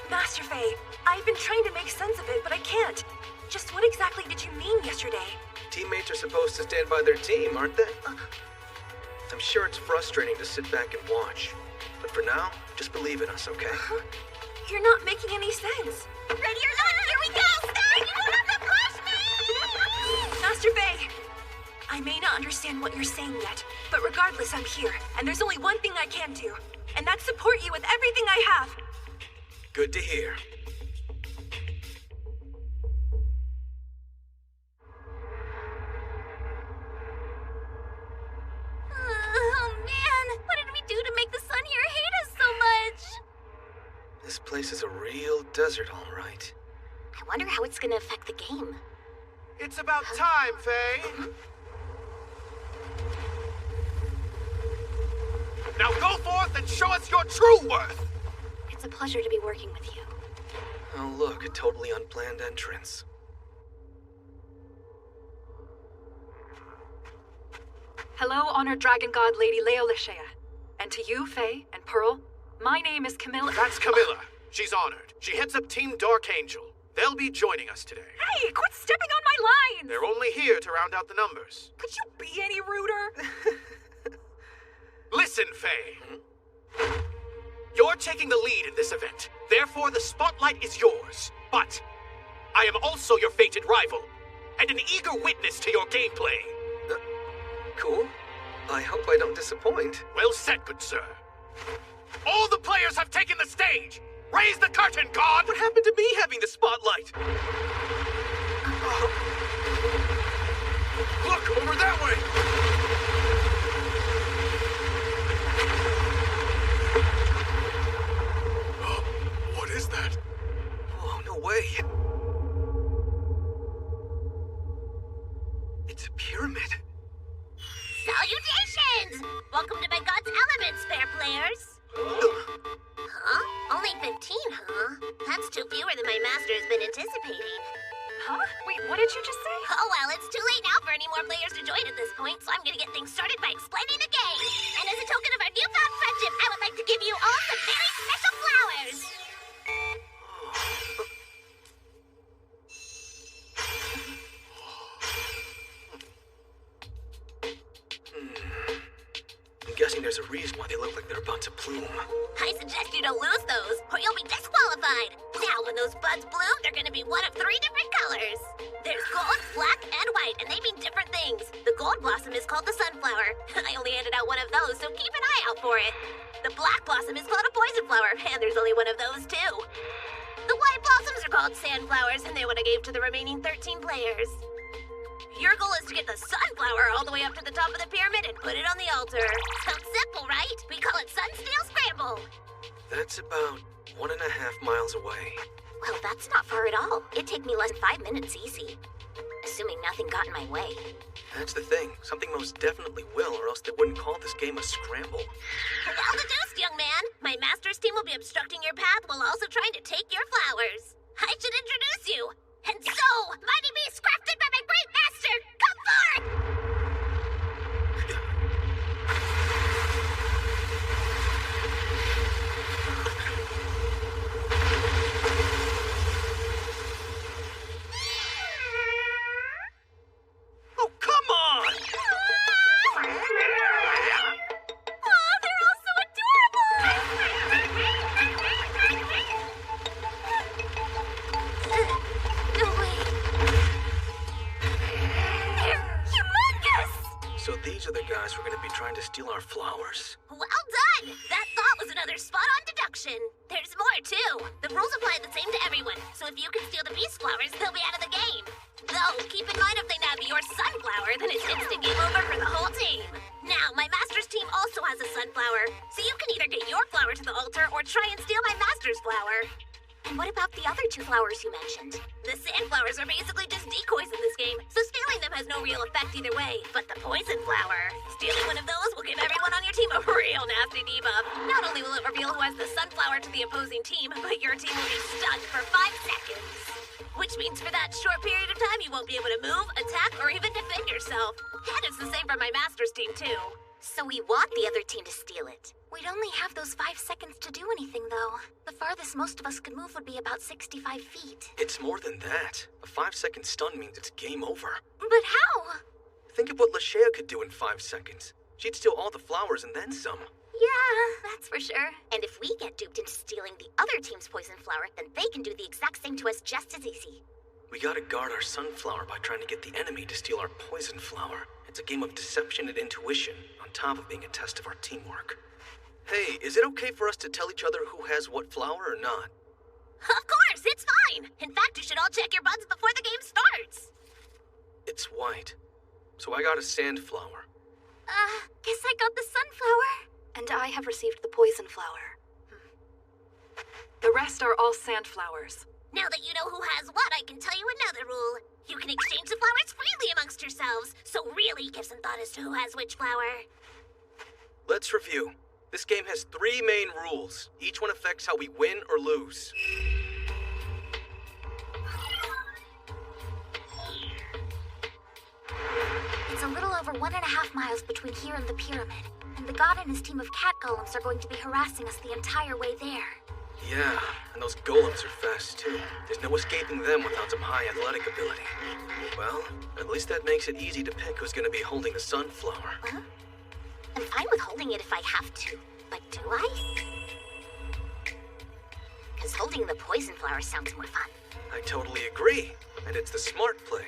Master Fay, I've been trying to make sense of it, but I can't. Just what exactly did you mean yesterday? Teammates are supposed to stand by their team, aren't they? I'm sure it's frustrating to sit back and watch. But for now, just believe in us, okay? You're not making any sense. Ready or not, here we go! Star, you don't have to push me! Master Fay! I may not understand what you're saying yet, but regardless, I'm here, and there's only one thing I can do, and that's support you with everything I have. Good to hear. Oh, man! What did we do to make the sun here hate us so much? This place is a real desert, all right. I wonder how it's gonna affect the game. It's about time, Faye. Now go forth and show us your true worth! It's a pleasure to be working with you. Oh, look, a totally unplanned entrance. Hello, Honored Dragon God Lady Leo Lashea. And to you, Faye and Pearl, my name is Camilla. That's Camilla. She's honored. She heads up Team Dark Angel. They'll be joining us today. Hey, quit stepping on my lines! They're only here to round out the numbers. Could you be any ruder? Listen, Faye. You're taking the lead in this event. Therefore, the spotlight is yours. But I am also your fated rival, and an eager witness to your gameplay. Cool. I hope I don't disappoint. Well said, good sir. All the players have taken the stage! Raise the curtain, God! What happened to me having the spotlight? Look, over that way! What is that? Oh, no way. It's a pyramid. Salutations! Welcome to my God's Elements, fair players. Huh? Only 15, huh? That's 2 fewer than my master has been anticipating. Huh? Wait, what did you just say? Oh, well, it's too late now for any more players to join at this point, so I'm gonna get things started by explaining the game. And as a token of our newfound friendship, I would like to give you all some very special flowers. I'm guessing there's a reason why they look like they're about to bloom. I suggest you don't lose those, or you'll be disqualified. Now, when those buds bloom, they're gonna be one of 3 different colors. There's gold, black, and white, and they mean different things. The gold blossom is called the sunflower. I only handed out one of those, so keep an eye out for it. The black blossom is called a poison flower, and there's only one of those, too. The white blossoms are called sandflowers, and they're what I gave to the remaining 13 players. Your goal is to get the sunflower all the way up to the top of the pyramid and put it on the altar. Sounds simple, right? We call it Sunsteel Scramble. That's about 1.5 miles away. Well, that's not far at all. It'd take me less than 5 minutes easy. Assuming nothing got in my way. That's the thing. Something most definitely will, or else they wouldn't call this game a scramble. Well deduced, young man. My master's team will be obstructing your path while also trying to take your flowers. I should introduce you. And so, mighty beasts crafted by my great master, come forth! Oh, come on! Oh, they're all so adorable! No way. They're humongous! So these are the guys who are going to be trying to steal our flowers. Well done! That thought was enough Another spot-on deduction. There's more, too. The rules apply the same to everyone, so if you can steal the beast flowers, they'll be out of the game. Though, keep in mind if they nab your sunflower, then it's instant game over for the whole team. Now, my master's team also has a sunflower, so you can either get your flower to the altar or try and steal my master's flower. And what about the other 2 flowers you mentioned? The sandflowers are basically just decoys in this game, so stealing them has no real effect either way. But the poison flower, stealing one of those will give everyone on your team a real nasty debuff. Not only will it reveal who has the sunflower to the opposing team, but your team will be stunned for 5 seconds. Which means for that short period of time, you won't be able to move, attack, or even defend yourself. And it's the same for my master's team, too. So we want the other team to steal it. We'd only have those 5 seconds to do anything, though. The farthest most of us could move would be about 65 feet. It's more than that. A 5-second stun means it's game over. But how? Think of what Lashea could do in 5 seconds. She'd steal all the flowers and then some. Yeah, that's for sure. And if we get duped into stealing the other team's poison flower, then they can do the exact same to us just as easy. We gotta guard our sunflower by trying to get the enemy to steal our poison flower. It's a game of deception and intuition, on top of being a test of our teamwork. Hey, is it okay for us to tell each other who has what flower or not? Of course, it's fine. In fact, you should all check your buds before the game starts. It's white. So I got a sandflower. Guess I got the sunflower. And I have received the poison flower. The rest are all sandflowers. Now that you know who has what, I can tell you another rule. You can exchange the flowers freely amongst yourselves, so really give some thought as to who has which flower. Let's review. This game has 3 main rules. Each one affects how we win or lose. It's a little over 1.5 miles between here and the pyramid, and the god and his team of cat golems are going to be harassing us the entire way there. Yeah, and those golems are fast too. There's no escaping them without some high athletic ability. Well, at least that makes it easy to pick who's gonna be holding the sunflower. Huh? I'm fine with holding it if I have to, but do I? Because holding the poison flower sounds more fun. I totally agree, and it's the smart play.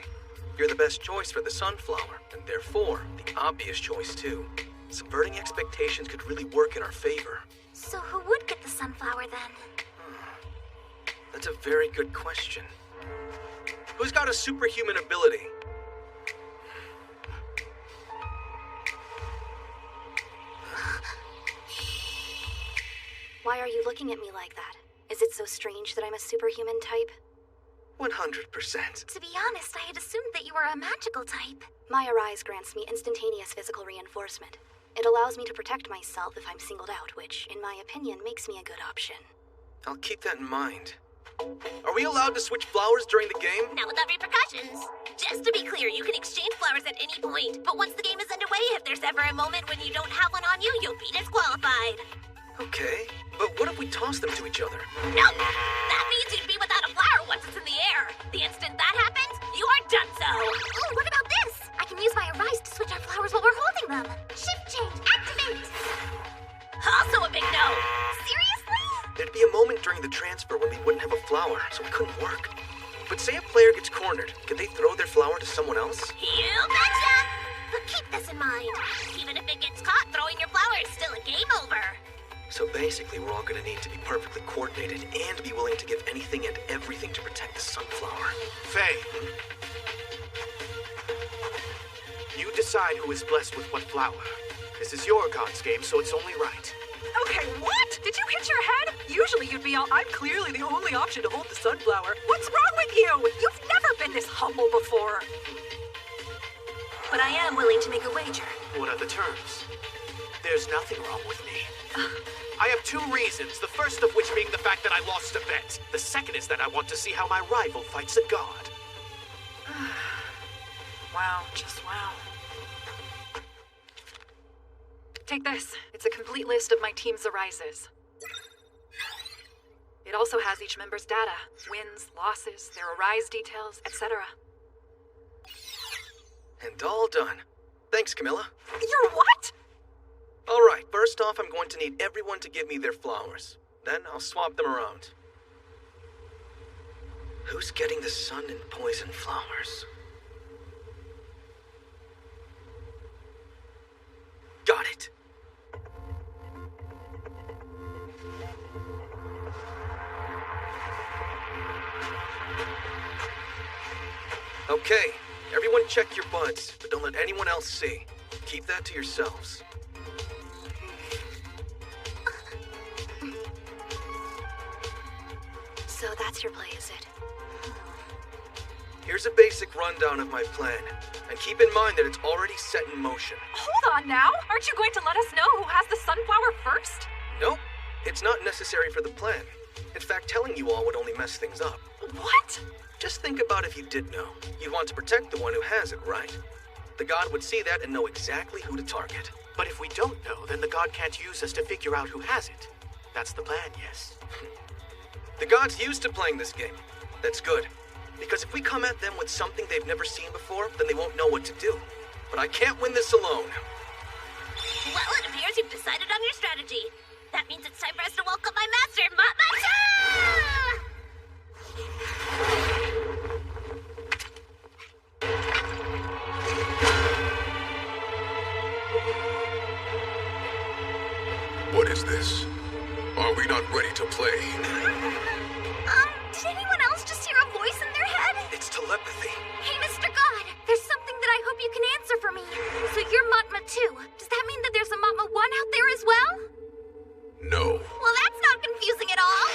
You're the best choice for the sunflower, and therefore, the obvious choice too. Subverting expectations could really work in our favor. So who would get the sunflower then? That's a very good question. Who's got a superhuman ability? Why are you looking at me like that? Is it so strange that I'm a superhuman type? 100%. To be honest, I had assumed that you were a magical type. My Arise grants me instantaneous physical reinforcement. It allows me to protect myself if I'm singled out, which, in my opinion, makes me a good option. I'll keep that in mind. Are we allowed to switch flowers during the game? Not without repercussions. Just to be clear, you can exchange flowers at any point, but once the game is underway, if there's ever a moment when you don't have one on you, you'll be disqualified. Okay, but what if we toss them to each other? Nope! That means you'd be without a flower once it's in the air. The instant that happens, you are done so. Oh, what about this? I can use my Arise to switch our flowers while we're holding them. Shift change, activate! Also a big no. Seriously? There'd be a moment during the transfer when we wouldn't have a flower, so it couldn't work. But say a player gets cornered, can they throw their flower to someone else? You betcha! But keep this in mind. Even if it gets caught, throwing your flower is still a game over. So basically, we're all gonna need to be perfectly coordinated and be willing to give anything and everything to protect the sunflower. Faye. You decide who is blessed with what flower. This is your God's game, so it's only right. Okay, what? Did you hit your head? Usually you'd be all, I'm clearly the only option to hold the sunflower. What's wrong with you? You've never been this humble before. But I am willing to make a wager. What are the terms? There's nothing wrong with me. I have 2 reasons, the first of which being the fact that I lost a bet. The second is that I want to see how my rival fights a god. Wow, just wow. Take this. It's a complete list of my team's arises. It also has each member's data, wins, losses, their arise details, etc. And all done. Thanks, Camilla. You're what? All right, first off, I'm going to need everyone to give me their flowers. Then I'll swap them around. Who's getting the sun and poison flowers? Got it. Okay, everyone check your buds, but don't let anyone else see. Keep that to yourselves. So that's your play, is it? Here's a basic rundown of my plan, and keep in mind that it's already set in motion. Hold on now! Aren't you going to let us know who has the sunflower first? Nope, it's not necessary for the plan. In fact, telling you all would only mess things up. What? Just think about if you did know. You'd want to protect the one who has it, right? The god would see that and know exactly who to target. But if we don't know, then the god can't use us to figure out who has it. That's the plan, yes. The god's used to playing this game. That's good. Because if we come at them with something they've never seen before, then they won't know what to do. But I can't win this alone. Well, it appears you've decided on your strategy. That means it's time for us to welcome my master, Matmatcha! What is this? Are we not ready to play? Did anyone else just hear a voice in their head? It's telepathy. Hey, Mr. God, there's something that I hope you can answer for me. So you're Matma too. Does that mean that there's a Matma 1 out there as well? No. Well, that's not confusing at all.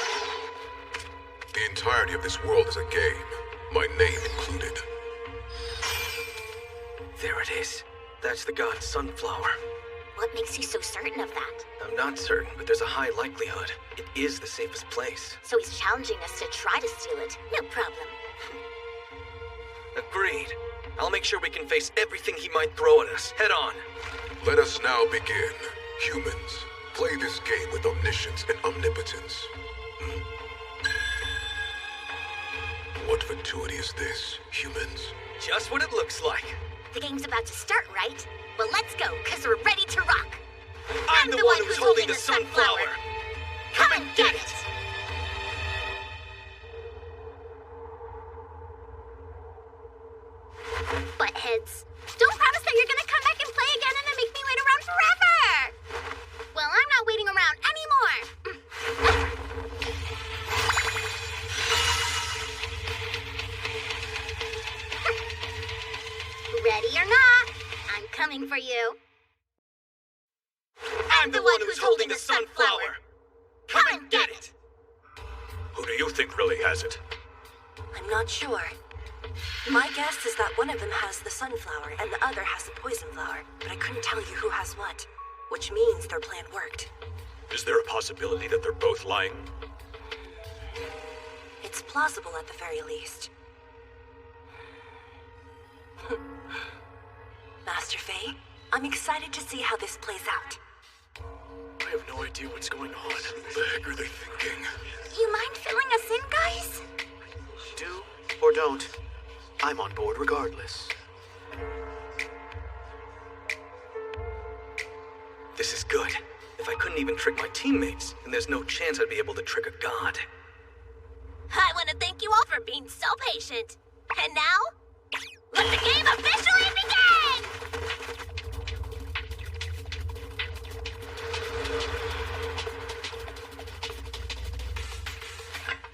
The entirety of this world is a game, my name included. There it is. That's the god Sunflower. What makes you so certain of that? I'm not certain, but there's a high likelihood. It is the safest place. So he's challenging us to try to steal it. No problem. Agreed. I'll make sure we can face everything he might throw at us, head on. Let us now begin. Humans, play this game with omniscience and omnipotence. What fatuity is this, humans? Just what it looks like. The game's about to start, right? Well, let's go, because we're ready to rock. I'm the one who's holding the sunflower. Come and get it! Buttheads. Don't promise that you're gonna come back and play again and then make me wait around forever! Well, I'm not waiting around anymore! Ready or not, I'm coming for you. I'm the one who's holding the sunflower. Come and get it! Who do you think really has it? I'm not sure. My guess is that one of them has the sunflower and the other has the poison flower, but I couldn't tell you who has what, which means their plan worked. Is there a possibility that they're both lying? It's plausible at the very least. Master Faye, I'm excited to see how this plays out. I have no idea what's going on. What the heck are they thinking? You mind filling us in, guys? Do or don't, I'm on board regardless. This is good. If I couldn't even trick my teammates, then there's no chance I'd be able to trick a god. I want to thank you all for being so patient. And now, let the game officially begin!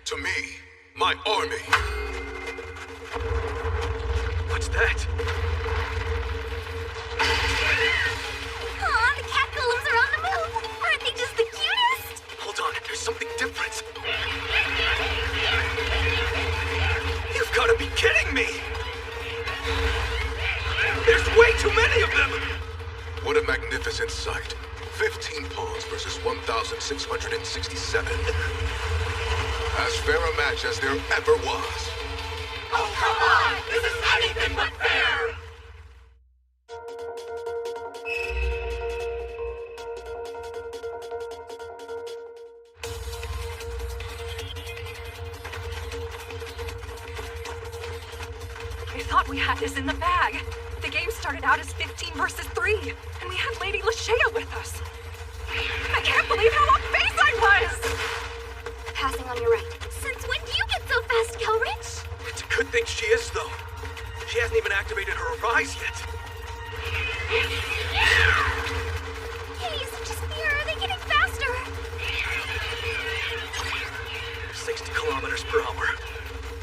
To me, my army. What's that? Aw, the cat golems are on the move! Aren't they just the cutest? Hold on, there's something different. You've got to be kidding me! There's way too many of them! What a magnificent sight. 15 pawns versus 1,667. As fair a match as there ever was. Oh, come on! This is anything but fair! I thought we had this in the bag. The game started out as 15 versus 3, and we had Lady Lashea with us. I can't believe how off base I was! Passing on your right. Since when do you get so fast, Kelrich? It's a good thing she is, though. She hasn't even activated her rise yet. Jeez, just fear, are they getting faster? 60 kilometers per hour.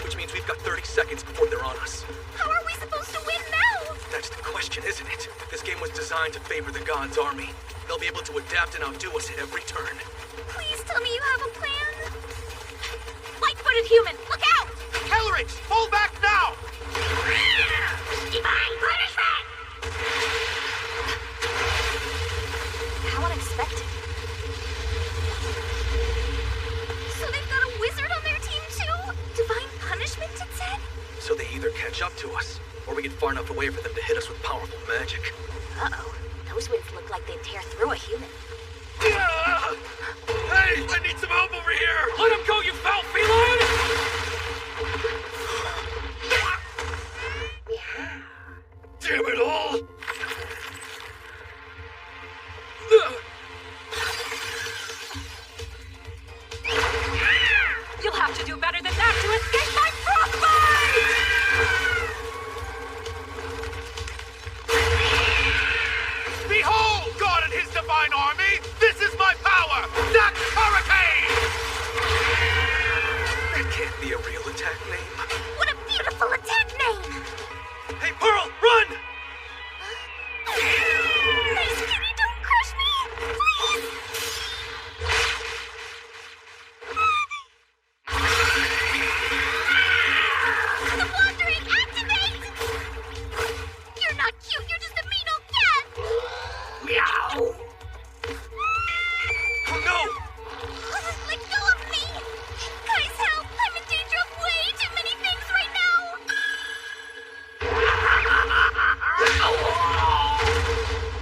Which means we've We've got 30 seconds before they're on us. How are we supposed to win now? That's the question, isn't it? This game was designed to favor the God's army. They'll be able to adapt and outdo us at every turn. Please tell me you have a plan. Light-footed human, look out! Kellerich, fall back now! Divine punishment! How unexpected. So they've got a wizard on their team too? Divine punishment, it said? So they either catch up to us, or we get far enough away for them to hit us with powerful magic. Uh-oh. Those winds look like they'd tear through a human. Yeah! Hey, I need some help over here! Let him go, you foul feline! Damn it all! You'll have to do better than that to escape my frostbite! Behold, God and his divine army! This is my power! Dax Hurricane! That can't be a real attack name. What a beautiful attack name! Hey, Pearl, run! Nice kitty, don't crush me! Please! The Wandering, activate! You're not cute, you're just a mean old cat! Meow! Oh no! Let go of me! Guys, help! I'm in danger of way too many things right now!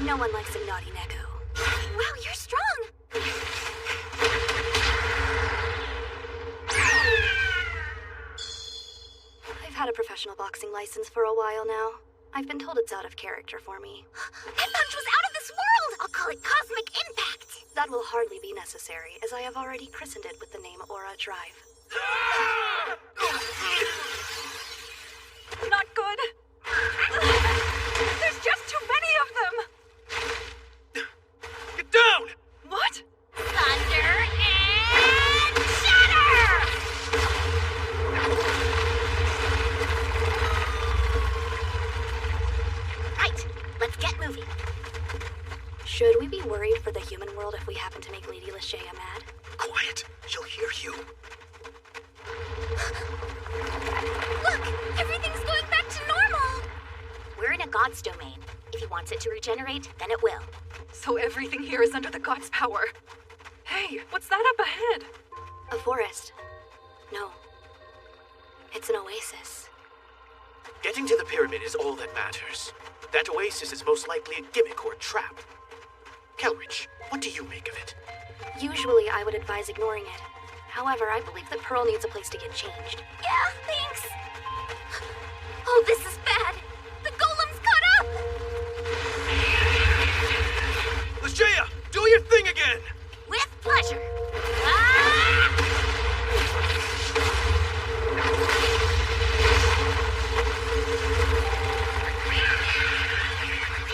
No one likes a naughty Neko. Wow, you're strong! I've had a professional boxing license for a while now. I've been told it's out of character for me. That punch was out of this world! I'll call it Cosmic Impact! That will hardly be necessary, as I have already christened it with the name Aura Drive. Not good. There's just too many of them. Get down! What? Thunder and shatter! Right, let's get moving. Should we be worried for the human world if we happen to make Lady Lashea mad? Quiet. She'll hear you. Look, everything's going back to normal. We're in a god's domain. If he wants it to regenerate, then it will. So everything here is under the god's power. Hey, what's that up ahead? A forest. No. It's an oasis. Getting to the pyramid is all that matters. That oasis is most likely a gimmick or a trap. Kellerich, what do you make of it? Usually I would advise ignoring it. However, I believe that Pearl needs a place to get changed. Yeah, thanks. Oh, this is bad. The golem's caught up! Lashea, do your thing again! With pleasure. Ah!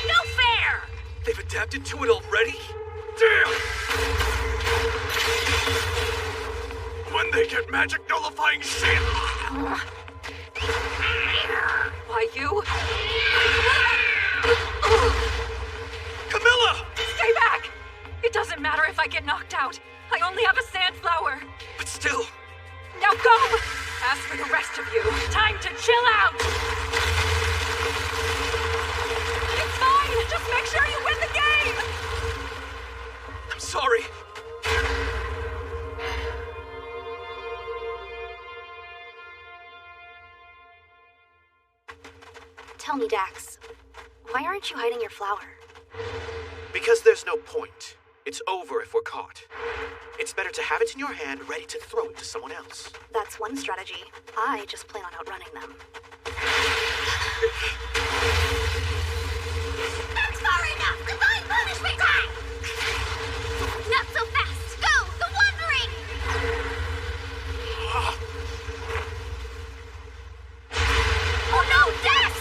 No fair! They've adapted to it already? Damn! When they get magic nullifying shit! Why, you? Camilla! Stay back! It doesn't matter if I get knocked out. I only have a sandflower. But still... Now go! As for the rest of you, time to chill out! It's fine! Just make sure you win the game! I'm sorry. Tell me, Dax, why aren't you hiding your flower? Because there's no point. It's over if we're caught. It's better to have it in your hand, ready to throw it to someone else. That's one strategy. I just plan on outrunning them. That's far enough! Divine punishment time! Not so fast! Go! The Wandering! Oh no, Death!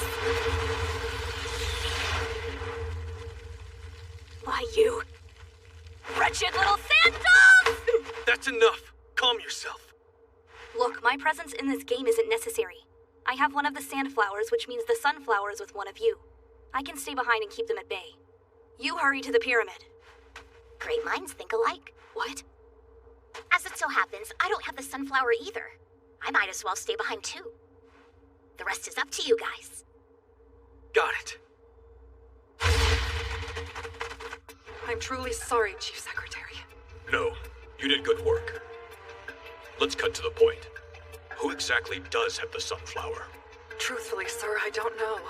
Why, you... Wretched little sand dogs! That's enough. Calm yourself. Look, my presence in this game isn't necessary. I have one of the sandflowers, which means the sunflower is with one of you. I can stay behind and keep them at bay. You hurry to the pyramid. Great minds think alike. What? As it so happens, I don't have the sunflower either. I might as well stay behind too. The rest is up to you guys. Got it. I'm truly sorry, Chief Secretary. No, you did good work. Let's cut to the point. Who exactly does have the sunflower? Truthfully, sir, I don't know.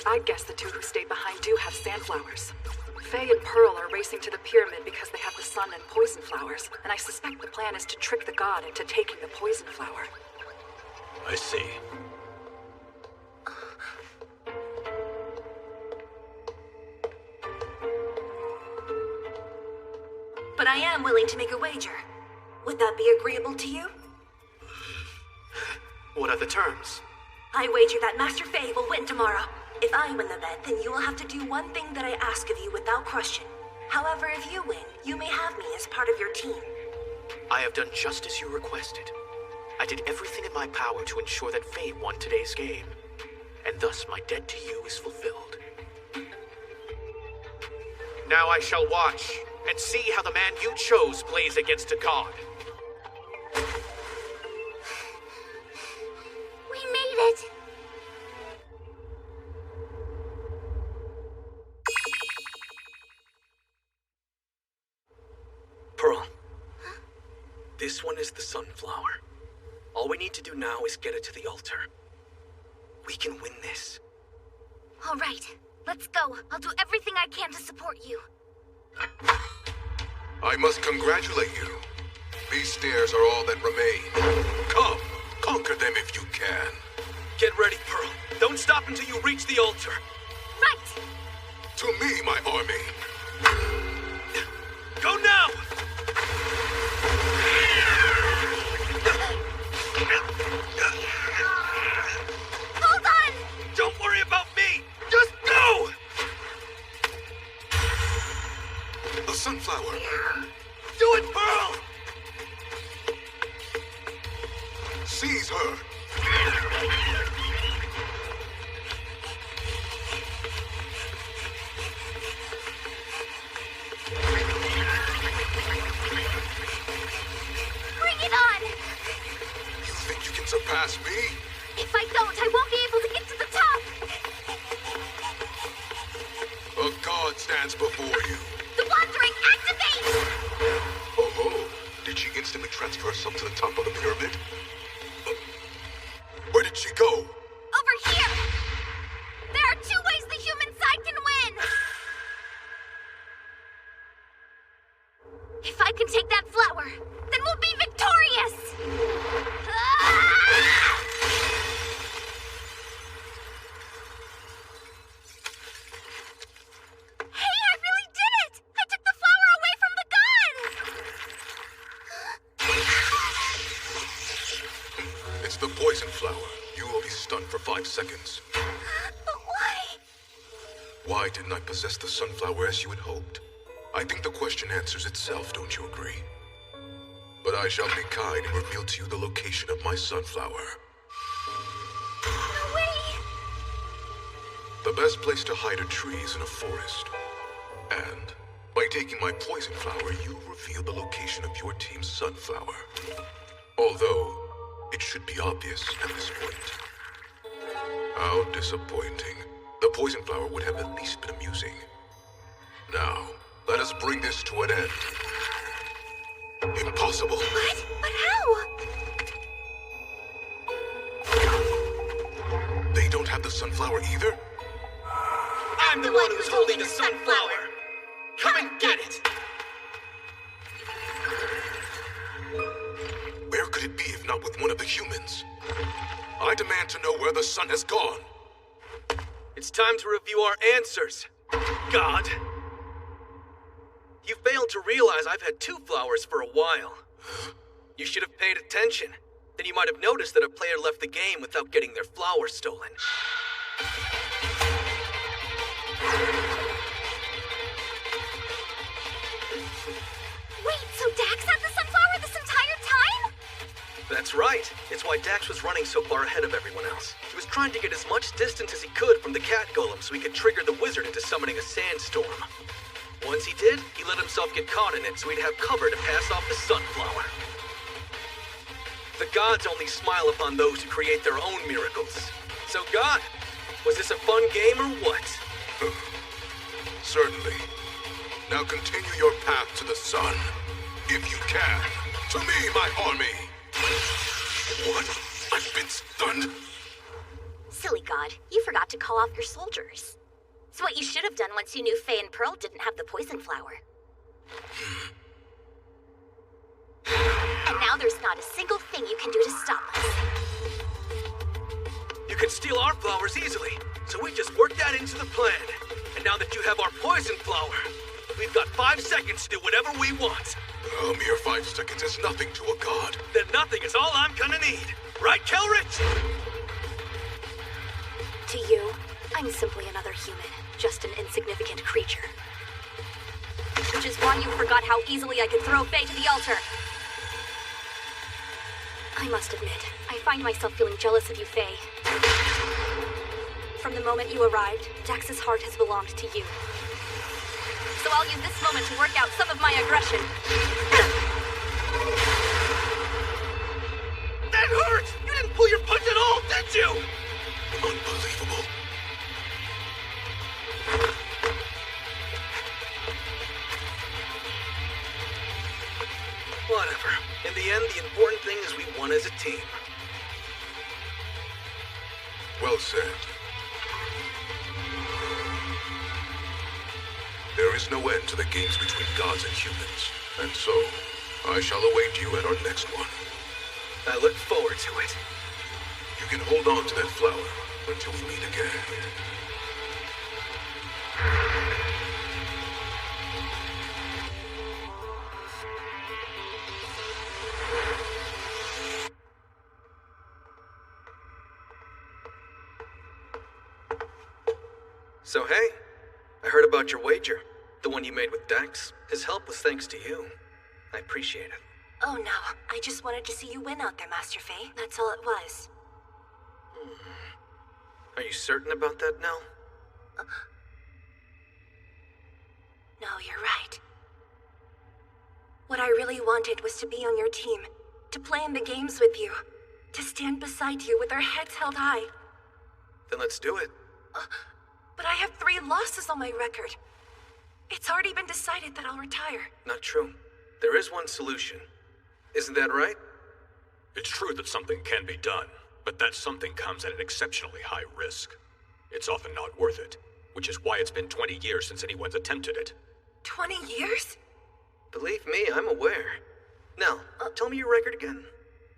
I'd guess the two who stayed behind do have sandflowers. Faye and Pearl are racing to the pyramid because they have the sun and poison flowers, and I suspect the plan is to trick the god into taking the poison flower. I see. But I am willing to make a wager. Would that be agreeable to you? What are the terms? I wager that Master Faye will win tomorrow. If I win the bet, then you will have to do one thing that I ask of you without question. However, if you win, you may have me as part of your team. I have done just as you requested. I did everything in my power to ensure that Faye won today's game. And thus my debt to you is fulfilled. Now I shall watch and see how the man you chose plays against a god. We made it! Pearl. This one is the sunflower. All we need to do now is get it to the altar. We can win this. All right, let's go. I'll do everything I can to support you. I must congratulate you. These stairs are all that remain. Come, conquer them if you can. Get ready, Pearl. Don't stop until you reach the altar. Right! To me, my army. Go now! Hold on! Don't worry about me! Just go! The sunflower. Do it, Pearl! Seize her. Bring it on! You think you can surpass me? If I don't, I won't be able to get to the top! A god stands before you. The Wandering, activate! Oh ho! Did she instantly transfer herself to the top of the pyramid? Where did she go? Over here! There are 2 ways the human side can win! If I can take that flower, then we'll be victorious! Ah! Hey, I really did it! I took the flower away from the god! It's the poison flower. You will be stunned for 5 seconds. But why? Why didn't I possess the sunflower as you had hoped? I think the question answers itself, don't you agree? But I shall be kind and reveal to you the location of my sunflower. No way! The best place to hide a tree is in a forest. And by taking my poison flower, you reveal the location of your team's sunflower. Although, it should be obvious at this point. How disappointing. The poison flower would have at least been amusing. Now, let us bring this to an end. Impossible. What? But how? They don't have the sunflower either? I'm the one who's holding the sunflower. Come and get it. Where could it be if not with one of the humans? I demand to know where the sun has gone. It's time to review our answers. God. You failed to realize I've had 2 flowers for a while. You should have paid attention. Then you might have noticed that a player left the game without getting their flower stolen. Wait, so Dax had the sunflower this entire time? That's right. It's why Dax was running so far ahead of everyone else. He was trying to get as much distance as he could from the cat golem so he could trigger the wizard into summoning a sandstorm. Once he did, he let himself get caught in it so he'd have cover to pass off the sunflower. The gods only smile upon those who create their own miracles. So God, was this a fun game or what? Certainly. Now continue your path to the sun. If you can. To me, my army! What? I've been stunned? Silly God, you forgot to call off your soldiers. It's what you should have done once you knew Faye and Pearl didn't have the poison flower. And now there's not a single thing you can do to stop us. You could steal our flowers easily, so we just worked that into the plan. And now that you have our poison flower, we've got 5 seconds to do whatever we want. A mere 5 seconds is nothing to a god. Then nothing is all I'm gonna need. Right, Kelrich? To you, I'm simply another human, just an insignificant creature. Which is why you forgot how easily I could throw Faye to the altar. I must admit, I find myself feeling jealous of you, Faye. From the moment you arrived, Dax's heart has belonged to you. So I'll use this moment to work out some of my aggression. That hurt! You didn't pull your punch at all, did you? Unbelievable. Whatever. In the end, the important thing is we won as a team. Well said. There is no end to the games between gods and humans, and so I shall await you at our next one. I look forward to it. You can hold on to that flower until we meet again. So hey, I heard about your wager. The one you made with Dax. His help was thanks to you. I appreciate it. Oh no, I just wanted to see you win out there, Master Faye. That's all it was. Are you certain about that now? No, you're right. What I really wanted was to be on your team, to play in the games with you, to stand beside you with our heads held high. Then let's do it. But I have 3 losses on my record. It's already been decided that I'll retire. Not true. There is one solution. Isn't that right? It's true that something can be done, but that something comes at an exceptionally high risk. It's often not worth it, which is why it's been 20 years since anyone's attempted it. 20 years? Believe me, I'm aware. Now, tell me your record again.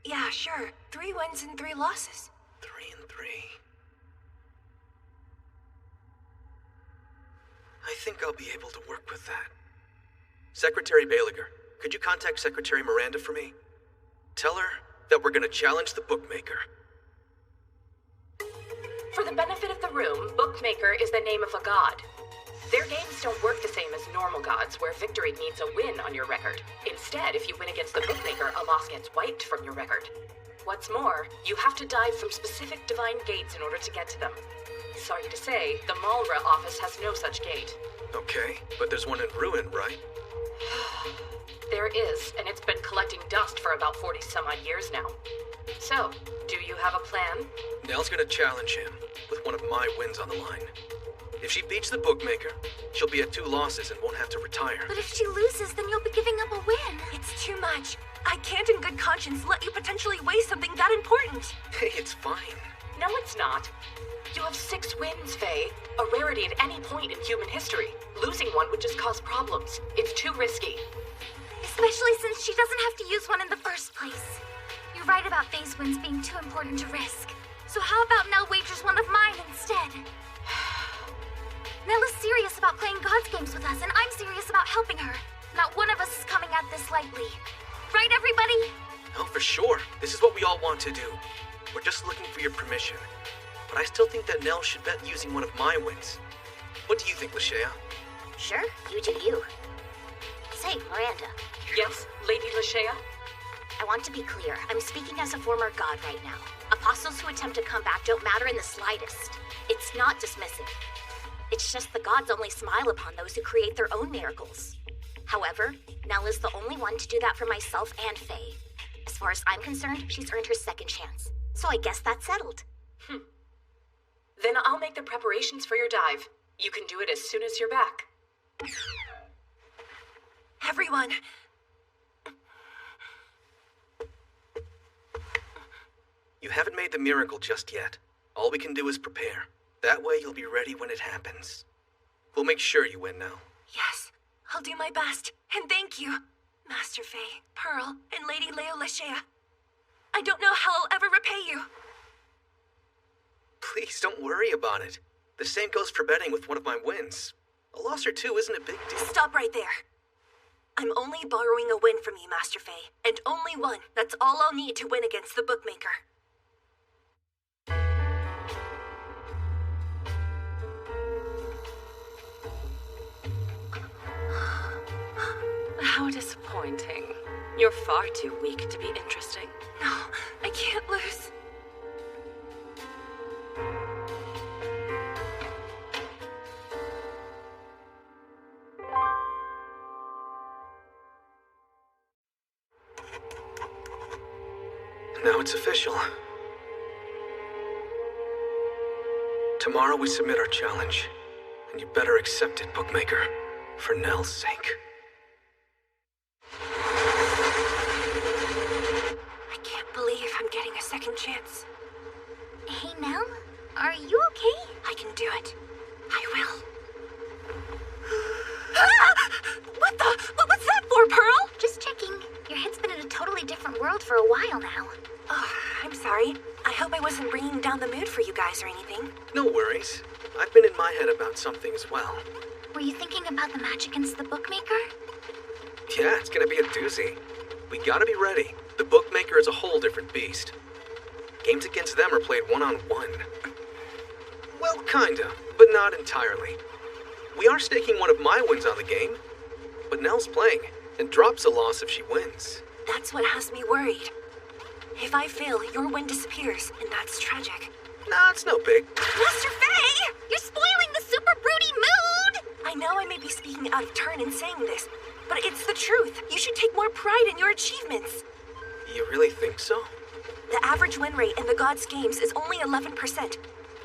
Yeah, sure. 3 wins and 3 losses. 3 and 3. I think I'll be able to work with that. Secretary Baliger, could you contact Secretary Miranda for me? Tell her that we're gonna challenge the Bookmaker. For the benefit of the room, Bookmaker is the name of a god. Their games don't work the same as normal gods, where victory means a win on your record. Instead, if you win against the Bookmaker, a loss gets wiped from your record. What's more, you have to dive from specific divine gates in order to get to them. Sorry to say, the Malra office has no such gate. Okay, but there's one in Ruin, right? There is, and it's been collecting dust for about 40-some-odd years now. So, do you have a plan? Nell's gonna challenge him, with one of my wins on the line. If she beats the Bookmaker, she'll be at 2 losses and won't have to retire. But if she loses, then you'll be giving up a win. It's too much. I can't in good conscience let you potentially waste something that important. Hey, it's fine. No, it's not. You have 6 wins, Faye. A rarity at any point in human history. Losing one would just cause problems. It's too risky. Especially since she doesn't have to use one in the first place. You're right about Faye's wins being too important to risk. So how about Nell wagers one of mine instead? Nell is serious about playing God's games with us, and I'm serious about helping her. Not one of us is coming at this lightly. Right, everybody? Oh, for sure. This is what we all want to do. We're just looking for your permission. But I still think that Nell should bet using one of my wins. What do you think, Lashea? Sure, you do you. Say, Miranda. Yes, Lady Lashea? I I want to be clear. I'm speaking as a former god right now. Apostles who attempt to come back don't matter in the slightest. It's not dismissive. It's just the gods only smile upon those who create their own miracles. However, Nell is the only one to do that for myself and Faye. As far as I'm concerned, she's earned her second chance. So I guess that's settled. Then I'll make the preparations for your dive. You can do it as soon as you're back. Everyone! You haven't made the miracle just yet. All we can do is prepare. That way you'll be ready when it happens. We'll make sure you win now. Yes, I'll do my best. And thank you, Master Faye, Pearl, and Lady Leo Lashea. I don't know how I'll ever repay you. Please don't worry about it. The same goes for betting with one of my wins. A loss or two isn't a big deal. Stop right there. I'm only borrowing a win from you, Master Faye. And only one. That's all I'll need to win against the bookmaker. How disappointing. You're far too weak to be interesting. No, I can't lose. Now it's official. Tomorrow we submit our challenge, and you better accept it, Bookmaker, for Nell's sake. I can't believe I'm getting a second chance. Hey, Nell? Are you okay? I can do it. I will. Ah! What the? What's that for, Pearl? Just checking. Your head's been in a totally different world for a while now. Oh, I'm sorry. I hope I wasn't bringing down the mood for you guys or anything. No worries. I've been in my head about something as well. Were you thinking about the match against the bookmaker? Yeah, it's gonna be a doozy. We gotta be ready. The Bookmaker is a whole different beast. Games against them are played one-on-one. Well, kinda, but not entirely. We are staking one of my wins on the game, but Nell's playing, and drops a loss if she wins. That's what has me worried. If I fail, your win disappears, and that's tragic. Nah, it's no big. Master Faye! You're spoiling the super broody mood! I know I may be speaking out of turn in saying this, but it's the truth. You should take more pride in your achievements. You really think so? The average win rate in the Gods Games is only 11%.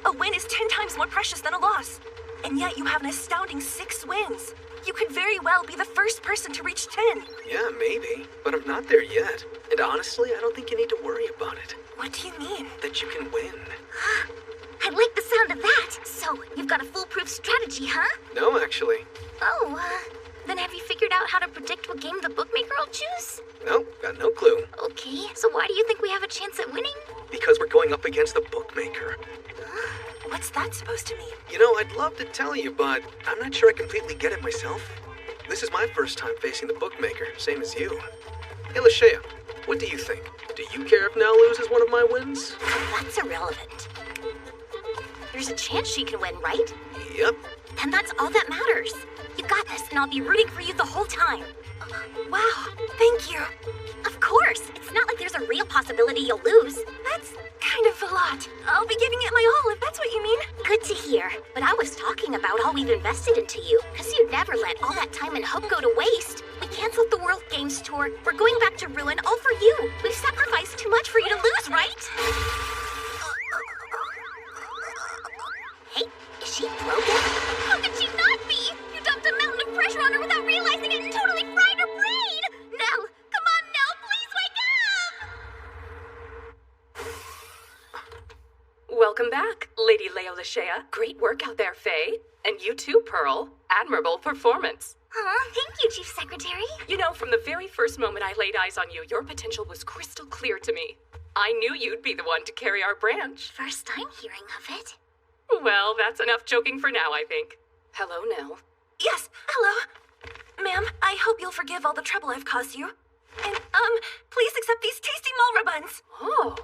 A win is 10 times more precious than a loss. And yet you have an astounding 6 wins. You could very well be the first person to reach 10. Yeah, maybe, but I'm not there yet. And honestly, I don't think you need to worry about it. What do you mean? That you can win. I like the sound of that. So, you've got a foolproof strategy, huh? No, actually. Oh, then have you figured out how to predict what game the bookmaker will choose? No, got no clue. Okay, so why do you think we have a chance at winning? Because we're going up against the Bookmaker. What's that supposed to mean? You know, I'd love to tell you, but I'm not sure I completely get it myself. This is my first time facing the Bookmaker, same as you. Hey, Lashea, what do you think? Do you care if Nell loses one of my wins? That's irrelevant. There's a chance she can win, right? Yep. And that's all that matters. You got this, and I'll be rooting for you the whole time. Wow, thank you. Of course. It's not like there's a real possibility you'll lose. That's kind of a lot. I'll be giving it my all, if that's what you mean. Good to hear. But I was talking about all we've invested into you. Because you'd never let all that time and hope go to waste. We canceled the World Games Tour. We're going back to Ruin all for you. We've sacrificed too much for you to lose, right? Hey, is she broken? How could she not be? You dumped a mountain of pressure on her without realizing it and totally fried her brain! Nell, come on, Nell, please wake up! Welcome back, Lady Leo Lashea. Great work out there, Faye. And you too, Pearl. Admirable performance. Thank you, Chief Secretary. You know, from the very first moment I laid eyes on you, your potential was crystal clear to me. I knew you'd be the one to carry our branch. First time hearing of it. Well, that's enough joking for now, I think. Hello, Nell. Yes, hello. Ma'am, I hope you'll forgive all the trouble I've caused you. And, please accept these tasty Malra buns. Oh,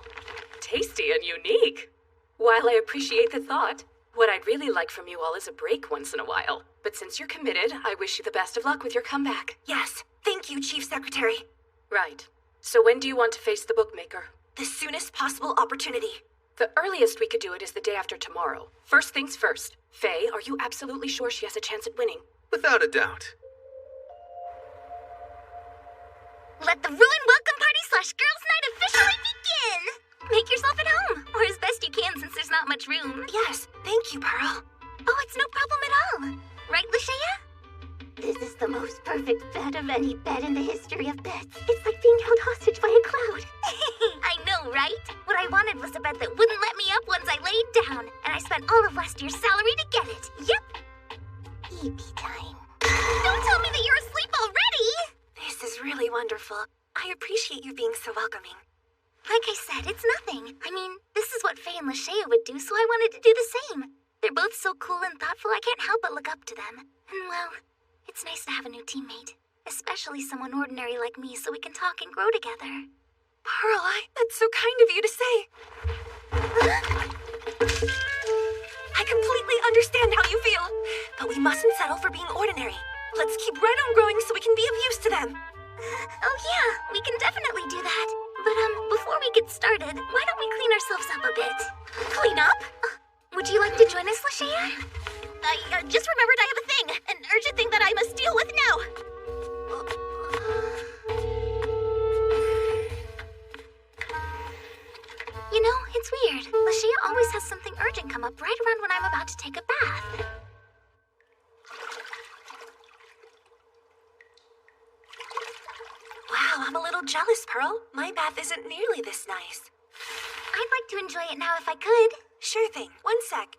tasty and unique. While I appreciate the thought, what I'd really like from you all is a break once in a while. But since you're committed, I wish you the best of luck with your comeback. Yes, thank you, Chief Secretary. Right. So when do you want to face the bookmaker? The soonest possible opportunity. The earliest we could do it is the day after tomorrow. First things first. Faye, are you absolutely sure she has a chance at winning? Without a doubt. Let the Ruin Welcome Party / Girls Night officially begin! Make yourself at home, or as best you can since there's not much room. Yes, thank you, Pearl. Oh, it's no problem at all. Right, Lashea? This is the most perfect bed of any bed in the history of beds. It's like being held hostage by a cloud. I know, right? What I wanted was a bed that wouldn't let me up once I laid down, and I spent all of last year's salary to get it. Yep. EP time. Don't tell me that you're asleep already! This is really wonderful. I appreciate you being so welcoming. Like I said, it's nothing. I mean, this is what Faye and Lashea would do, so I wanted to do the same. They're both so cool and thoughtful, I can't help but look up to them. And well, it's nice to have a new teammate. Especially someone ordinary like me, so we can talk and grow together. Pearl, that's so kind of you to say. I completely understand how you feel. But we mustn't settle for being ordinary. Let's keep right on growing so we can be of use to them. Oh yeah, we can definitely do that. But before we get started, why don't we clean ourselves up a bit? Clean up? Would you like to join us, Lashea? I just remembered I have a thing, an urgent thing that I must deal with now. You know, it's weird. Lashea always has something urgent come up right around when I'm about to take a bath. Wow, I'm a little jealous, Pearl. My bath isn't nearly this nice. I'd like to enjoy it now if I could. Sure thing. 1 sec.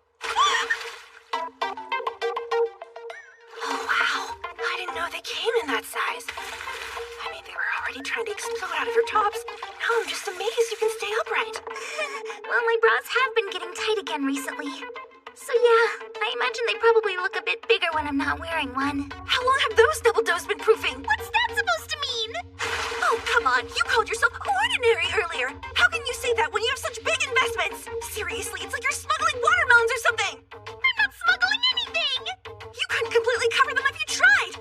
Oh, wow. I didn't know they came in that size. I mean, they were already trying to explode out of your tops. Now I'm just amazed you can stay upright. Well, my bras have been getting tight again recently. So yeah, I imagine they probably look a bit bigger when I'm not wearing one. How long have those double does been proofing? What's that supposed to mean? Oh, come on. You called yourself ordinary earlier. How can you say that when you have such big investments? Seriously, it's like you're smuggling watermelons or something. I'm not smuggling anything. You couldn't completely cover them if you tried.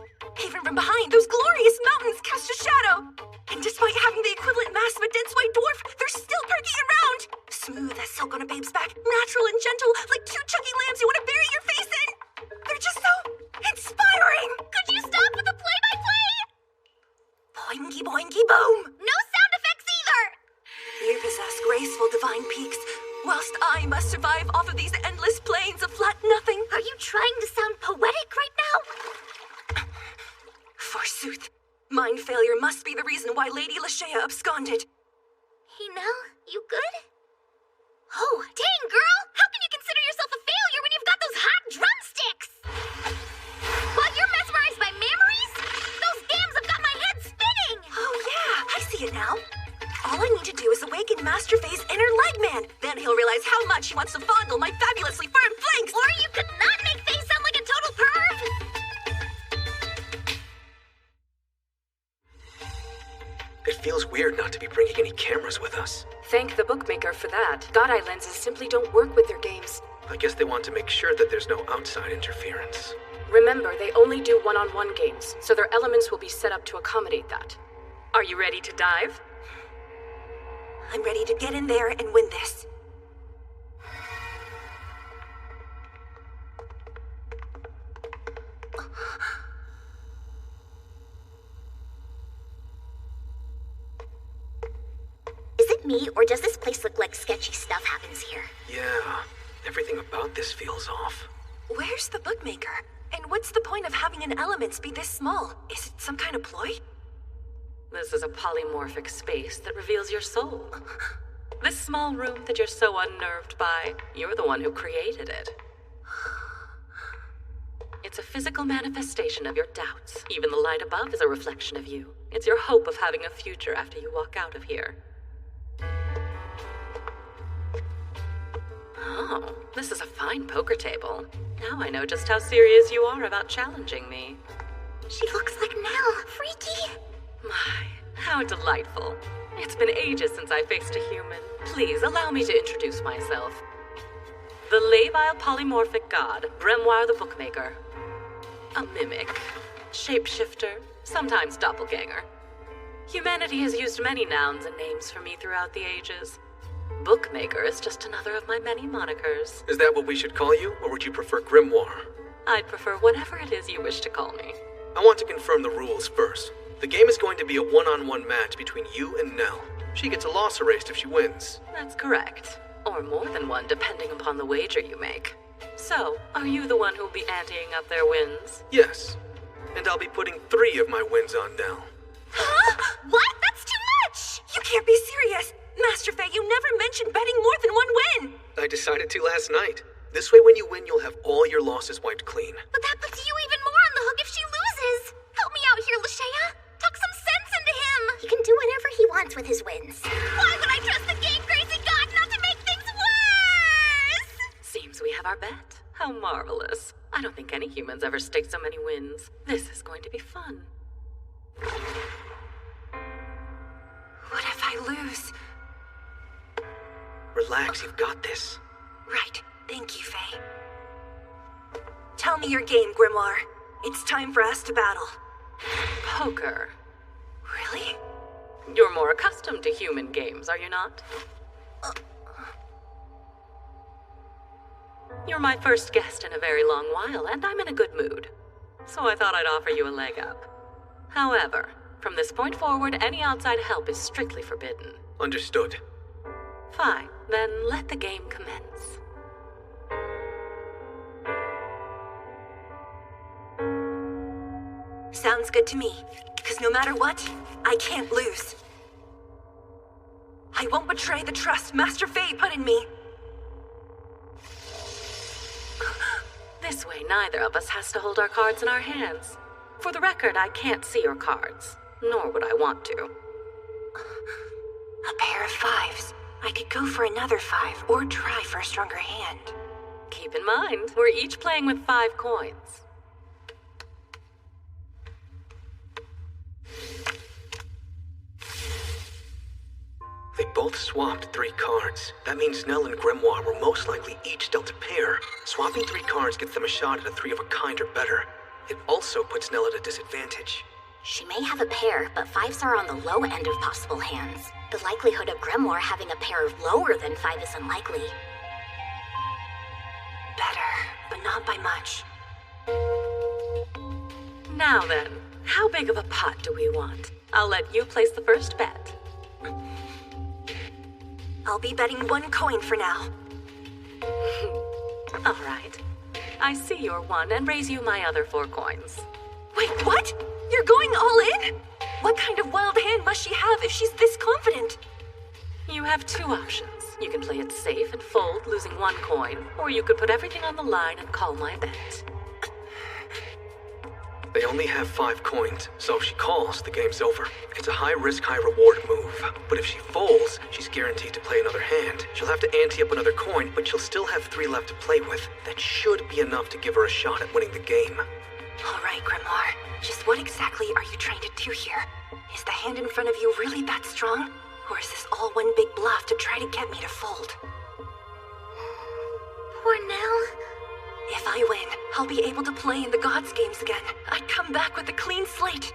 Even from behind, those glorious mountains cast a shadow. And despite having the equivalent mass of a dense white dwarf, they're still perky and round. Smooth as silk on a babe's back, natural and gentle, like 2 chunky lambs you want to bury your face in. They're just so inspiring. Could you stop with the play-by-play? Boingy boingy boom. No sound effects either. You possess graceful divine peaks, whilst I must survive off of these endless plains of flat nothing. Are you trying to sound poetic right now? Forsooth. Mind failure must be the reason why Lady Lashea absconded. Hina, you good? Oh, dang, girl! How can you consider yourself a failure when you've got those hot drumsticks? While you're mesmerized by memories? Those gams have got my head spinning! Oh, yeah, I see it now. All I need to do is awaken Master Faye's inner leg man. Then he'll realize how much he wants to fondle my fabulously firm flanks. Or you could not make Faye sound like a total perv! It feels weird not to be bringing any cameras with us. Thank the bookmaker for that. God Eye lenses simply don't work with their games. I guess they want to make sure that there's no outside interference. Remember, they only do one-on-one games, so their elements will be set up to accommodate that. Are you ready to dive? I'm ready to get in there and win this. Is it me, or does this place look like sketchy stuff happens here? Yeah, everything about this feels off. Where's the bookmaker? And what's the point of having an elements be this small? Is it some kind of ploy? This is a polymorphic space that reveals your soul. This small room that you're so unnerved by, you're the one who created it. It's a physical manifestation of your doubts. Even the light above is a reflection of you. It's your hope of having a future after you walk out of here. Oh, this is a fine poker table. Now I know just how serious you are about challenging me. She looks like Nell. Freaky. My, how delightful. It's been ages since I faced a human. Please allow me to introduce myself. The labile polymorphic god, Grimoire the Bookmaker. A mimic, shapeshifter, sometimes doppelganger. Humanity has used many nouns and names for me throughout the ages. Bookmaker is just another of my many monikers. Is that what we should call you, or would you prefer Grimoire? I'd prefer whatever it is you wish to call me. I want to confirm the rules first. The game is going to be a one-on-one match between you and Nell. She gets a loss erased if she wins. That's correct. Or more than one, depending upon the wager you make. So, are you the one who'll be anteing up their wins? Yes. And I'll be putting 3 of my wins on Nell. Huh? What? That's too much! You can't be serious! Master Faye, you never mentioned betting more than 1 win! I decided to last night. This way when you win, you'll have all your losses wiped clean. But that puts you even more on the hook if she loses. Help me out here, Lashea. Talk some sense into him. He can do whatever he wants with his wins. Why would I trust the game-crazy god not to make things worse? Seems we have our bet. How marvelous. I don't think any humans ever staked so many wins. This is going to be fun. What if I lose? Relax, you've got this. Right. Thank you, Faye. Tell me your game, Grimoire. It's time for us to battle. Poker. Really? You're more accustomed to human games, are you not? You're my first guest in a very long while, and I'm in a good mood. So I thought I'd offer you a leg up. However, from this point forward, any outside help is strictly forbidden. Understood. Fine, then let the game commence. Sounds good to me, because no matter what, I can't lose. I won't betray the trust Master Faye put in me. This way, neither of us has to hold our cards in our hands. For the record, I can't see your cards, nor would I want to. A pair of 5s. I could go for another 5, or try for a stronger hand. Keep in mind, we're each playing with 5 coins. They both swapped 3 cards. That means Nell and Grimoire were most likely each dealt a pair. Swapping 3 cards gets them a shot at a 3 of a kind or better. It also puts Nell at a disadvantage. She may have a pair, but 5s are on the low end of possible hands. The likelihood of Grimoire having a pair lower than 5 is unlikely. Better, but not by much. Now then, how big of a pot do we want? I'll let you place the first bet. I'll be betting 1 coin for now. All right. I see your 1 and raise you my other 4 coins. Wait, what? You're going all in? What kind of wild hand must she have if she's this confident? You have 2 options. You can play it safe and fold, losing 1 coin, or you could put everything on the line and call my bet. They only have 5 coins, so if she calls, the game's over. It's a high-risk, high-reward move. But if she folds, she's guaranteed to play another hand. She'll have to ante up another coin, but she'll still have 3 left to play with. That should be enough to give her a shot at winning the game. All right, Grimoire. Just what exactly are you trying to do here? Is the hand in front of you really that strong? Or is this all one big bluff to try to get me to fold? Poor Nell. If I win, I'll be able to play in the Gods games again. I'd come back with a clean slate.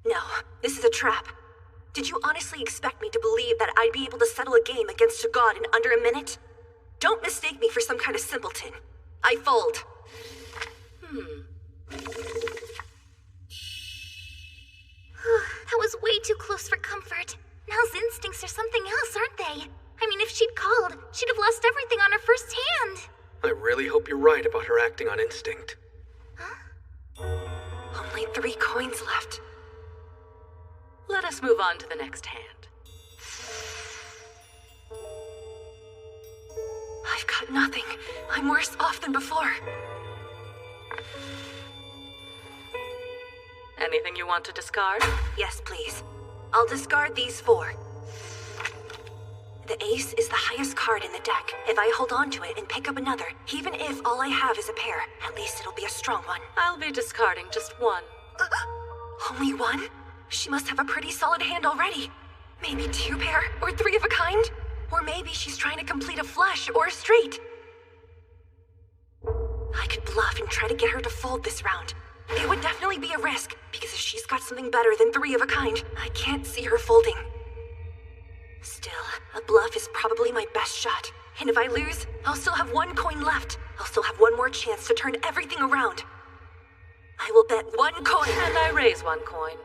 No, this is a trap. Did you honestly expect me to believe that I'd be able to settle a game against a god in under a minute? Don't mistake me for some kind of simpleton. I fold. That was way too close for comfort. Nell's instincts are something else, aren't they? I mean, if she'd called, she'd have lost everything on her first hand. I really hope you're right about her acting on instinct. Only 3 coins left. Let us move on to the next hand. I've got nothing. I'm worse off than before. Anything you want to discard? Yes, please. I'll discard these 4. The ace is the highest card in the deck. If I hold on to it and pick up another, even if all I have is a pair, at least it'll be a strong one. I'll be discarding just 1. Only 1? She must have a pretty solid hand already. Maybe 2 pair, or 3 of a kind? Or maybe she's trying to complete a flush or a straight. I could bluff and try to get her to fold this round. It would definitely be a risk, because if she's got something better than 3 of a kind, I can't see her folding. Still, a bluff is probably my best shot. And if I lose, I'll still have 1 coin left. I'll still have 1 more chance to turn everything around. I will bet 1 coin. And I raise 1 coin.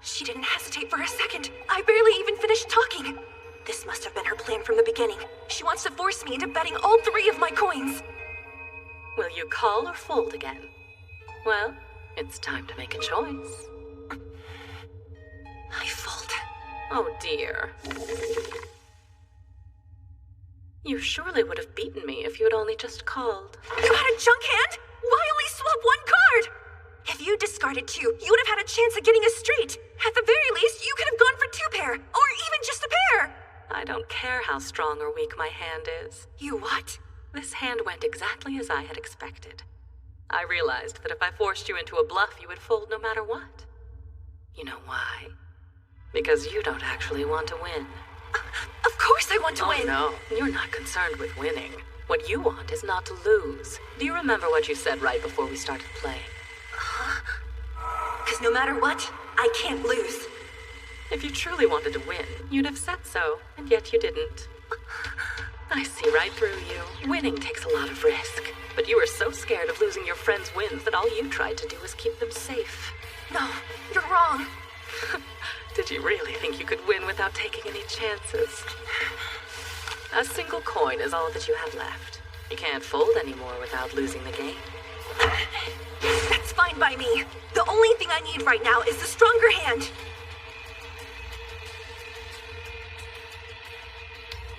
She didn't hesitate for a second. I barely even finished talking. This must have been her plan from the beginning. She wants to force me into betting all 3 of my coins. Will you call or fold again? Well, it's time to make a choice. I fold. Oh dear. You surely would have beaten me if you had only just called. You had a junk hand? Why only swap 1 card? If you discarded 2, you would have had a chance at getting a straight. At the very least, you could have gone for 2 pair, or even just a pair. I don't care how strong or weak my hand is. You what? This hand went exactly as I had expected. I realized that if I forced you into a bluff, you would fold no matter what. You know why? Because you don't actually want to win. Of course I want to win! No, you're not concerned with winning. What you want is not to lose. Do you remember what you said right before we started playing? Because no matter what, I can't lose. If you truly wanted to win, you'd have said so, and yet you didn't. I see right through you. Winning takes a lot of risk, but you were so scared of losing your friends' wins that all you tried to do was keep them safe. No, you're wrong. Did you really think you could win without taking any chances? A single coin is all that you have left. You can't fold anymore without losing the game. That's fine by me. The only thing I need right now is the stronger hand.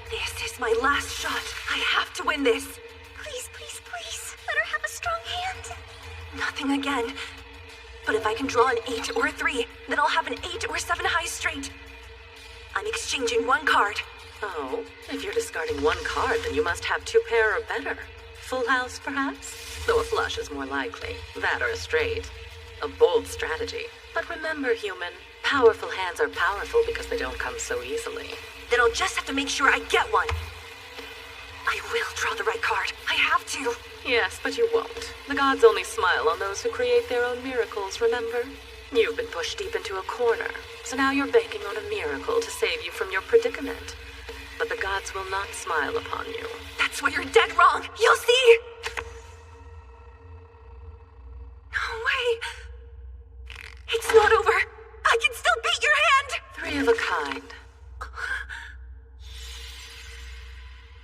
This is my last shot. I have to win this. Please, please, please. Let her have a strong hand. Nothing again. But if I can draw an 8 or a 3, then I'll have an 8 or 7 high straight. I'm exchanging 1 card. Oh, if you're discarding 1 card, then you must have 2 pair or better. Full house, perhaps? Though a flush is more likely. That or a straight. A bold strategy. But remember, human, powerful hands are powerful because they don't come so easily. Then I'll just have to make sure I get one. I will draw the right card. I have to. Yes, but you won't. The gods only smile on those who create their own miracles, remember? You've been pushed deep into a corner, so now you're banking on a miracle to save you from your predicament. But the gods will not smile upon you. That's where you're dead wrong. You'll see. No way. It's not over. I can still beat your hand. 3 of a kind.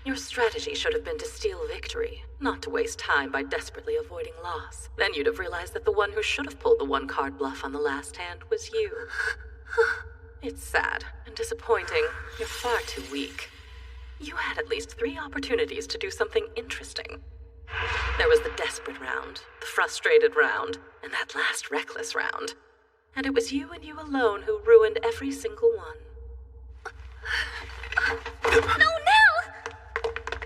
Your strategy should have been to steal victory, not to waste time by desperately avoiding loss. Then you'd have realized that the one who should have pulled the 1-card bluff on the last hand was you. It's sad and disappointing. You're far too weak. You had at least 3 opportunities to do something interesting. There was the desperate round, the frustrated round, and that last reckless round. And it was you and you alone who ruined every single one. No, Nell!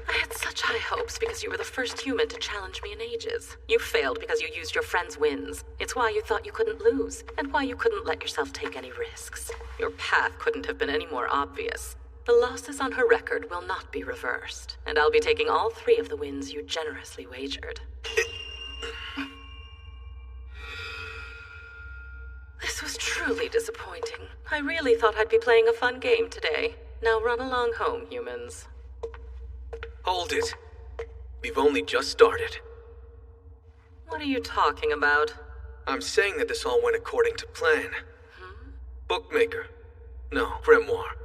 I had such high hopes because you were the first human to challenge me in ages. You failed because you used your friends' wins. It's why you thought you couldn't lose, and why you couldn't let yourself take any risks. Your path couldn't have been any more obvious. The losses on her record will not be reversed, and I'll be taking all 3 of the wins you generously wagered. This was truly disappointing. I really thought I'd be playing a fun game today. Now run along home, humans. Hold it. We've only just started. What are you talking about? I'm saying that this all went according to plan. Bookmaker. No, Grimoire.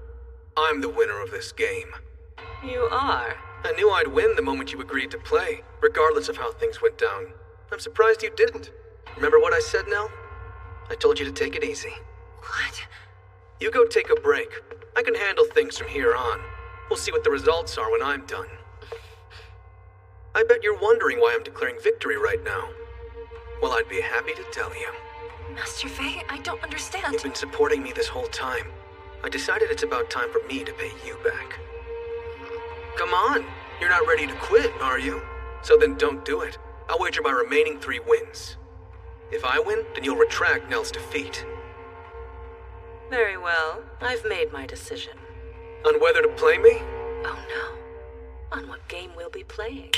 I'm the winner of this game. You are? I knew I'd win the moment you agreed to play, regardless of how things went down. I'm surprised you didn't. Remember what I said, Nell? I told you to take it easy. What? You go take a break. I can handle things from here on. We'll see what the results are when I'm done. I bet you're wondering why I'm declaring victory right now. Well, I'd be happy to tell you. Master Faye, I don't understand. You've been supporting me this whole time. I decided it's about time for me to pay you back. Come on, you're not ready to quit, are you? So then don't do it. I'll wager my remaining 3 wins. If I win, then you'll retract Nell's defeat. Very well. I've made my decision. On whether to play me? Oh no. On what game we'll be playing.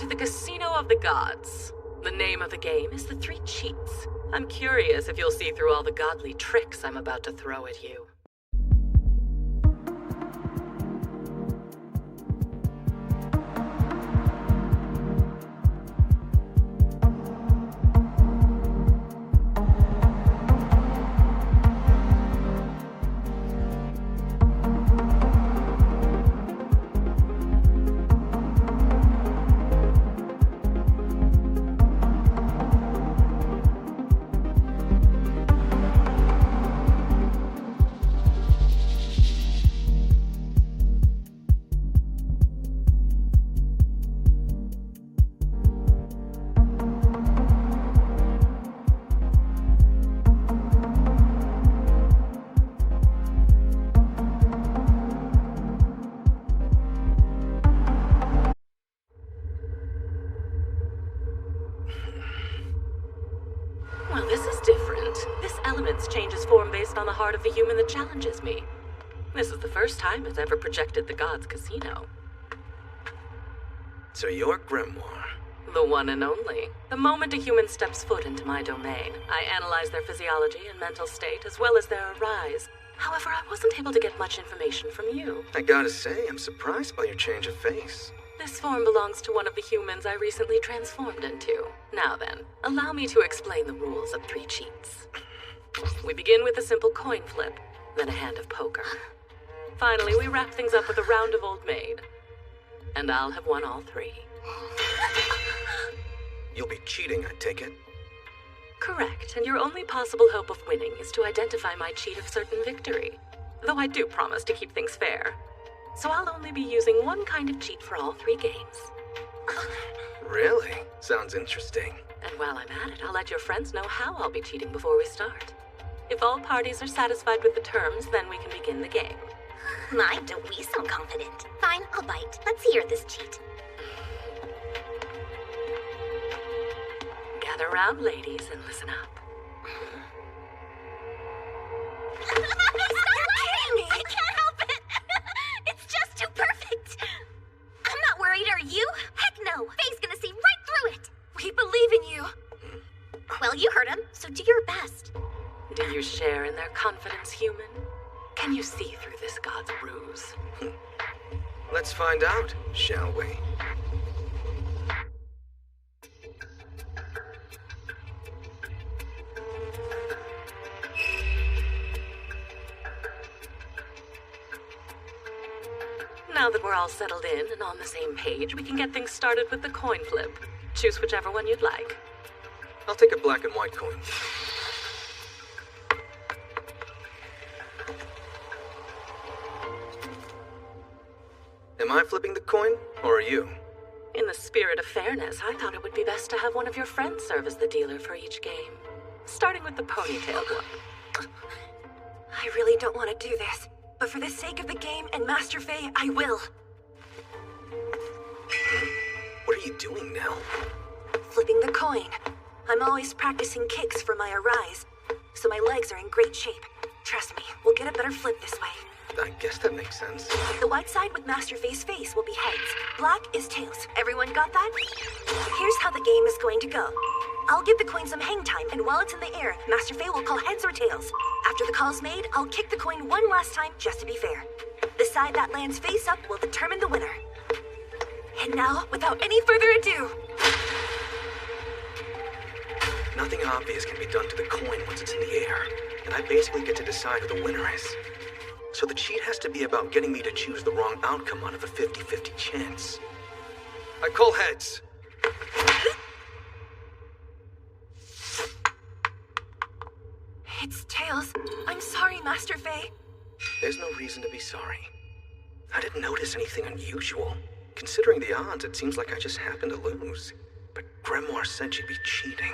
the Casino of the Gods. The name of the game is the Three Cheats. I'm curious if you'll see through all the godly tricks I'm about to throw at you. Well, this is different. This elements changes form based on the heart of the human that challenges me. This is the first time it's ever projected the Gods Casino. So you're Grimoire. The one and only. The moment a human steps foot into my domain, I analyze their physiology and mental state as well as their arise. However, I wasn't able to get much information from you. I gotta say, I'm surprised by your change of face. This form belongs to one of the humans I recently transformed into. Now then, allow me to explain the rules of Three Cheats. We begin with a simple coin flip, then a hand of poker. Finally, we wrap things up with a round of Old Maid. And I'll have won all three. You'll be cheating, I take it? Correct, and your only possible hope of winning is to identify my cheat of certain victory. Though I do promise to keep things fair. So I'll only be using one kind of cheat for all three games. Really? Sounds interesting. And while I'm at it, I'll let your friends know how I'll be cheating before we start. If all parties are satisfied with the terms, then we can begin the game. My, don't we sound confident. Fine, I'll bite. Let's hear this cheat. Gather round, ladies, and listen up. You're kidding me! I can't help it! It's just too perfect! I'm not worried, are you? Heck no! Faye's gonna see right through it! We believe in you! Well, you heard him, so do your best. Do you share in their confidence, human? Can you see through this god's ruse? Let's find out, shall we? Now that we're all settled in and on the same page, we can get things started with the coin flip. Choose whichever one you'd like. I'll take a black and white coin. Am I flipping the coin, or are you? In the spirit of fairness, I thought it would be best to have one of your friends serve as the dealer for each game. Starting with the ponytailed one. I really don't want to do this, but for the sake of the game and Master Faye, I will. What are you doing now? Flipping the coin. I'm always practicing kicks for my arise, so my legs are in great shape. Trust me, we'll get a better flip this way. I guess that makes sense. The white side with Master Faye's face will be heads. Black is tails. Everyone got that? Here's how the game is going to go. I'll give the coin some hang time, and while it's in the air, Master Faye will call heads or tails. After the call's made, I'll kick the coin one last time, just to be fair. The side that lands face up will determine the winner. And now, without any further ado... Nothing obvious can be done to the coin once it's in the air, and I basically get to decide who the winner is. So the cheat has to be about getting me to choose the wrong outcome out of a 50-50 chance. I call heads. It's tails. I'm sorry, Master Faye. There's no reason to be sorry. I didn't notice anything unusual. Considering the odds, it seems like I just happened to lose. But Grimoire said she'd be cheating.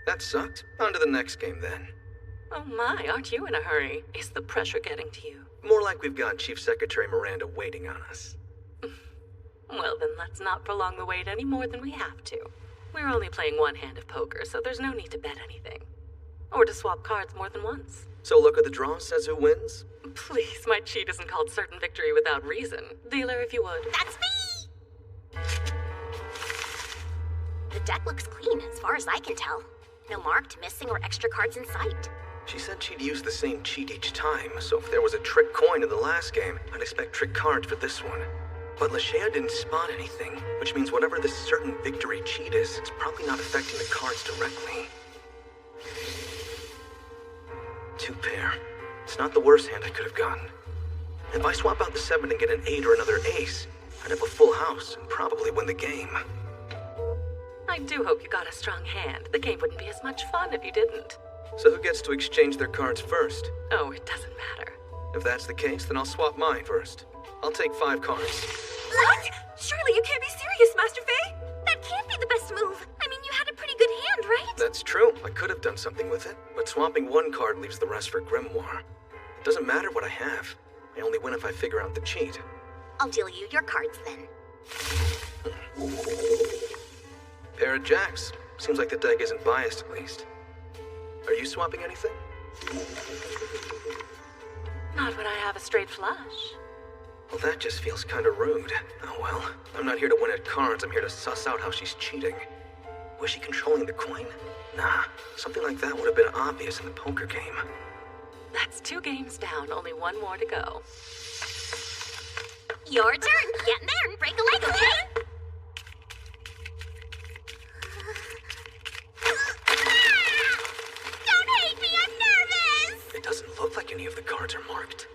That sucked. On to the next game, then. Oh my, aren't you in a hurry? Is the pressure getting to you? More like we've got Chief Secretary Miranda waiting on us. Well, then let's not prolong the wait any more than we have to. We're only playing one hand of poker, so there's no need to bet anything. Or to swap cards more than once. So luck of the draw says who wins? Please, my cheat isn't called certain victory without reason. Dealer, if you would. That's me! The deck looks clean, as far as I can tell. No marked, missing, or extra cards in sight. She said she'd use the same cheat each time, so if there was a trick coin in the last game, I'd expect trick cards for this one. But Lashea didn't spot anything, which means whatever this certain victory cheat is, it's probably not affecting the cards directly. 2 pair. It's not the worst hand I could have gotten. If I swap out the 7 and get an 8 or another ace, I'd have a full house and probably win the game. I do hope you got a strong hand. The game wouldn't be as much fun if you didn't. So who gets to exchange their cards first? Oh, it doesn't matter. If that's the case, then I'll swap mine first. I'll take 5 cards. What? Surely you can't be serious, Master Faye! That can't be the best move. I mean, you had a pretty good hand, right? That's true. I could have done something with it, but swapping 1 card leaves the rest for Grimoire. It doesn't matter what I have. I only win if I figure out the cheat. I'll deal you your cards then. Pair of jacks. Seems like the deck isn't biased, at least. Are you swapping anything? Not when I have a straight flush. Well, that just feels kinda rude. Oh well. I'm not here to win at cards, I'm here to suss out how she's cheating. Was she controlling the coin? Nah, something like that would have been obvious in the poker game. That's 2 games down, only 1 more to go. Your turn! Get in there and break a leg, okay? Don't hate me, I'm nervous! It doesn't look like any of the cards are marked.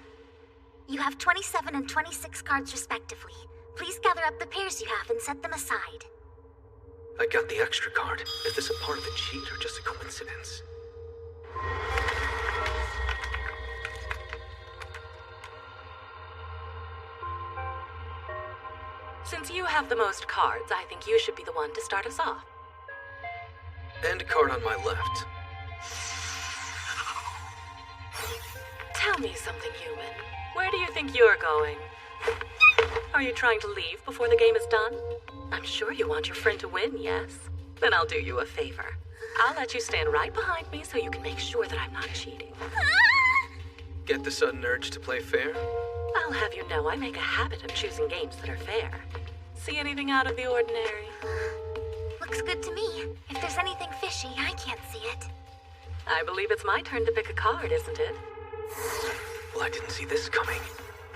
You have 27 and 26 cards respectively. Please gather up the pairs you have and set them aside. I got the extra card. Is this a part of the cheat or just a coincidence? Since you have the most cards, I think you should be the one to start us off. And a card on my left. Tell me something, human. Where do you think you're going? Are you trying to leave before the game is done? I'm sure you want your friend to win, yes? Then I'll do you a favor. I'll let you stand right behind me so you can make sure that I'm not cheating. Get the sudden urge to play fair? I'll have you know I make a habit of choosing games that are fair. See anything out of the ordinary? Looks good to me. If there's anything fishy, I can't see it. I believe it's my turn to pick a card, isn't it? Well, I didn't see this coming.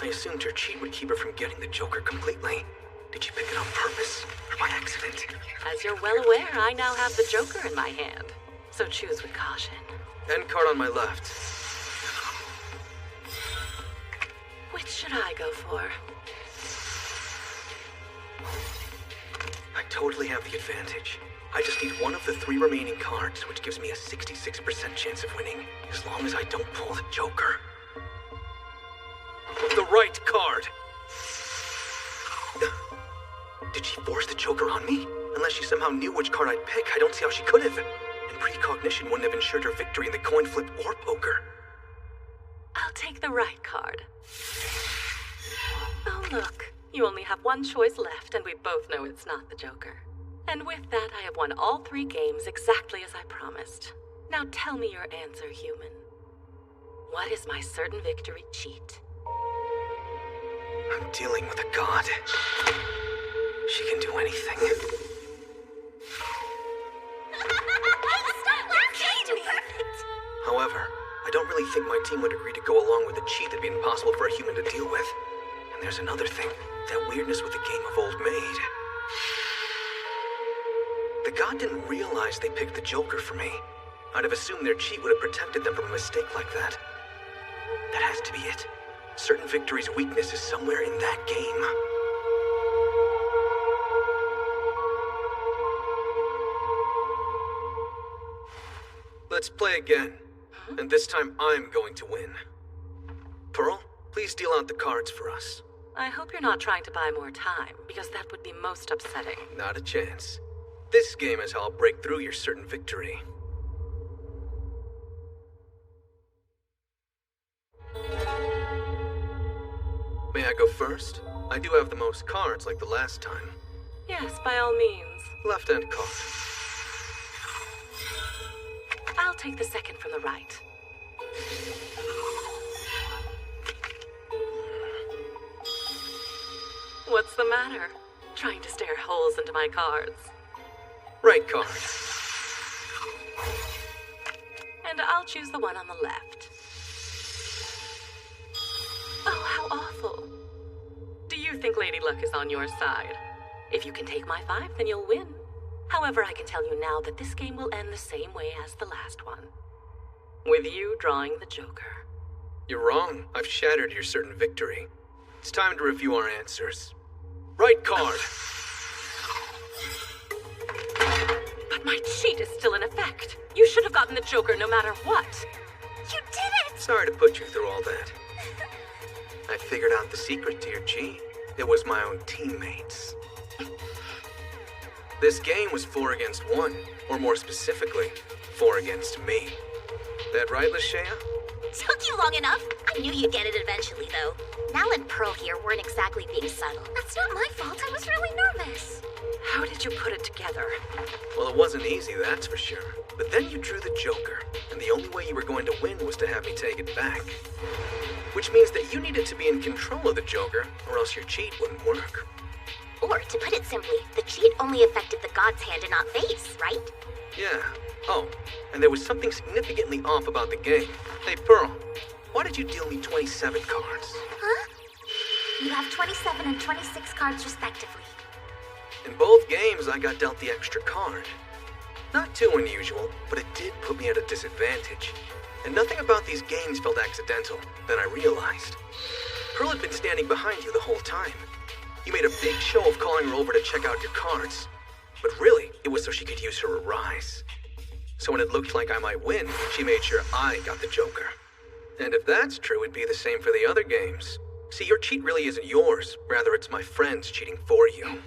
I assumed her cheat would keep her from getting the Joker completely. Did you pick it on purpose or by accident? As you're well aware, I now have the Joker in my hand. So choose with caution. End card on my left. Which should I go for? I totally have the advantage. I just need 1 of the 3 remaining cards, which gives me a 66% chance of winning, as long as I don't pull the Joker. The right card! Did she force the Joker on me? Unless she somehow knew which card I'd pick, I don't see how she could have. And precognition wouldn't have ensured her victory in the coin flip or poker. I'll take the right card. Oh, look. You only have 1 choice left, and we both know it's not the Joker. And with that, I have won all 3 games exactly as I promised. Now tell me your answer, human. What is my certain victory cheat? I'm dealing with a god. She can do anything. However, I don't really think my team would agree to go along with a cheat that'd be impossible for a human to deal with. And there's another thing, that weirdness with the game of Old Maid. The god didn't realize they picked the Joker for me. I'd have assumed their cheat would have protected them from a mistake like that. That has to be it. Certain Victory's weakness is somewhere in that game. Let's play again. And this time I'm going to win. Pearl, please deal out the cards for us. I hope you're not trying to buy more time, because that would be most upsetting. Not a chance. This game is how I'll break through your certain victory. May I go first? I do have the most cards like the last time. Yes, by all means. Left-hand card. I'll take the second from the right. What's the matter? Trying to stare holes into my cards. Right card. And I'll choose the one on the left. Oh, how awful. Do you think Lady Luck is on your side? If you can take my 5, then you'll win. However, I can tell you now that this game will end the same way as the last one. With you drawing the Joker. You're wrong. I've shattered your certain victory. It's time to review our answers. Right card. But my cheat is still in effect. You should have gotten the Joker no matter what. You did it! Sorry to put you through all that. I figured out the secret to your cheat. It was my own teammates. This game was 4 against 1, or more specifically, 4 against me. That right, Lashea? Took you long enough. I knew you'd get it eventually, though. Mal and Pearl here weren't exactly being subtle. That's not my fault. I was really nervous. How did you put it together? Well, it wasn't easy, that's for sure. But then you drew the Joker, and the only way you were going to win was to have me take it back. Which means that you needed to be in control of the Joker, or else your cheat wouldn't work. Or, to put it simply, the cheat only affected the god's hand and not face, right? Yeah. Oh, and there was something significantly off about the game. Hey, Pearl, why did you deal me 27 cards? Huh? You have 27 and 26 cards respectively. In both games, I got dealt the extra card. Not too unusual, but it did put me at a disadvantage. And nothing about these games felt accidental. Then I realized. Pearl had been standing behind you the whole time. You made a big show of calling her over to check out your cards. But really, it was so she could use her Arise. So when it looked like I might win, she made sure I got the Joker. And if that's true, it'd be the same for the other games. See, your cheat really isn't yours. Rather, it's my friends cheating for you.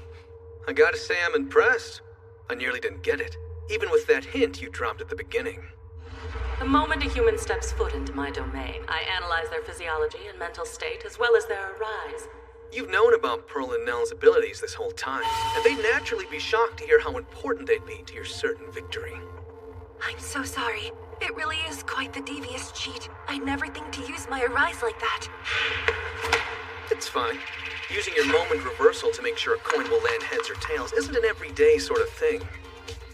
I gotta say I'm impressed. I nearly didn't get it, even with that hint you dropped at the beginning. The moment a human steps foot into my domain, I analyze their physiology and mental state as well as their Arise. You've known about Pearl and Nell's abilities this whole time, and they'd naturally be shocked to hear how important they'd be to your certain victory. I'm so sorry. It really is quite the devious cheat. I'd never think to use my Arise like that. It's fine. Using your moment reversal to make sure a coin will land heads or tails isn't an everyday sort of thing.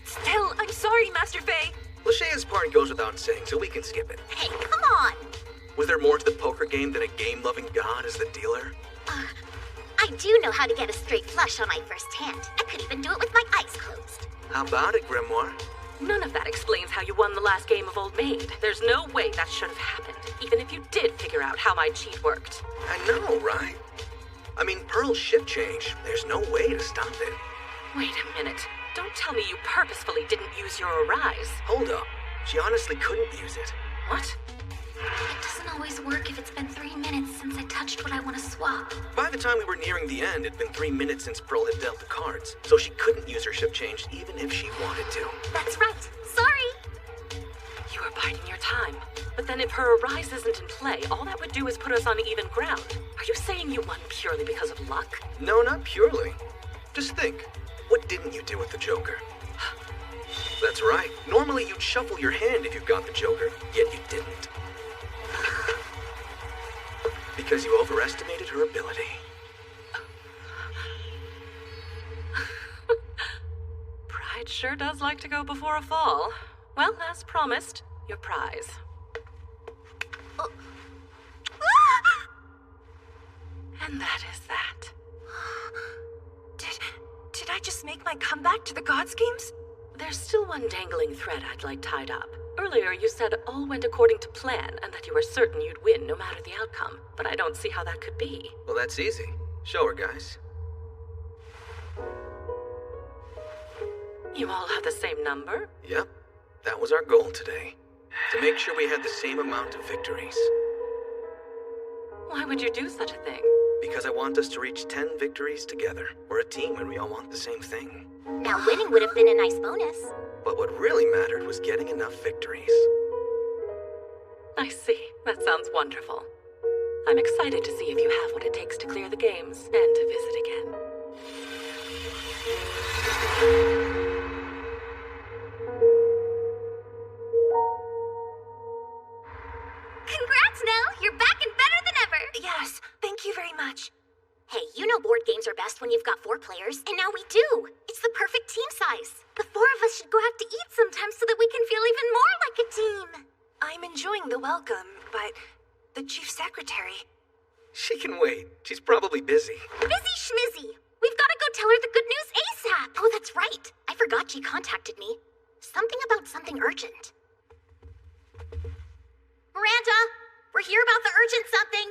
Still, I'm sorry, Master Faye. Lashea's part goes without saying, so we can skip it. Hey, come on! Was there more to the poker game than a game-loving god as the dealer? I do know how to get a straight flush on my first hand. I could even do it with my eyes closed. How about it, Grimoire? None of that explains how you won the last game of Old Maid. There's no way that should have happened, even if you did figure out how my cheat worked. I know, right? I mean, Pearl's shift change. There's no way to stop it. Wait a minute. Don't tell me you purposefully didn't use your Arise. Hold up. She honestly couldn't use it. What? It doesn't always work if it's been 3 minutes since I touched what I want to swap. By the time we were nearing the end, it'd been 3 minutes since Pearl had dealt the cards, so she couldn't use her shift change even if she wanted to. That's right. Sorry. You are biding your time. But then if her Arise isn't in play, all that would do is put us on even ground. Are you saying you won purely because of luck? No, not purely. Just think. What didn't you do with the Joker? That's right. Normally you'd shuffle your hand if you got the Joker, yet you didn't. Because you overestimated her ability. Pride sure does like to go before a fall. Well, as promised, your prize. And that is that. Did I just make my comeback to the Gods Games? There's still one dangling thread I'd like tied up. Earlier, you said all went according to plan and that you were certain you'd win no matter the outcome. But I don't see how that could be. Well, that's easy. Show her, guys. You all have the same number? Yep. That was our goal today. To make sure we had the same amount of victories. Why would you do such a thing? Because I want us to reach 10 victories together. We're a team and we all want the same thing. Now winning would have been a nice bonus. But what really mattered was getting enough victories. I see. That sounds wonderful. I'm excited to see if you have what it takes to clear the games and to visit again. Congrats, Nell! You're back and better than ever! Yes, thank you very much. Hey, you know board games are best when you've got 4 players, and now we do. It's the perfect team size. The 4 of us should go out to eat sometime so that we can feel even more like a team. I'm enjoying the welcome, but the chief secretary... She can wait. She's probably busy. Busy schmizzy. We've got to go tell her the good news ASAP. Oh, that's right. I forgot she contacted me. Something about something urgent. Miranda, we're here about the urgent something.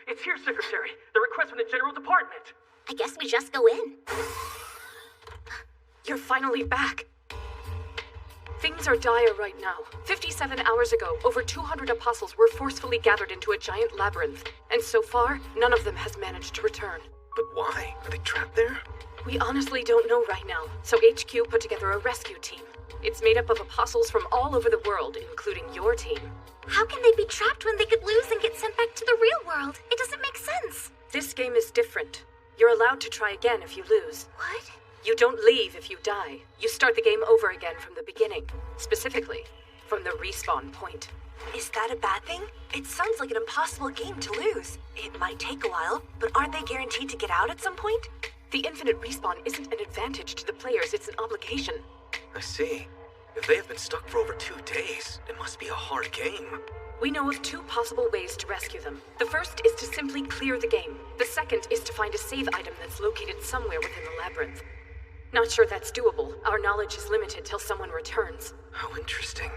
It's here, Secretary. The request from the General Department. I guess we just go in. You're finally back. Things are dire right now. 57 hours ago, over 200 apostles were forcefully gathered into a giant labyrinth, and so far, none of them has managed to return. But why? Are they trapped there? We honestly don't know right now, so HQ put together a rescue team. It's made up of apostles from all over the world, including your team. How can they be trapped when they could lose and get sent back to the real world? It doesn't make sense. This game is different. You're allowed to try again if you lose. What? You don't leave if you die. You start the game over again from the beginning. Specifically, from the respawn point. Is that a bad thing? It sounds like an impossible game to lose. It might take a while, but aren't they guaranteed to get out at some point? The infinite respawn isn't an advantage to the players, it's an obligation. I see. If they have been stuck for over 2 days, it must be a hard game. We know of 2 possible ways to rescue them. The first is to simply clear the game. The second is to find a save item that's located somewhere within the labyrinth. Not sure that's doable. Our knowledge is limited till someone returns. How interesting.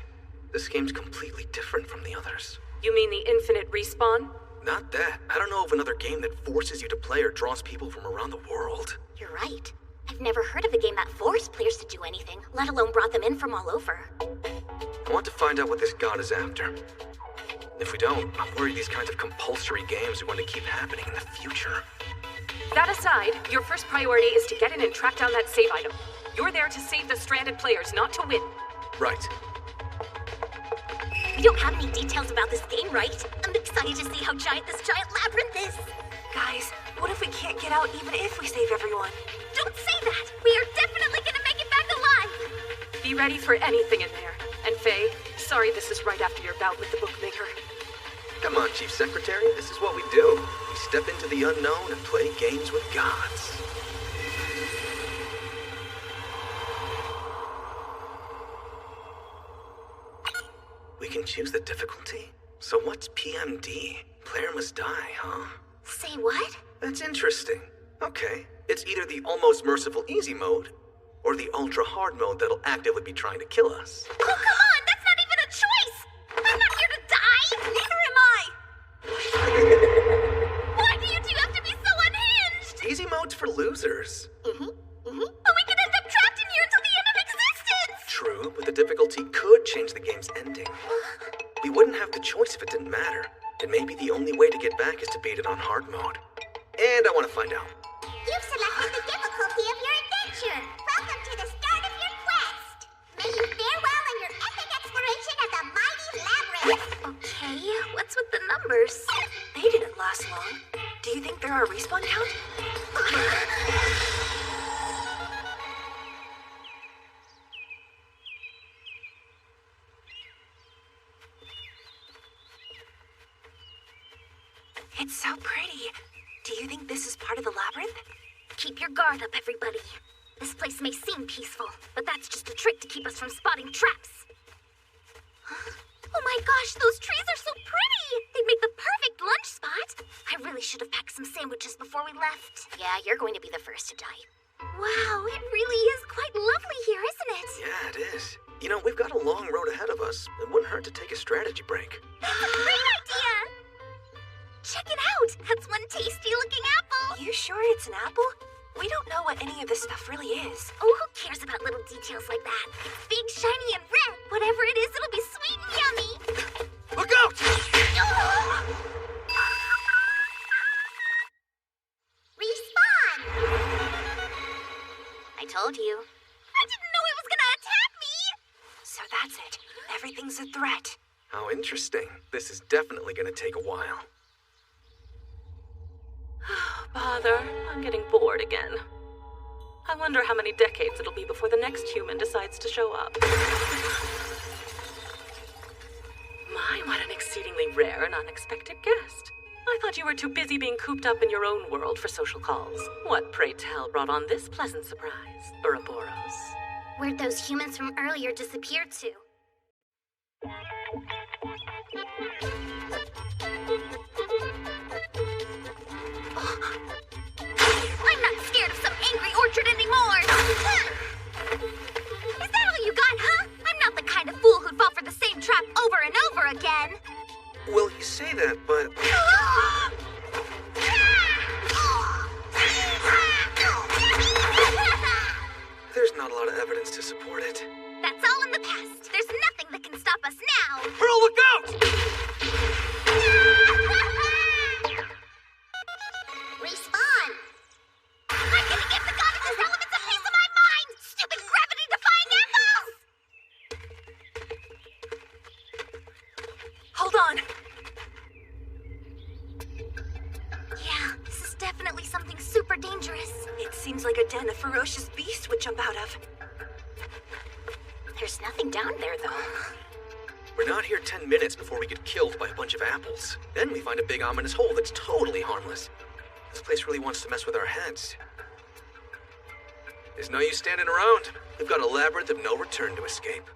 This game's completely different from the others. You mean the infinite respawn? Not that. I don't know of another game that forces you to play or draws people from around the world. You're right. I've never heard of a game that forced players to do anything, let alone brought them in from all over. I want to find out what this god is after. If we don't, I'm worried these kinds of compulsory games are going to keep happening in the future. That aside, your first priority is to get in and track down that save item. You're there to save the stranded players, not to win. Right. We don't have any details about this game, right? I'm excited to see how giant this giant labyrinth is. Guys, what if we can't get out even if we save everyone? Don't say that! We are definitely gonna make it back alive! Be ready for anything in there. And Faye, sorry this is right after your bout with the bookmaker. Come on, Chief Secretary. This is what we do. We step into the unknown and play games with gods. We can choose the difficulty? So what's PMD? Player must die, huh? Say what? That's interesting. Okay, it's either the almost merciful easy mode, or the ultra hard mode that'll actively be trying to kill us. Oh, come on! That's not even a choice! I'm not here to die! Neither am I! Why do you two have to be so unhinged? Easy mode's for losers. But we could end up trapped in here until the end of existence! True, but the difficulty could change the game's ending. We wouldn't have the choice if it didn't matter. And maybe the only way to get back is to beat it on hard mode. And I want to find out. You've selected the difficulty of your adventure. Welcome to the start of your quest. May you fare well in your epic exploration of the mighty labyrinth. Okay, what's with the numbers? They didn't last long. Do you think there are a respawn count? It's so pretty. Do you think this is part of the labyrinth? Keep your guard up, everybody. This place may seem peaceful, but that's just a trick to keep us from spotting traps. Oh my gosh, those trees are so pretty! They'd make the perfect lunch spot. I really should have packed some sandwiches before we left. Yeah, you're going to be the first to die. Wow, it really is quite lovely here, isn't it? Yeah, it is. You know, we've got a long road ahead of us. It wouldn't hurt to take a strategy break. That's a great idea! Check it out! That's one tasty-looking apple! You sure it's an apple? We don't know what any of this stuff really is. Oh, who cares about little details like that? It's big, shiny, and red. Whatever it is, it'll be sweet and yummy. Look out! Respawn! I told you. I didn't know it was gonna attack me! So that's it. Everything's a threat. How interesting. This is definitely going to take a while. Bother, I'm getting bored again. I wonder how many decades it'll be before the next human decides to show up. My, what an exceedingly rare and unexpected guest. I thought you were too busy being cooped up in your own world for social calls. What, pray tell, brought on this pleasant surprise, Ouroboros? Where'd those humans from earlier disappear to? I'm not scared of some angry orchard anymore! Is that all you got, huh? I'm not the kind of fool who'd fall for the same trap over and over again! Well, you say that, but... There's not a lot of evidence to support it. That's all in the past. There's nothing that can stop us now. Pearl, look out! Respawn. I'm gonna give the god of this elements a piece of my mind! Stupid gravity-defying apples! Hold on. Yeah, this is definitely something super dangerous. It seems like a den a ferocious beast would jump out of. There's nothing down there, though. We're not here 10 minutes before we get killed by a bunch of apples. Then we find a big ominous hole that's totally harmless. This place really wants to mess with our heads. There's no use standing around. We've got a labyrinth of no return to escape.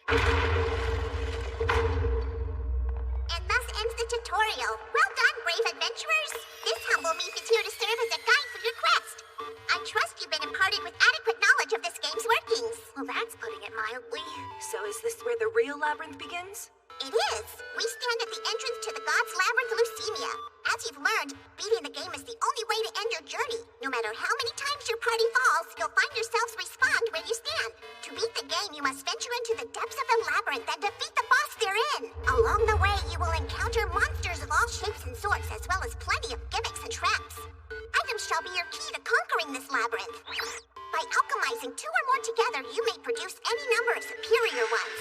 And thus ends the tutorial. Well done, brave adventurers. This humble meat is here to serve as a guide for your quest. I trust you've been imparted with adequate knowledge of this game's workings. Well, that's putting it mildly. So is this where the real labyrinth begins? It is. We stand at the entrance to the God's Labyrinth Leucemia. As you've learned, beating the game is the only way to end your journey. No matter how many times your party falls, you'll find yourselves respawned where you stand. To beat the game, you must venture into the depths of the labyrinth and defeat the boss therein. Along the way, you will encounter monsters of all shapes and sorts, as well as plenty of gimmicks and traps. Items shall be your key to conquering this labyrinth. By alchemizing two or more together, you may produce any number of superior ones.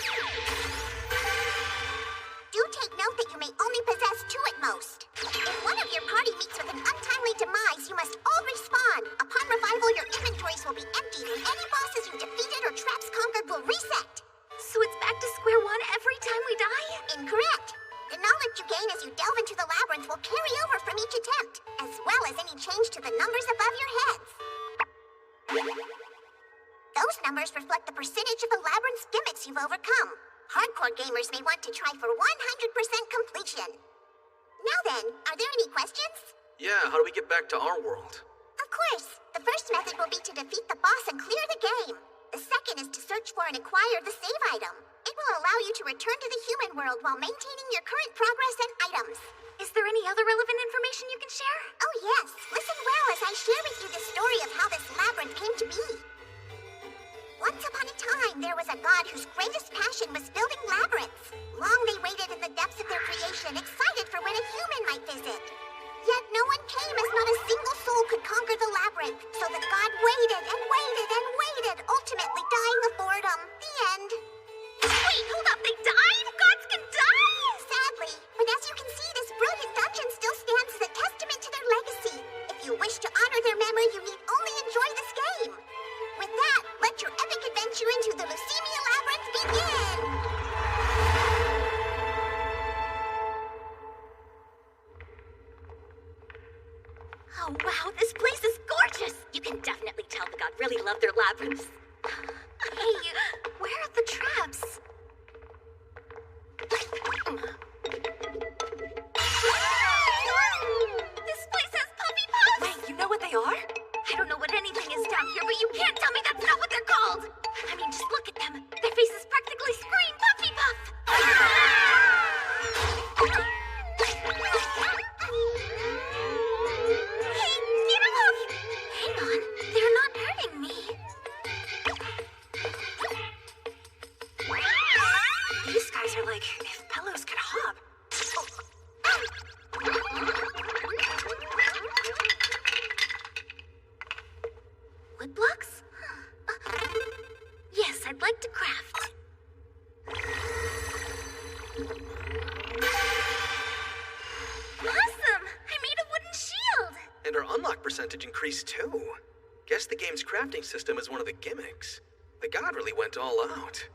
Do take note that you may only possess two at most. If one of your party meets with an untimely demise, you must all respawn. Upon revival, your inventories will be emptied, and any bosses you defeated or traps conquered will reset. So it's back to square one every time we die? Incorrect. The knowledge you gain as you delve into the labyrinth will carry over from each attempt, as well as any change to the numbers above your heads. Those numbers reflect the percentage of the labyrinth's gimmicks you've overcome. Hardcore gamers may want to try for 100% completion. Now then, are there any questions? Yeah, how do we get back to our world? Of course. The first method will be to defeat the boss and clear the game. The second is to search for and acquire the save item. It will allow you to return to the human world while maintaining your current progress and items. Is there any other relevant information you can share? Oh yes, listen well as I share with you the story of how this labyrinth came to be. Once upon a time, there was a god whose greatest passion was building labyrinths. Long they waited in the depths of their creation, excited for when a human might visit. Yet no one came, as not a single soul could conquer the labyrinth. So the god waited and waited and waited, ultimately dying of boredom. The end. Wait, hold up, they died? Gods can die? Sadly, but as you can see, this brilliant dungeon still stands as a testament to their legacy. If you wish to honor their memory, you need only enjoy this game. With that, let your epic adventure into the Leucemia Labyrinth begin! Oh wow, this place is gorgeous! You can definitely tell the god really loved their labyrinths. Hey, where are the traps? This place has puppy paws! Wait, you know what they are? I don't know what anything is down here, but you can't tell me that's not what they're called! I mean, just look at them. Their faces practically scream Puffy Puff! Hey, get off! Hang on, they're not hurting me. These guys are like if pillows could hop. Wood blocks? Yes, I'd like to craft. Awesome! I made a wooden shield! And our unlock percentage increased too. Guess the game's crafting system is one of the gimmicks. The god really went all out.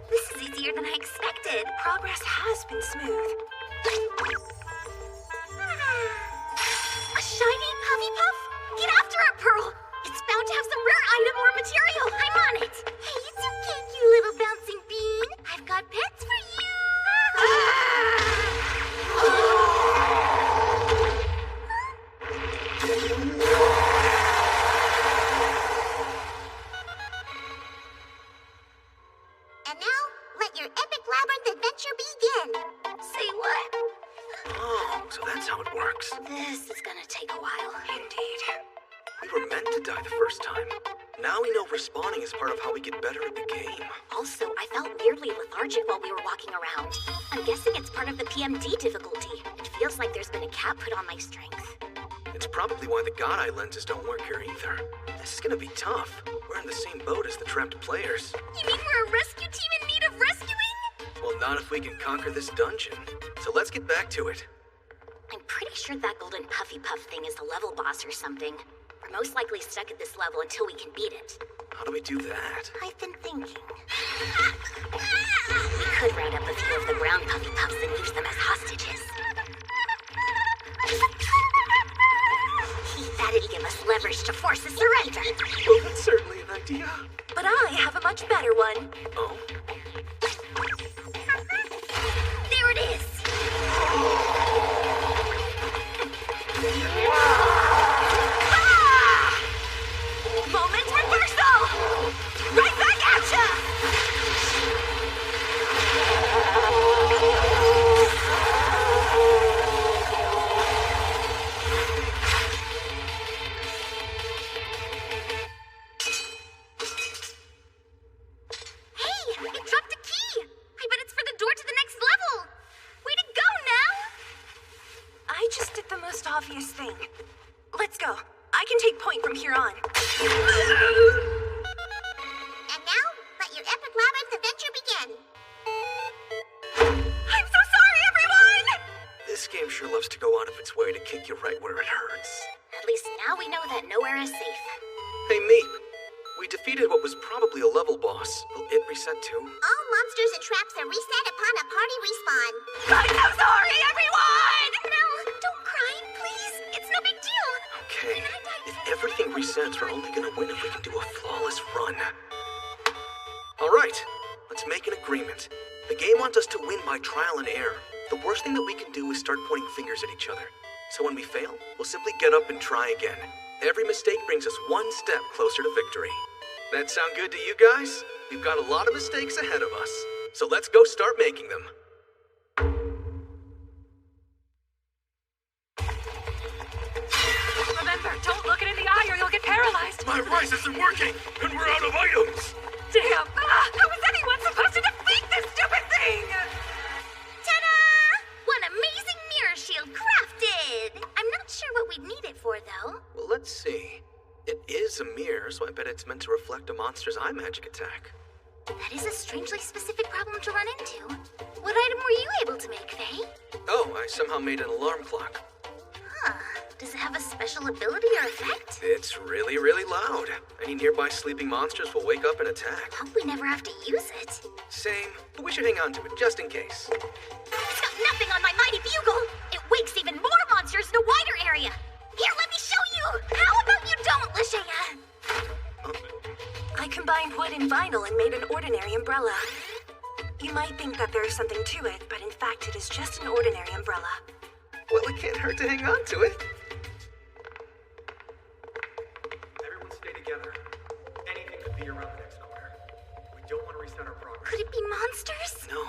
This is easy easier than I expected. Progress has been smooth. A shiny Puffy Puff? Get after it, Pearl! It's bound to have some rare item or material. I'm on it. Hey, it's okay, you little bouncing bean. I've got pets for you. And now, let your epic labyrinth adventure begin. Say what? Oh, so that's how it works. This is gonna take a while. Indeed. We were meant to die the first time. Now we know respawning is part of how we get better at the game. Also, I felt weirdly lethargic while we were walking around. I'm guessing it's part of the PMD difficulty. It feels like there's been a cap put on my strength. It's probably why the God Eye lenses don't work here either. This is gonna be tough. We're in the same boat as the trapped players. You mean we're a rescue team in need of rescuing? Well, not if we can conquer this dungeon. So let's get back to it. I'm pretty sure that golden Puffy Puff thing is the level boss or something. We're most likely stuck at this level until we can beat it. How do we do that? I've been thinking. We could round up a few of the brown Puffy Puffs and use them as hostages. That'd give us leverage to force a surrender. Well, that's certainly an idea. But I have a much better one. Oh? There it is! Moment reversal! Right back at ya! Hey, it dropped a key! I bet it's for the door to the next level! Way to go, now! I just did the most obvious thing. Let's go. I can take point from here on. And now, let your epic labyrinth adventure begin. I'm so sorry, everyone! This game sure loves to go out of its way to kick you right where it hurts. At least now we know that nowhere is safe. Hey, Meep. We defeated what was probably a level boss. Will it reset too? All monsters and traps are reset upon a party respawn. I'm so sorry, everyone! No, don't cry, please. It's no big deal. Okay. If everything resets, we're only gonna win if we can do a flawless run. Alright, let's make an agreement. The game wants us to win by trial and error. The worst thing that we can do is start pointing fingers at each other. So when we fail, we'll simply get up and try again. Every mistake brings us one step closer to victory. That sound good to you guys? We've got a lot of mistakes ahead of us. So let's go start making them. Remember, don't look it in the eye or you'll get paralyzed. My rise isn't working, and we're out of items! Damn! How is anyone supposed to defeat this stupid thing? Ta-da! One amazing mirror shield crafted! I'm not sure what we'd need it for, though. Well, let's see. It is a mirror, so I bet it's meant to reflect a monster's eye magic attack. That is a strangely specific problem to run into. What item were you able to make, Faye? Oh, I somehow made an alarm clock. Huh. Does it have a special ability or effect? It's really, really loud. Any nearby sleeping monsters will wake up and attack. Hope we never have to use it. Same, but we should hang on to it just in case. It's got nothing on my mighty bugle! It wakes even more monsters in a wider area! Here, let me show you! How about you don't, Lashaya? I combined wood and vinyl and made an ordinary umbrella. You might think that there is something to it, but in fact it is just an ordinary umbrella. Well, it can't hurt to hang on to it. Everyone stay together. Anything could be around the next corner. We don't want to reset our progress. Could it be monsters? No,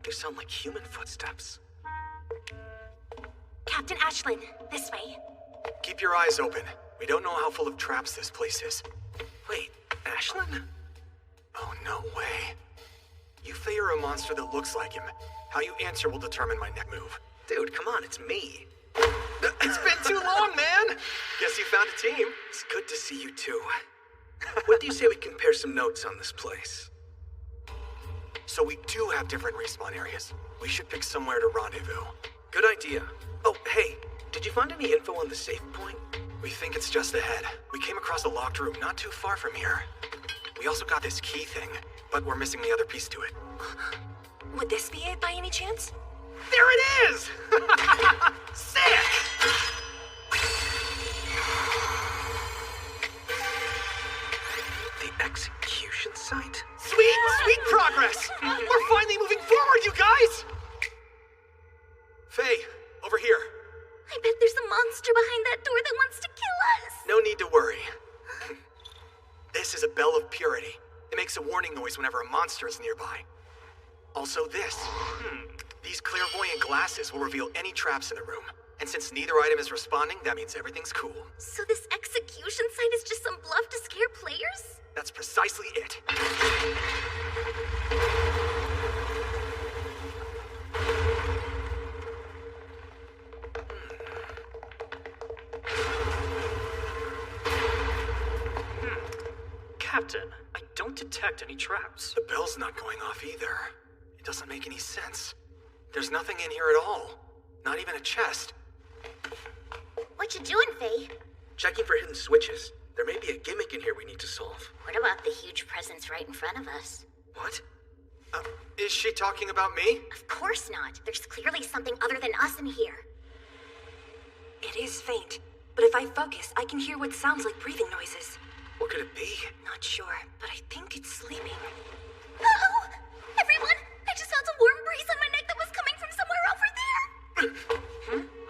they sound like human footsteps. Captain Ashlyn, this way. Keep your eyes open. We don't know how full of traps this place is. Wait, Ashlyn? Oh, no way. You Faye are a monster that looks like him. How you answer will determine my next move. Dude, come on, it's me. It's been too long, man! Guess you found a team. It's good to see you too. What do you say we compare some notes on this place? So we do have different respawn areas. We should pick somewhere to rendezvous. Good idea. Oh, hey, did you find any info on the safe point? We think it's just ahead. We came across a locked room not too far from here. We also got this key thing, but we're missing the other piece to it. Would this be it by any chance? There it is! Sick! The execution site? Sweet progress! We're finally moving forward, you guys! Faye, over here. I bet there's a monster behind that door that wants to kill us. No need to worry. This is a bell of purity. It makes a warning noise whenever a monster is nearby. Also this. These clairvoyant glasses will reveal any traps in the room. And since neither item is responding, that means everything's cool. So this execution site is just some bluff to scare players? That's precisely it. Captain, I don't detect any traps. The bell's not going off either. It doesn't make any sense. There's nothing in here at all. Not even a chest. What you doing, Faye? Checking for hidden switches. There may be a gimmick in here we need to solve. What about the huge presence right in front of us? What? Is she talking about me? Of course not. There's clearly something other than us in here. It is faint, but if I focus, I can hear what sounds like breathing noises. What could it be? Not sure, but I think it's sleeping. Oh! Everyone! I just felt a warm breeze on my neck that was coming from somewhere over there!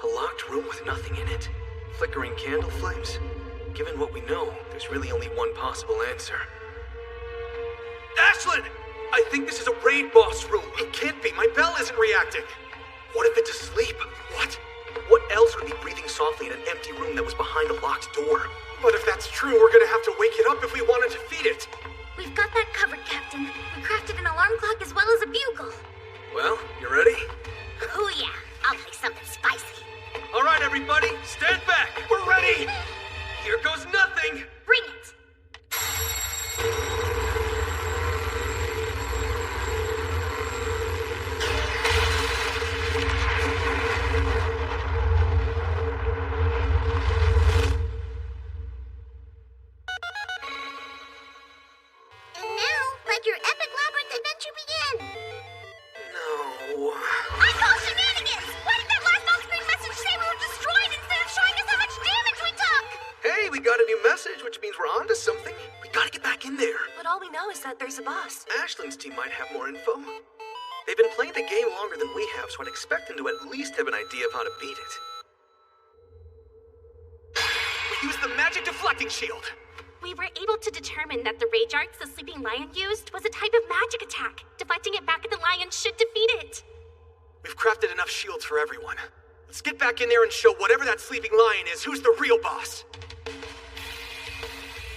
A locked room with nothing in it. Flickering candle flames? Given what we know, there's really only one possible answer. Ashlyn! I think this is a raid boss room. It can't be. My bell isn't reacting. What if it's asleep? What? What else would be breathing softly in an empty room that was behind a locked door? But if that's true, we're gonna have to wake it up if we want to defeat it. We've got that covered, Captain. We crafted an alarm clock as well as a bugle. Well, you ready? Oh yeah, I'll play something spicy. All right, everybody, stand back. We're ready. Here goes nothing. Bring it. And now, let your epic labyrinth adventure begin. No. I call shenanigans! Why did that last on-screen message say we were destroyed instead of showing us how much damage we took? Hey, we got a new message, which means we're onto something. We gotta get back in there. But all we know is that there's a boss. Ashlyn's team might have more info. They've been playing the game longer than we have, so I'd expect them to at least have an idea of how to beat it. We used the magic deflecting shield. We were able to determine that the rage arts the sleeping lion used was a type of magic attack. Deflecting it back at the lion should defeat it. We've crafted enough shields for everyone. Let's get back in there and show whatever that sleeping lion is who's the real boss.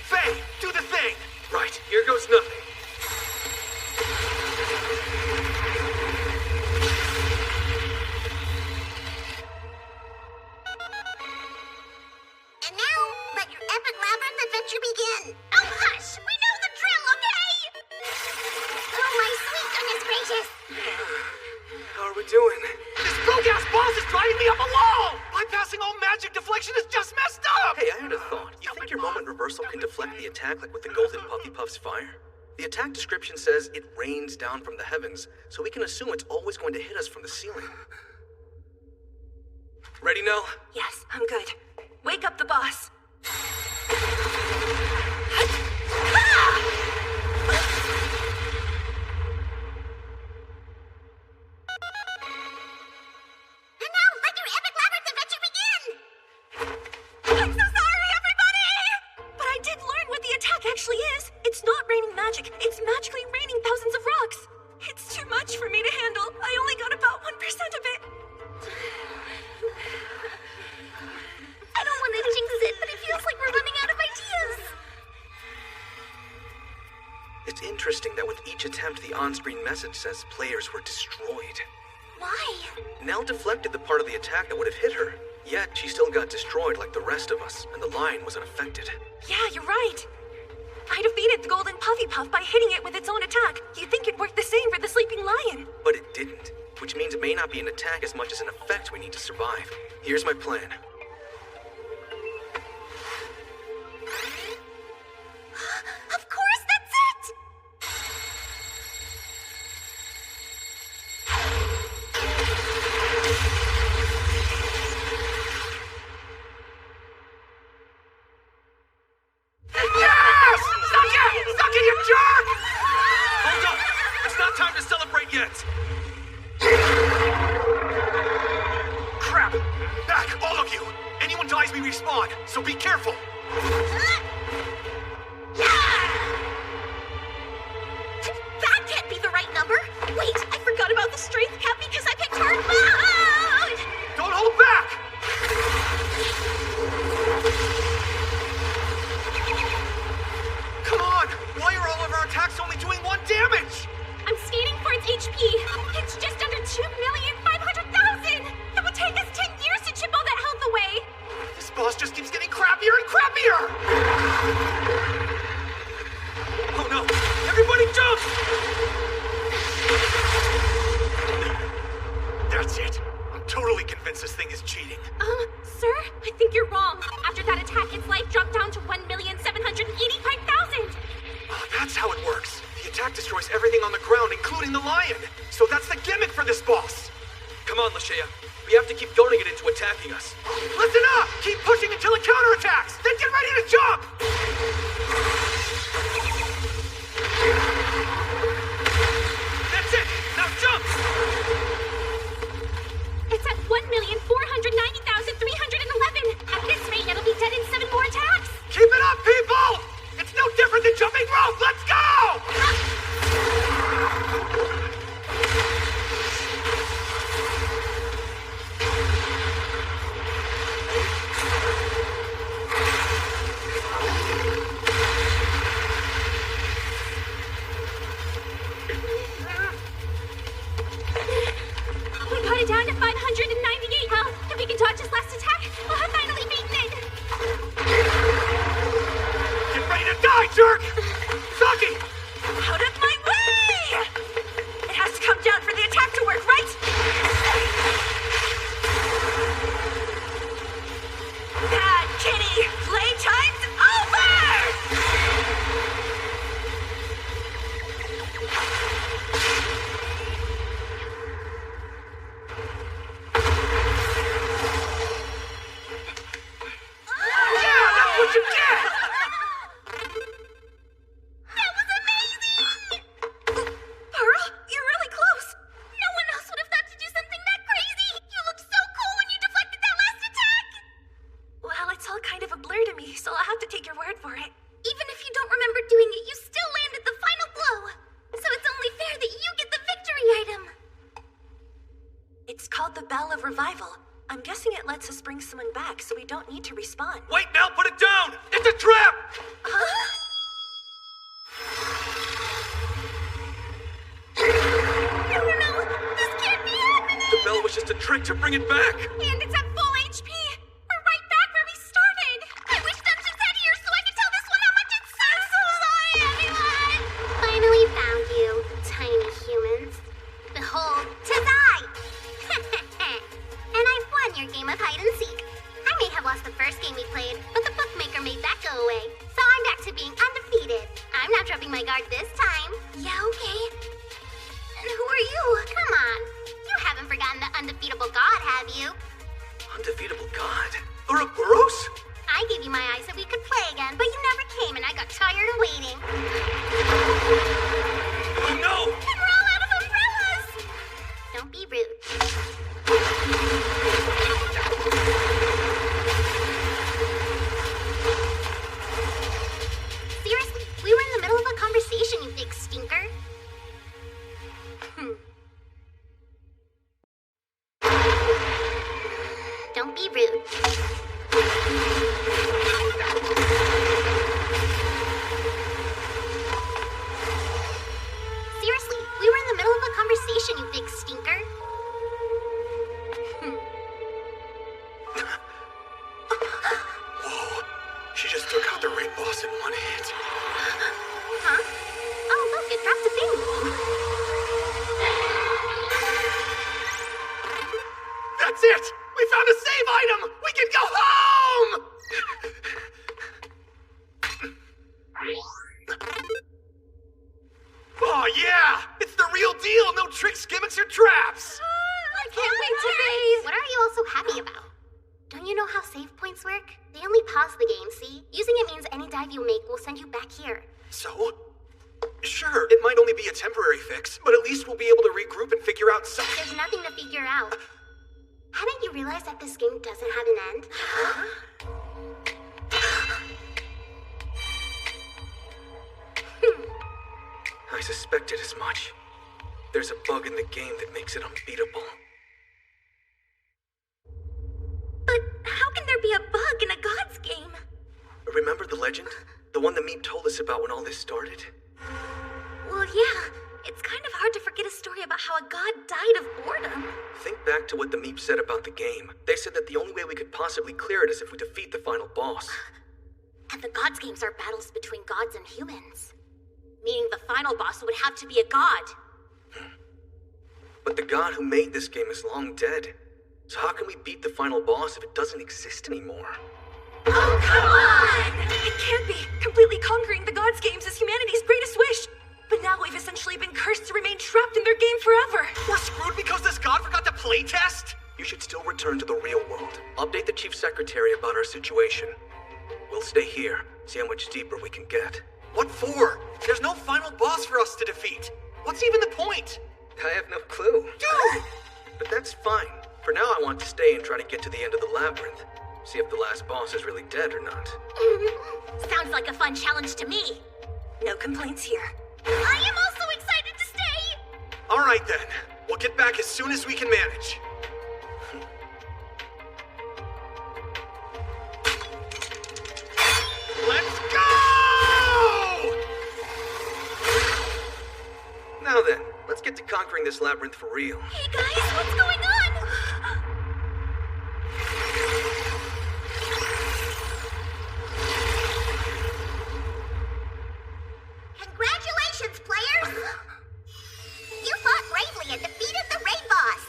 Faye, do the thing! Right, here goes nothing. And now, let your epic labyrinth adventure begin. Oh, hush! We know the drill, okay? Oh, my sweet goodness gracious. How are we doing? This broke-ass boss is driving me up a wall! Bypassing all magic deflection is just messed up! Hey, I had a thought. You think your moment reversal can deflect the attack like with the golden Puffy Puff's fire? The attack description says it rains down from the heavens, so we can assume it's always going to hit us from the ceiling. Ready, Nell? Yes, I'm good. Wake up the boss. And now, let your epic labyrinth adventure begin. I'm so sorry, everybody! But I did learn what the attack actually is. It's not raining magic. It's magically raining thousands of rocks. It's too much for me to handle. I only got about 1% of it. I don't want to jinx it, but it feels like we're running out of ideas. It's interesting that with each attempt, the on-screen message says players were destroyed. Why? Nell deflected the part of the attack that would have hit her. Yet, she still got destroyed like the rest of us, and the lion was unaffected. Yeah, you're right. I defeated the golden Puffy Puff by hitting it with its own attack. You'd think it worked the same for the sleeping lion. But it didn't, which means it may not be an attack as much as an effect we need to survive. Here's my plan. Of course, that's it! so be careful! That can't be the right number! Wait, I forgot about the strength cap because I picked hard mode! Don't hold back! Come on! Why are all of our attacks only doing 1 damage? I'm skating for its HP. It's just under 2,500,000! It would take us 10 years to chip all that health away! This boss just keeps getting crappier and crappier! Oh no! Everybody jump! That's it. I'm totally convinced this thing is cheating. Sir? I think you're wrong. After that attack, its life dropped down to 1,785,000! That's how it works. The attack destroys everything on the ground, including the lion. So that's the gimmick for this boss. Come on, Lashea. We have to keep goading it into attacking us. Listen up! Keep pushing until it counterattacks! Then get ready to jump! That's it! Now jump! It's at 1,490,311! At this rate, it'll be dead in 7 more attacks! Keep it up, people! It's no different than jumping rope! Let's go! We got it down to 598 health. If we can dodge his last attack, we'll have finally beaten it! Get ready to die, jerk! Saki! Out of my way! It has to come down for the attack to work, right? Bad kitty! Playtime's over! Yeah, that's what you get! Pearl, you're really close. No one else would have thought to do something that crazy. You looked so cool when you deflected that last attack. Well, it's all kind of a blur to me, so I'll have to take your word for it. Even if you don't remember doing it, you still landed the final blow. So it's only fair that you get the victory item. It's called the Bell of Revival. I'm guessing it lets us bring someone back, so we don't need to respawn. Wait, Mel, put it down! It's a trap! No, this can't be happening! The bell was just a trick to bring it back! And it's at full HP! We're right back where we started! I wish Dubs was out here so I could tell this one how much it sucks! I'm so sorry, everyone! Finally found you, tiny humans. Behold, 'tis I! And I've won your game of hide and seek. I may have lost the first game we played, but the bookmaker made that go away. So I'm back to being undefeated. I'm not dropping my guard this time. Yeah, okay. And who are you? Come on. You haven't forgotten the undefeatable god, have you? Undefeatable god? Ouroboros? I gave you my eye so we could play again, but you never came and I got tired of waiting. Oh no! And we're all out of umbrellas! Don't be rude. Seriously, we were in the middle of a conversation, you big stinker. Don't be rude. Seriously, we were in the middle of a conversation, you big stinker. Whoa, she just took out the raid boss in one hit. Huh? Oh, look, it dropped a thing. That's it! We found a save item! We can go home! Oh yeah! It's the real deal! No tricks, gimmicks, or traps! I can't wait to bathe. What are you all so happy about? Don't you know how save points work? They only pause the game, see? Using it means any dive you make will send you back here. So? Sure, it might only be a temporary fix, but at least we'll be able to regroup and figure out something. There's nothing to figure out. Haven't you realized that this game doesn't have an end? suspected as much. There's a bug in the game that makes it unbeatable. But how can there be a bug in a God's game? Remember the legend? The one the Meep told us about when all this started? Well, yeah. It's kind of hard to forget a story about how a god died of boredom. Think back to what the Meep said about the game. They said that the only way we could possibly clear it is if we defeat the final boss. And the Gods games are battles between gods and humans. Meaning the final boss would have to be a god. But the god who made this game is long dead. So how can we beat the final boss if it doesn't exist anymore? Oh, come on! It can't be! Completely conquering the Gods games is humanity's greatest wish! But now we've essentially been cursed to remain trapped in their game forever! We're screwed because this god forgot to playtest? You should still return to the real world. Update the Chief Secretary about our situation. We'll stay here, see how much deeper we can get. What for? There's no final boss for us to defeat. What's even the point? I have no clue. Dude! But that's fine. For now, I want to stay and try to get to the end of the labyrinth. See if the last boss is really dead or not. Sounds like a fun challenge to me. No complaints here. I am also excited to stay! All right then. We'll get back as soon as we can manage. Let's go! Now then, let's get to conquering this labyrinth for real. Hey guys, what's going on? Congratulations, players! You fought bravely and defeated the raid boss,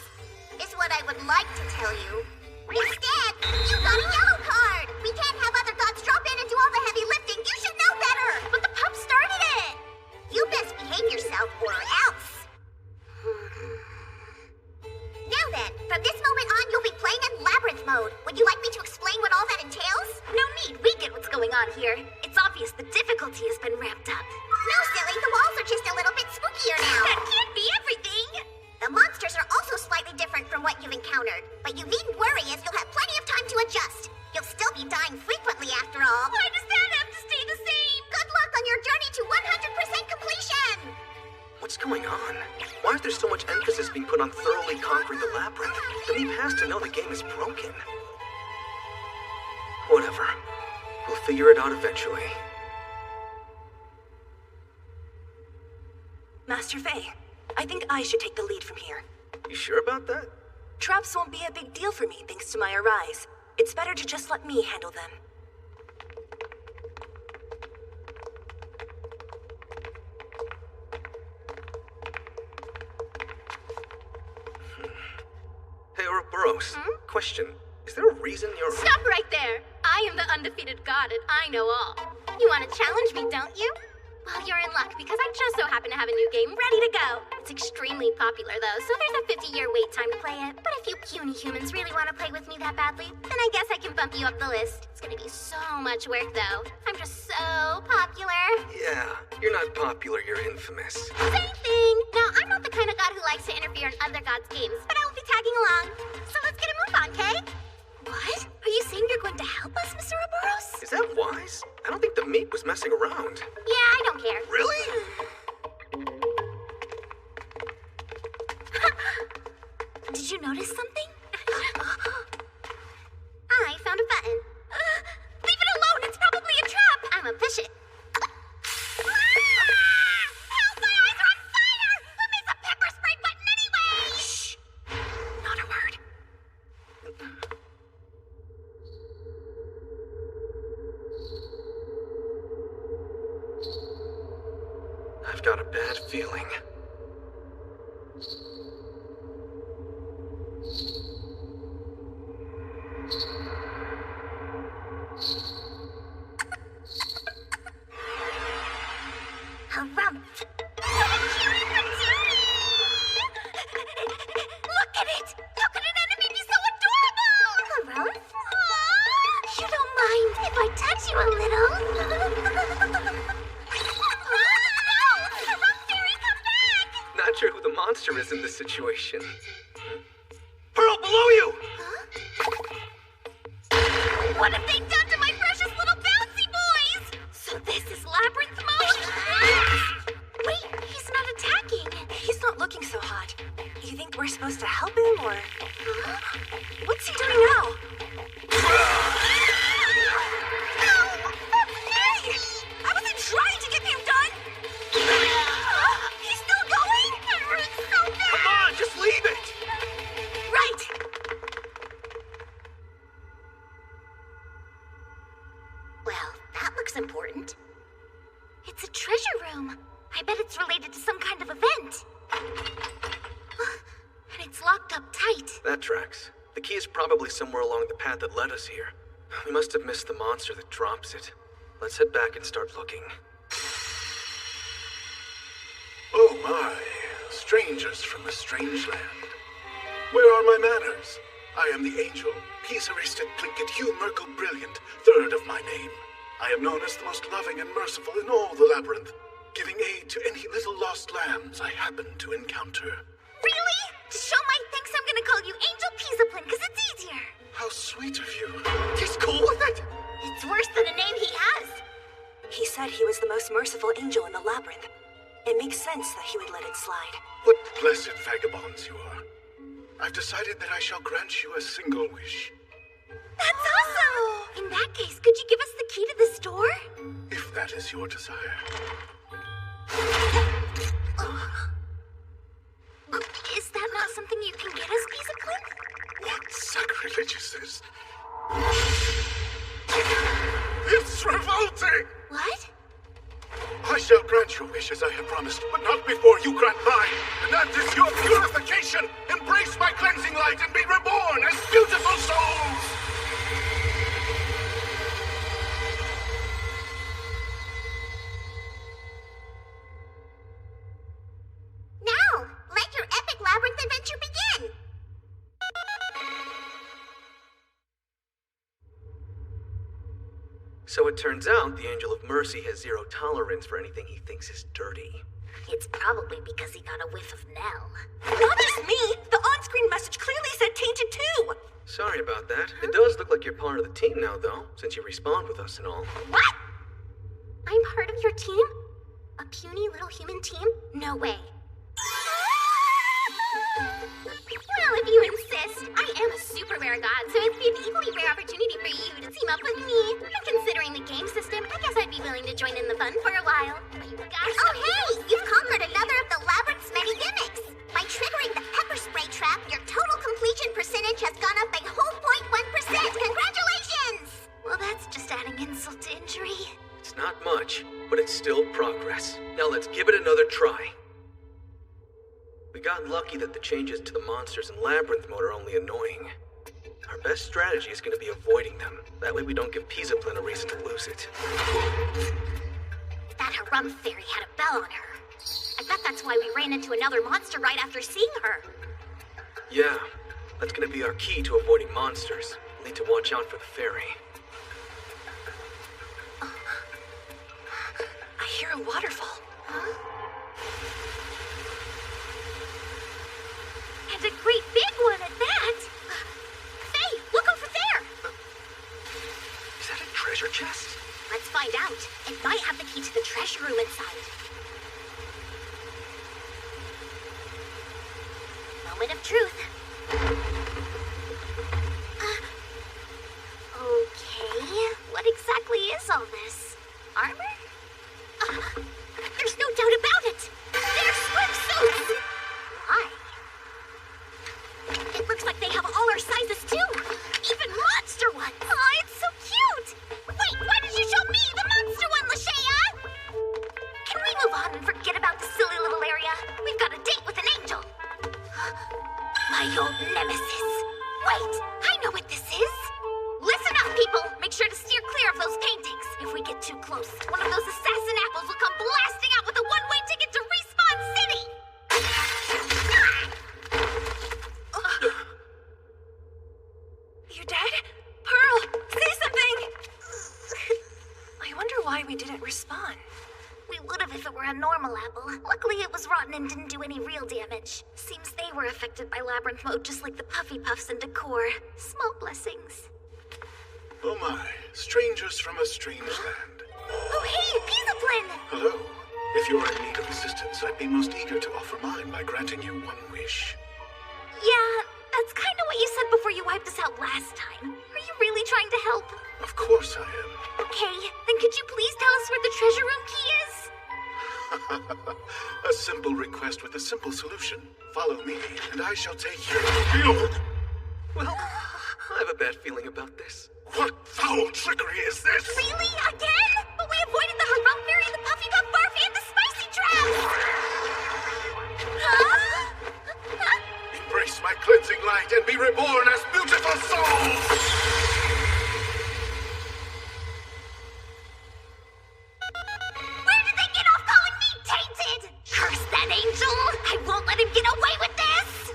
is what I would like to tell you. Instead, you got a yellow card! We can't have other gods drop in and do all the heavy lifting. You should know better! But the pup started it! You best behave yourself or else. Now then, from this moment on, you'll be playing in Labyrinth mode. Would you like me to explain what all that entails? No need, we get what's going on here. It's obvious the difficulty has been ramped up. No, silly, the walls are just a little bit spookier now. That can't be everything! The monsters are also slightly different from what you've encountered, but you needn't worry as you'll have plenty of time to adjust. You'll still be dying frequently after all. Why does that have to stay the same? Good luck on your journey to 100% completion! What's going on? Why is there so much emphasis being put on thoroughly conquering the labyrinth? The Meep has to know the game is broken. Whatever. We'll figure it out eventually. Master Faye, I think I should take the lead from here. You sure about that? Traps won't be a big deal for me thanks to my Arise. It's better to just let me handle them. Hey, Ouroboros. Question. Is there a reason you're... Stop right there! I am the undefeated god and I know all. You want to challenge me, don't you? Well, you're in luck because I just so happen to have a new game ready to go. It's extremely popular though, so there's a 50-year wait time to play it. But if you puny humans really want to play with me that badly, then I guess I can bump you up the list. It's gonna be so much work though. I'm just so popular. Yeah, you're not popular, you're infamous. Same thing! Now, I'm not the kind of god who likes to interfere in other gods' games, but I will be tagging along. So let's get a move on, Kay? What? Are you saying you're going to help us, Mr. Ouroboros? Is that wise? I don't think the Meep was messing around. Yeah, I don't care. Really? Did you notice something? I found a button. Leave it alone! It's probably a trap! I'ma push it. Help! My eyes are on fire! Who makes a pepper spray button anyway? Shh! Not a word. I've got a bad feeling. Harumph. Look at it! How could an enemy be so adorable? Harumph? You don't mind if I touch you a little? No! Harumph Fairy, come back! Not sure who the monster is in this situation. Pearl, below you! What have they done to my precious little bouncy boys? So this is Labyrinth mode? Wait, he's looks important. It's a treasure room. I bet it's related to some kind of event. And it's locked up tight. That tracks. The key is probably somewhere along the path that led us here. We must have missed the monster that drops it. Let's head back and start looking. Oh my, strangers from a strange land. Where are my manners? I am the angel, Peace Arrested Plinkett Hugh Merkle Brilliant, third of my name. I am known as the most loving and merciful in all the labyrinth, giving aid to any little lost lambs I happen to encounter. Really? To show my thanks, I'm gonna call you Angel Peaceaplin, because it's easier. How sweet of you. He's cool with it? It's worse than a name he has. He said he was the most merciful angel in the labyrinth. It makes sense that he would let it slide. What blessed vagabonds you are. I've decided that I shall grant you a single wish. That's awesome! In that case, could you give us the key to the store? If that is your desire. Is that not something you can get us, Peaceaplin? What sacrilege is this? It's revolting! What? I shall grant your wish as I have promised, but not before you grant mine. And that is your purification! Embrace my cleansing light and be reborn as beautiful souls! Now, let your epic labyrinth adventure begin! So it turns out the Angel of Mercy has zero tolerance for anything he thinks is dirty. It's probably because he got a whiff of Nell. Not just me! The on-screen message clearly said tainted too! Sorry about that. It does look like you're part of the team now, though, since you respawned with us and all. What? I'm part of your team? A puny little human team? No way. Well, if you insist. I am a super rare god, so it'd be an equally rare opportunity for you to team up with me. And considering the game system, I guess I'd be willing to join in the fun for a while. But you guys... Oh, hey! You've conquered another of the labyrinth's many gimmicks! By triggering the pepper spray trap, your total completion percentage has gone up a whole 0.1%! Congratulations! Well, that's just adding insult to injury. It's not much, but it's still progress. Now let's give it another try. We got lucky that the changes to the monsters in Labyrinth mode are only annoying. Our best strategy is going to be avoiding them. That way we don't give Peaceaplin a reason to lose it. That Harum fairy had a bell on her. I bet that's why we ran into another monster right after seeing her. Yeah, that's going to be our key to avoiding monsters. We'll need to watch out for the fairy. I hear a waterfall. Huh? And a great big one at that! Faye, look over there! Is that a treasure chest? Let's find out. It might have the key to the treasure room inside. Moment of truth. Okay, what exactly is all this? Armor? There's no doubt about it! They're swimsuits! Why? It looks like they have all our sizes too! Even monster ones! Aw, it's so cute! Wait, why did you show me the monster one, Lashea? Can we move on and forget about the silly little area? We've got a date with an angel! My old nemesis! Wait, I know what this is! Listen up, people! Make sure to steer clear of those paintings. If we get too close, one of those assassin apples will come blasting out with a one-way ticket to Respawn City! You dead? Pearl, say something! I wonder why we didn't respawn. We would have if it were a normal apple. Luckily it was rotten and didn't do any real damage. Seems they were affected by Labyrinth mode just like the Puffy Puffs and Decor. Small blessings. Oh my, strangers from a strange land. Oh hey, Peaceaplin! Hello. If you're in need of assistance, I'd be most eager to offer mine by granting you one wish. Yeah, that's kind of what you said before you wiped us out last time. Are you really trying to help? Of course I am. Okay, then could you please tell us where the treasure room key is? A simple request with a simple solution. Follow me, and I shall take you. Well, I have a bad feeling about this. What foul trickery is this? Really? Again? But unite and be reborn as beautiful souls! Where did they get off calling me tainted? Curse that angel! I won't let him get away with this!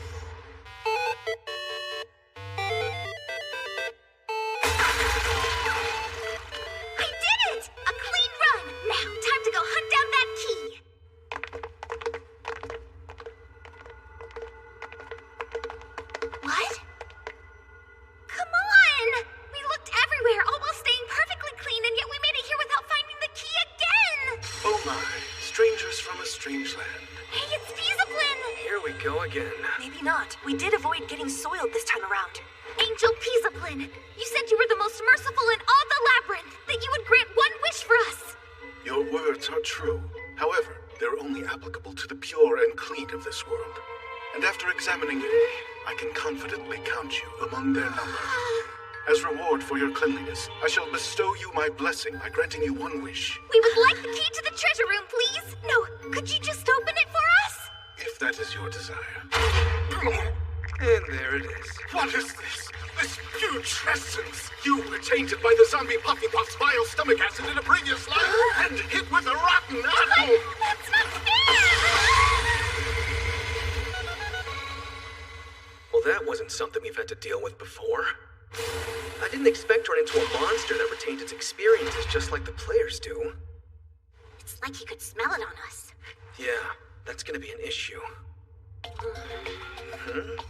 I did it! A clean run! Now, time to go hunt down that key! What? Come on! We looked everywhere, all while staying perfectly clean, and yet we made it here without finding the key again! Oh my, strangers from a strange land. Hey, it's Peasaplin! Here we go again. Maybe not. We did avoid getting soiled this time around. Angel Peasaplin, you said you were the most merciful in all the labyrinth, that you would grant one wish for us! Your words are true. However, they're only applicable to the pure and clean of this world. And after examining you, I can confidently count you among their number. As reward for your cleanliness, I shall bestow you my blessing by granting you one wish. We would like the key to the treasure room, please! No, could you just open it for us? If that is your desire. And there it is. What is this? This huge essence! You were tainted by the zombie Puffy Puff's vile stomach acid in a previous life, and hit with a rotten apple! That's not fair! Well, that wasn't something we've had to deal with before. I didn't expect to run into a monster that retained its experiences just like the players do. It's like he could smell it on us. Yeah, that's gonna be an issue.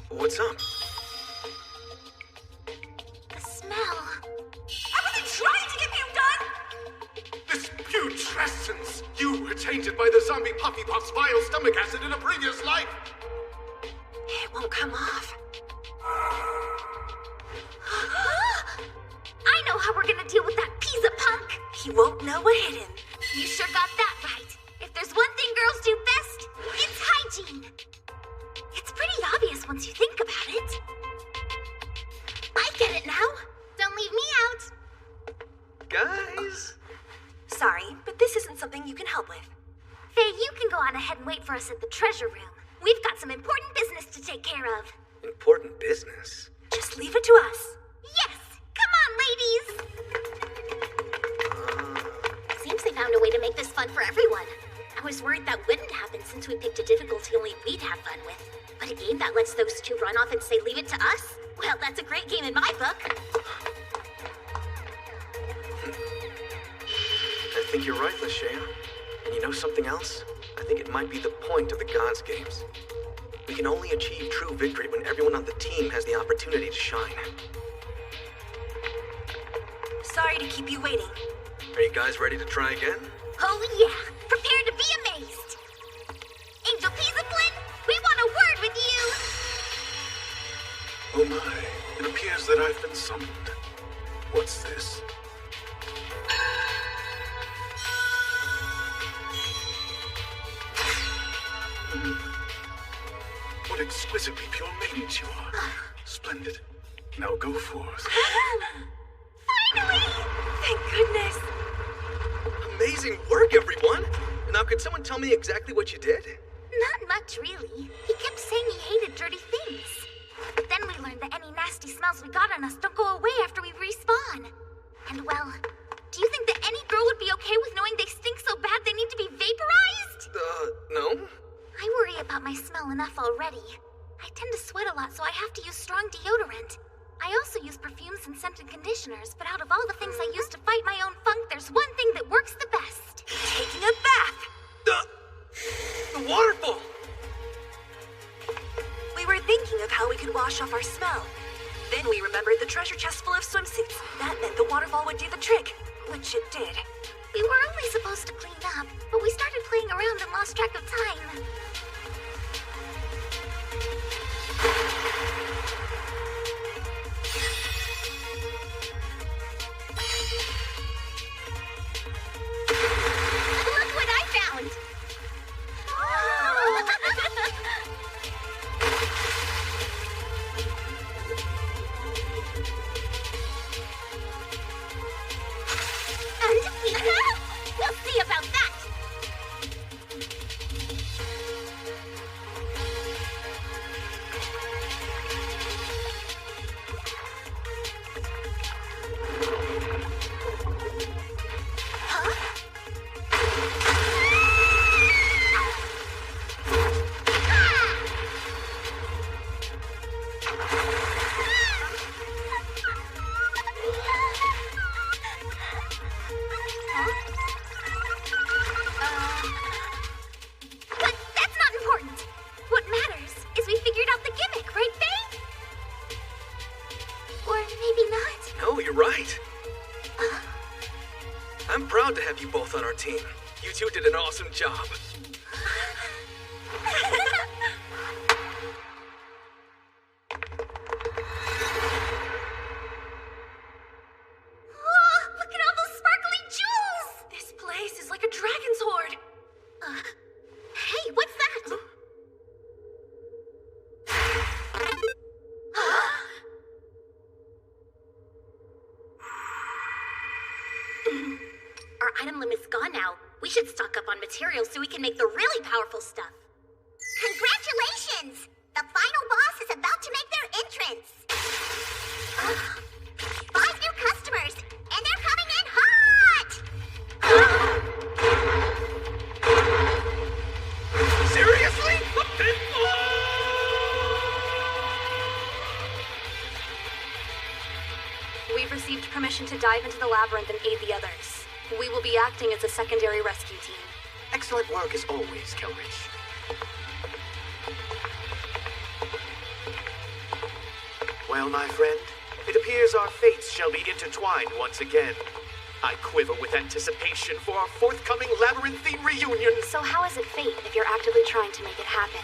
What's up? The smell. I wasn't trying to get you done! This huge essence! You were tainted by the zombie Puffy Puff's vile stomach acid in a previous life! It won't come off. I know how we're gonna deal with that Pisa punk! He won't know what hit him. You sure got that right. If there's one thing girls do best, it's hygiene. It's pretty obvious once you think about it. I get it now. Don't leave me out. Guys? Sorry, but this isn't something you can help with. Faye, you can go on ahead and wait for us at the treasure room. We've got some important business to take care of. Important business? Just leave it to us. Yes! Come on, ladies! Seems they found a way to make this fun for everyone. I was worried that wouldn't happen since we picked a difficulty only we'd have fun with. But a game that lets those two run off and say leave it to us? Well, that's a great game in my book. I think you're right, Lashea. And you know something else? I think it might be the point of the Gods Games. We can only achieve true victory when everyone on the team has the opportunity to shine. Sorry to keep you waiting. Are you guys ready to try again? Oh yeah! Prepare to be amazed! Angel Peasaplin, we want a word with you! Oh my, it appears that I've been summoned. What's this? What exquisitely pure maidens you are. Splendid. Now go forth. Finally! Thank goodness. Amazing work, everyone! Now, could someone tell me exactly what you did? Not much, really. He kept saying he hated dirty things. But then we learned that any nasty smells we got on us don't go away after we respawn. And well, do you think that any girl would be okay with knowing they stink so bad they need to be vaporized? No. I worry about my smell enough already. I tend to sweat a lot, so I have to use strong deodorant. I also use perfumes and scented conditioners, but out of all the things I use to fight my own funk, there's one thing that works the best. Taking a bath. The waterfall! We were thinking of how we could wash off our smell. Then we remembered the treasure chest full of swimsuits. That meant the waterfall would do the trick, which it did. We were only supposed to clean up, but we started playing around and lost track of time. Look what I found! We'll see about that! Maybe not. No, you're right. I'm proud to have you both on our team. You two did an awesome job. Look at all those sparkly jewels! This place is like a dragon's hoard. Hey, what's that? Our item limit's gone now. We should stock up on materials so we can make the really powerful stuff. Congratulations! The final boss is about to make their entrance. 5 new customers, and they're coming in hot! Seriously? We've received permission to dive into the labyrinth and aid the others. We will be acting as a secondary rescue team. Excellent work as always, Kelrich. Well, my friend, it appears our fates shall be intertwined once again. I quiver with anticipation for our forthcoming labyrinthine reunion. So how is it fate if you're actively trying to make it happen?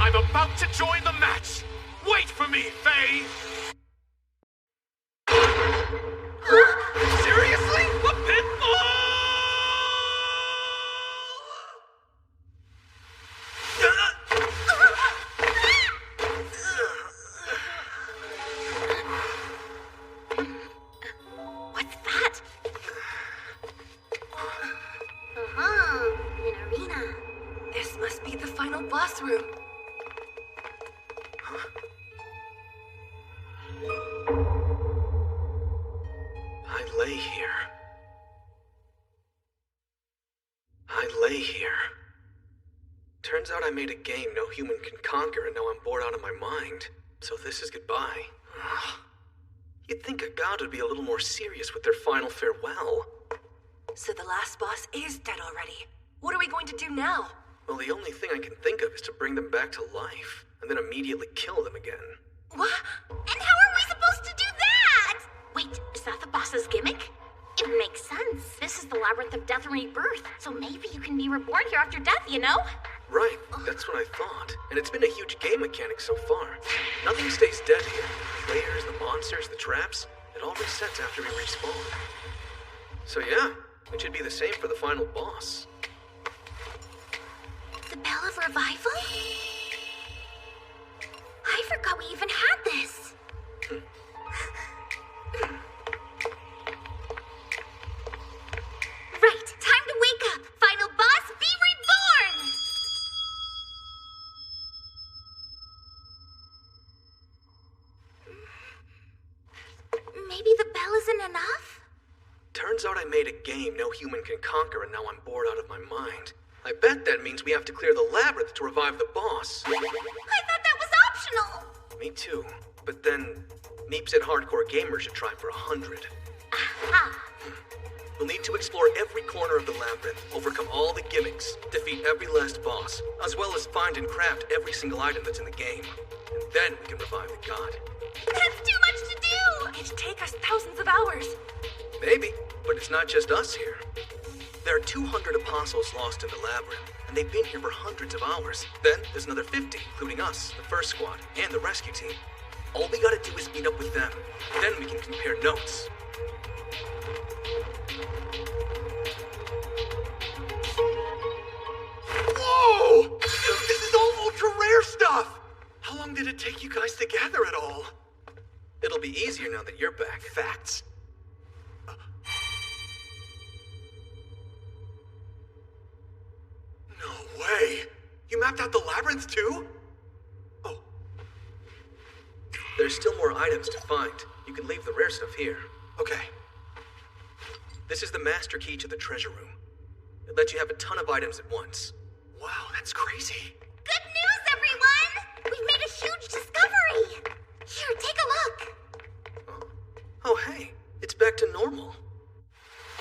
I'm about to join the match! Wait for me, Faye! Seriously? A pitfall! What's that? An arena. This must be the final boss room. I lay here. Turns out I made a game no human can conquer, and now I'm bored out of my mind. So this is goodbye. You'd think a god would be a little more serious with their final farewell. So the last boss is dead already. What are we going to do now? Well, the only thing I can think of is to bring them back to life, and then immediately kill them again. What? And how are we supposed to do that? Wait, is that the boss's gimmick? It makes sense. This is the Labyrinth of Death and Rebirth, so maybe you can be reborn here after death, you know? Right, that's what I thought. And it's been a huge game mechanic so far. Nothing stays dead here. The players, the monsters, the traps, it all resets after we respawn. So yeah, it should be the same for the final boss. The Bell of Revival? I forgot we even had this. Right, time to wake up. Final boss, be reborn! Maybe the bell isn't enough? Turns out I made a game no human can conquer, and now I'm bored out of my mind. I bet that means we have to clear the labyrinth to revive the boss. I thought that was optional! Me too. But then, Meep said hardcore gamers should try for 100. Aha! We'll need to explore every corner of the labyrinth, overcome all the gimmicks, defeat every last boss, as well as find and craft every single item that's in the game. And then we can revive the god. That's too much to do! It'd take us thousands of hours. Maybe, but it's not just us here. There are 200 apostles lost in the labyrinth, and they've been here for hundreds of hours. Then there's another 50, including us, the first squad, and the rescue team. All we gotta do is meet up with them. Then we can compare notes. Whoa! This is all ultra-rare stuff! How long did it take you guys to gather it all? It'll be easier now that you're back. Facts. No way! You mapped out the labyrinth too? Oh. There's still more items to find. You can leave the rare stuff here. Okay. This is the master key to the treasure room. It lets you have a ton of items at once. Wow, that's crazy. Good news, everyone! We've made a huge discovery! Here, take a look! Oh, hey. It's back to normal.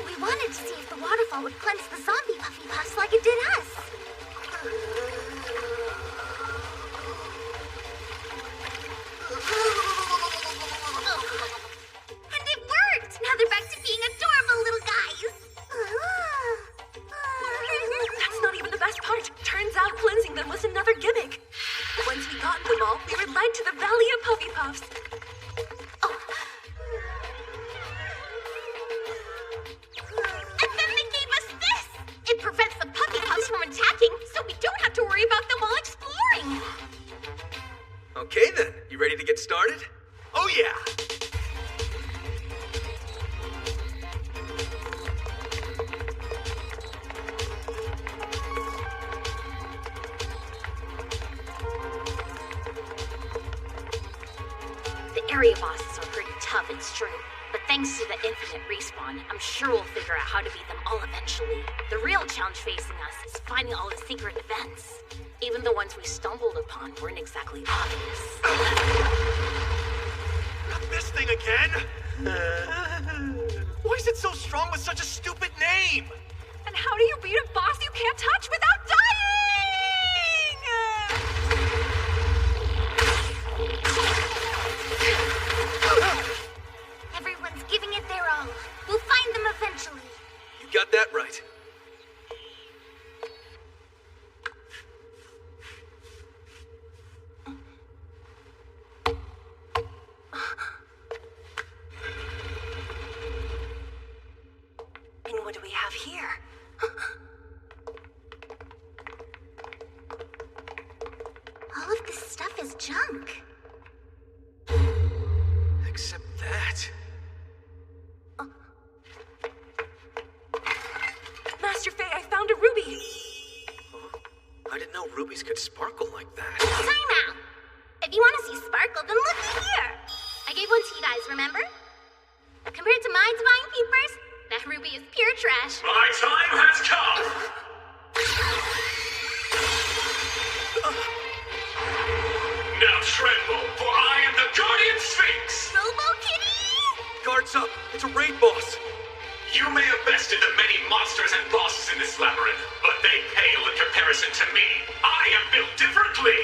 We wanted to see if the waterfall would cleanse the zombie Puffy Puffs like it did us. Oh yeah! The area bosses are pretty tough, it's true. But thanks to the infinite respawn, I'm sure we'll figure out how to beat them all eventually. The real challenge facing us is finding all the secret events. Even the ones we stumbled upon weren't exactly obvious. Not this thing again! Why is it so strong with such a stupid name? And how do you beat a boss you can't touch without dying? Everyone's giving it their all. We'll find them eventually. You got that right. And what do we have here? All of this stuff is junk. Except that. Master Faye, I found a ruby! I didn't know rubies could sparkle like that. Time out! If you want to see sparkle, then look here! I gave one to you guys, remember? Compared to my divine peepers, that ruby is pure trash. My time has come! Now tremble, for I am the Guardian Sphinx! Robo Kitty! Guards up! It's a raid boss! You may have bested the many monsters and bosses in this labyrinth, but they pale in comparison to me. I am built differently!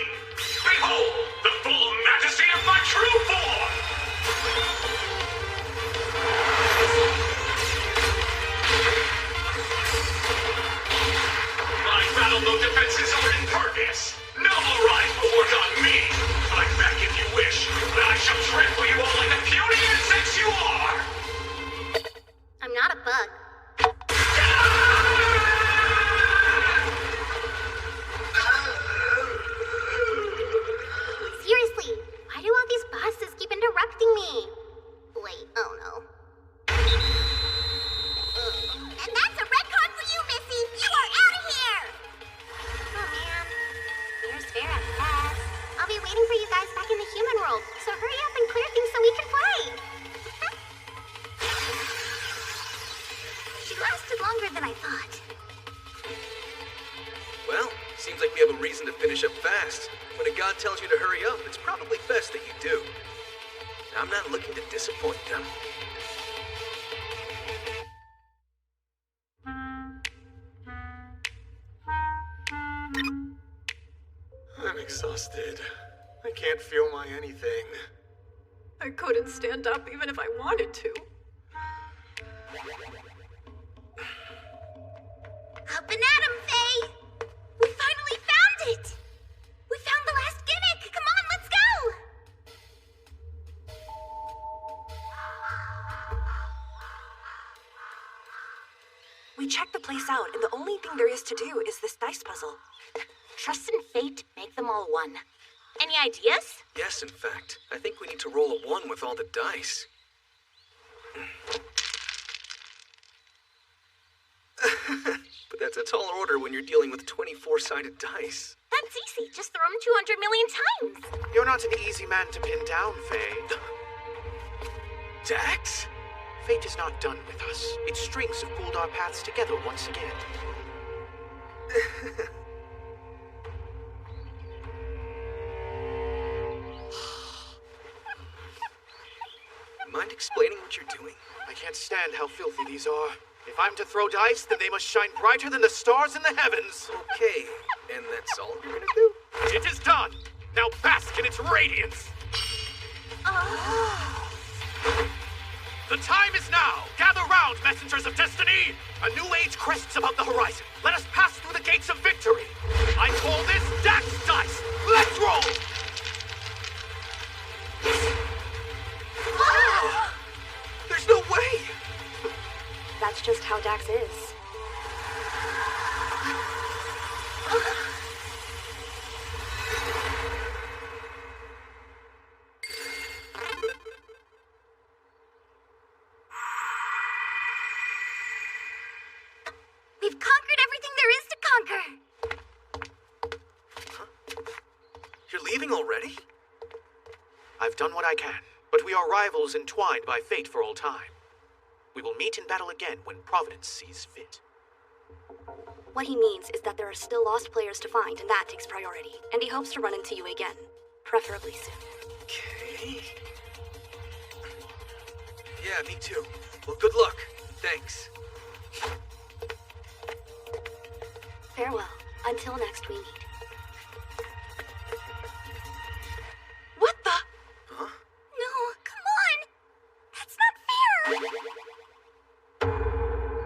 Behold, the full majesty of my true form! My battle mode defenses are impervious. No more rise will work on me! Fight back if you wish, but I shall trample you all like the puny insects you are! I'm not a bug. Seriously, why do all these bosses keep interrupting me? Wait, oh no. And that's a red card for you, Missy! You are out of here! Oh man. Here's fair at best. I'll be waiting for you guys back in the human world, so hurry up and clear things so we can play! She lasted longer than I thought. Well, seems like we have a reason to finish up fast. When a god tells you to hurry up, it's probably best that you do. I'm not looking to disappoint them. I'm exhausted. I can't feel my anything. I couldn't stand up even if I wanted to. Up and at 'em, Faye! We finally found it! We found the last gimmick! Come on, let's go! We checked the place out, and the only thing there is to do is this dice puzzle. Trust in fate, make them all one. Any ideas? Yes, in fact. I think we need to roll a 1 with all the dice. But that's a tall order when you're dealing with 24-sided dice. That's easy. Just throw them 200 million times. You're not an easy man to pin down, Faye. Dax? Fate is not done with us. Its strings have pulled our paths together once again. Mind explaining what you're doing? I can't stand how filthy these are. If I'm to throw dice, then they must shine brighter than the stars in the heavens. Okay, and that's all you're gonna do? It is done! Now bask in its radiance! The time is now! Gather round, messengers of destiny! A new age crests above the horizon. Let us pass through the gates of victory! I call this Dax Dice! Let's roll! There's no way! That's just how Dax is. I've done what I can, but we are rivals entwined by fate for all time. We will meet in battle again when Providence sees fit. What he means is that there are still lost players to find, and that takes priority. And he hopes to run into you again, preferably soon. Okay. Yeah, me too. Well, good luck. Thanks. Farewell. Until next we meet. What the? Huh? No, come on! That's not fair!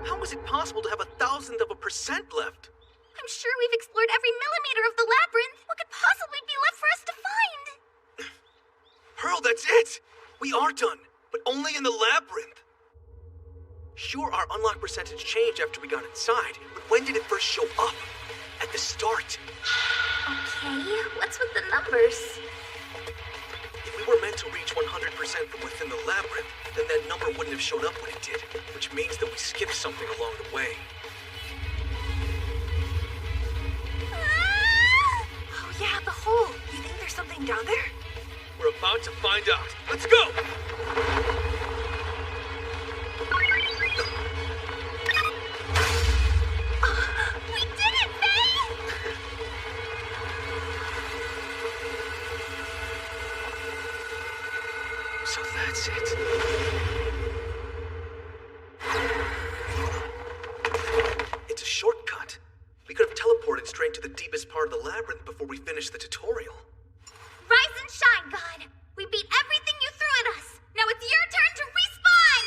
How is it possible to have 1,000th of a percent left? I'm sure we've explored every millimeter of the labyrinth. What could possibly be left for us to find? Pearl, that's it! We are done, but only in the labyrinth. Sure, our unlock percentage changed after we got inside, but when did it first show up? At the start. Okay, what's with the numbers? If we were meant to reach 100% from within the labyrinth, then that number wouldn't have shown up when it did, which means that we skipped something along the way. Oh yeah, the hole. You think there's something down there? We're about to find out. Let's go! We did it, Faye! So that's it. It's a shortcut. We could have teleported straight to the deepest part of the labyrinth before we finished the tutorial. Rise and shine, God! We beat everything you threw at us! Now it's your turn to respawn!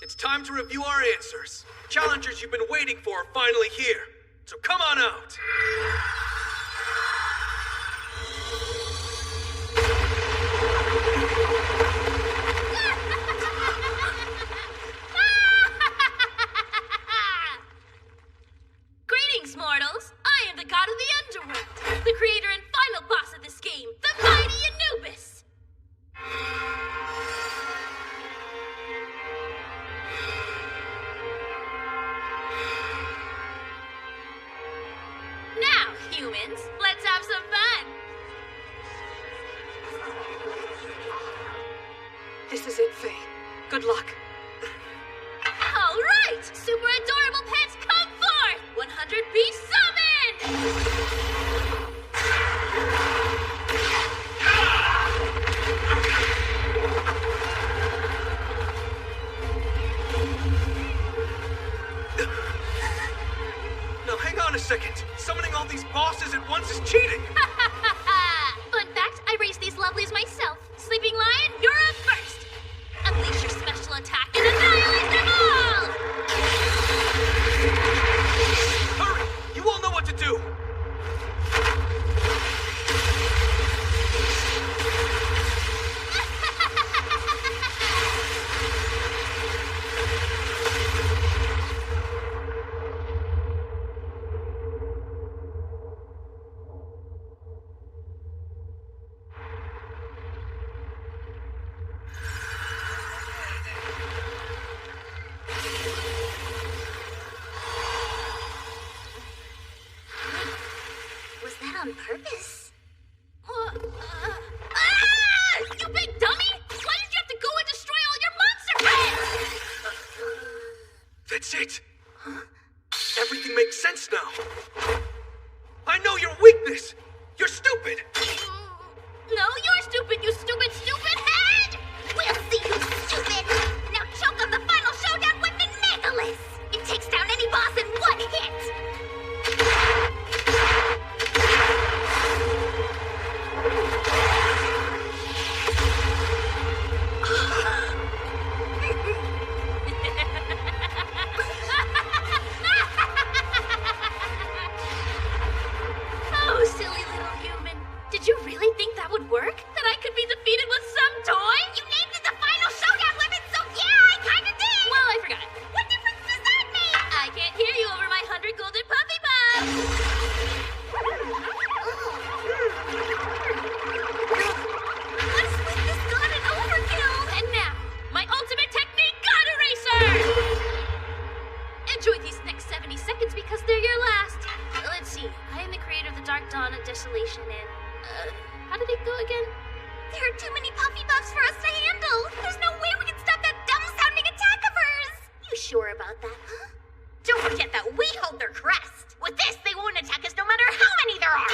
It's time to review our answers. Challengers you've been waiting for are finally here. So come on out. Greetings, mortals! I am the god of the underworld, the creator and final boss of this game, the mighty Anubis! Now, humans, let's have some fun! This is it, Faye. Good luck. All right! Super adorable pets, come forth! 100 be summoned! Now hang on a second. Summoning all these bosses at once is cheating. Fun fact, I raised these lovelies myself. Sleeping Lion, you're up first! Unleash your special attack and annihilate them all! Hurry! You all know what to do! Was that on purpose? You big dummy! Why did you have to go and destroy all your monster pets? That's it! Everything makes sense now. I know your weakness! You're stupid! No, you're stupid, you stupid head! We'll see who's stupid! Now choke on the final showdown with Nicholas! It takes down any boss in one hit! about that. Don't forget that we hold their crest. With this, they won't attack us no matter how many there are.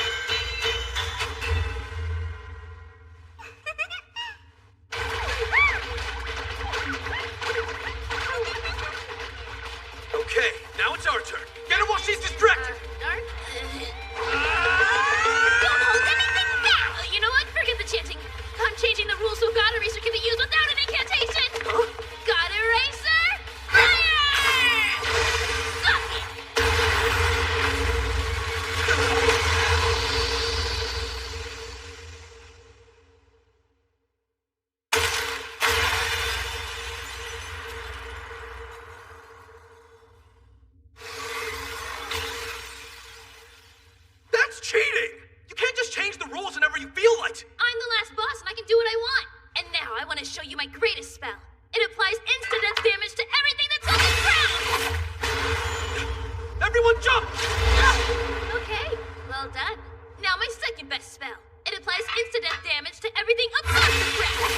Okay, now it's our turn. Get her while she's distracted. Don't hold anything back. You know what? Forget the chanting. I'm changing the rules so God Eraser can be used without an incantation. Huh? God Eraser, fire! That's cheating! You can't just change the rules whenever you feel like it. I'm the last boss and I can do what I want. And now I want to show you my greatest spell. It applies instant death damage to everything that's on the ground! Everyone jump! Okay, well done. Now my second best spell. It applies instant death damage to everything above the ground.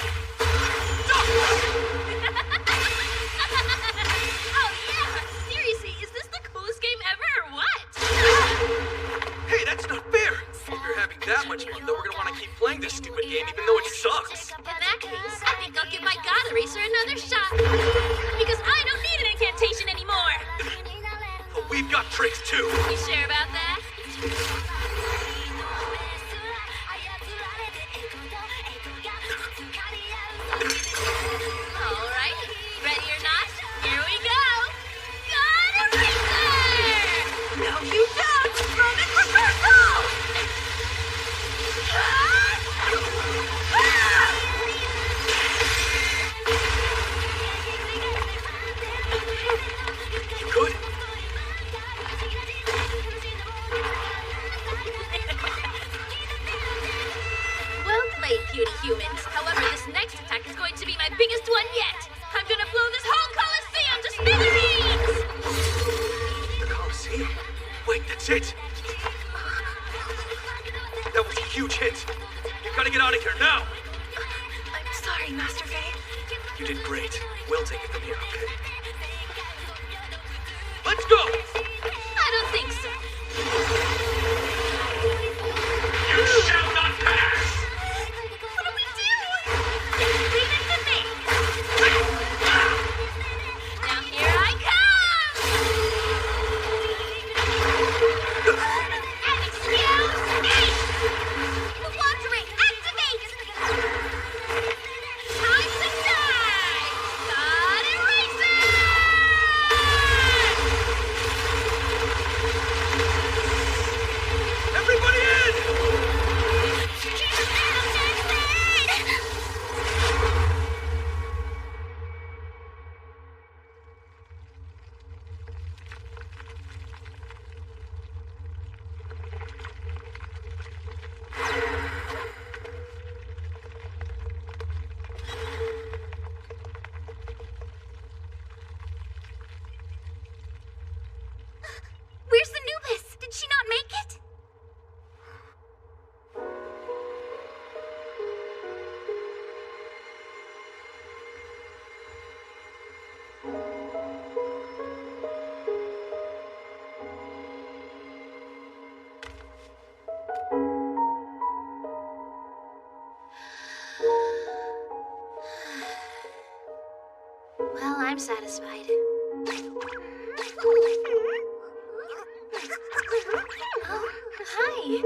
Oh yeah! Seriously, is this the coolest game ever or what? Hey, that's not fair! If you're having that much fun, then we're gonna want to keep playing this stupid game even though it sucks. In that case, I think I'll give my God Eraser another shot. Because I don't need an incantation anymore. But we've got tricks too. You sure about that? Alright, ready or not, here we go! God Eraser! No, you don't! Moment reversal! You good? Well played, puny humans. However, this next attack is going to be my biggest one yet. I'm gonna blow this whole Colosseum to smithereens! The Colosseum? Wait, that's it! That was a huge hit. You gotta get out of here now! I'm sorry, Master Faye. You did great. We'll take it from here, okay? Let's go! I don't think so. You shall not pass! What do we do? Leave it to me. Now here I come! And excuse me! Laundry, activate! Time to die! God Eraser! Everybody in! Where's the Nubis? Did she not make it? Well, I'm satisfied. Oh, hi.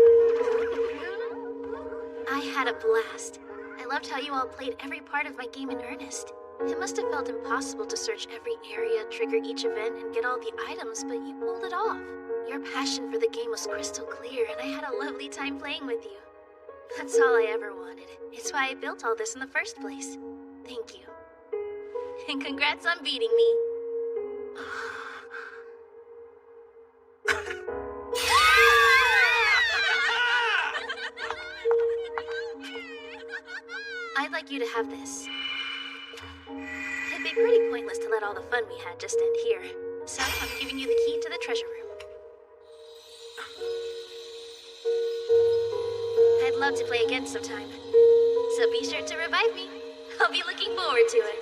I had a blast. I loved how you all played every part of my game in earnest. It must have felt impossible to search every area, trigger each event, and get all the items, but you pulled it off. Your passion for the game was crystal clear, and I had a lovely time playing with you. That's all I ever wanted. It's why I built all this in the first place. Thank you. And congrats on beating me. I'd like you to have this. It'd be pretty pointless to let all the fun we had just end here. So I'm giving you the key to the treasure room. I'd love to play again sometime. So be sure to revive me. I'll be looking forward to it.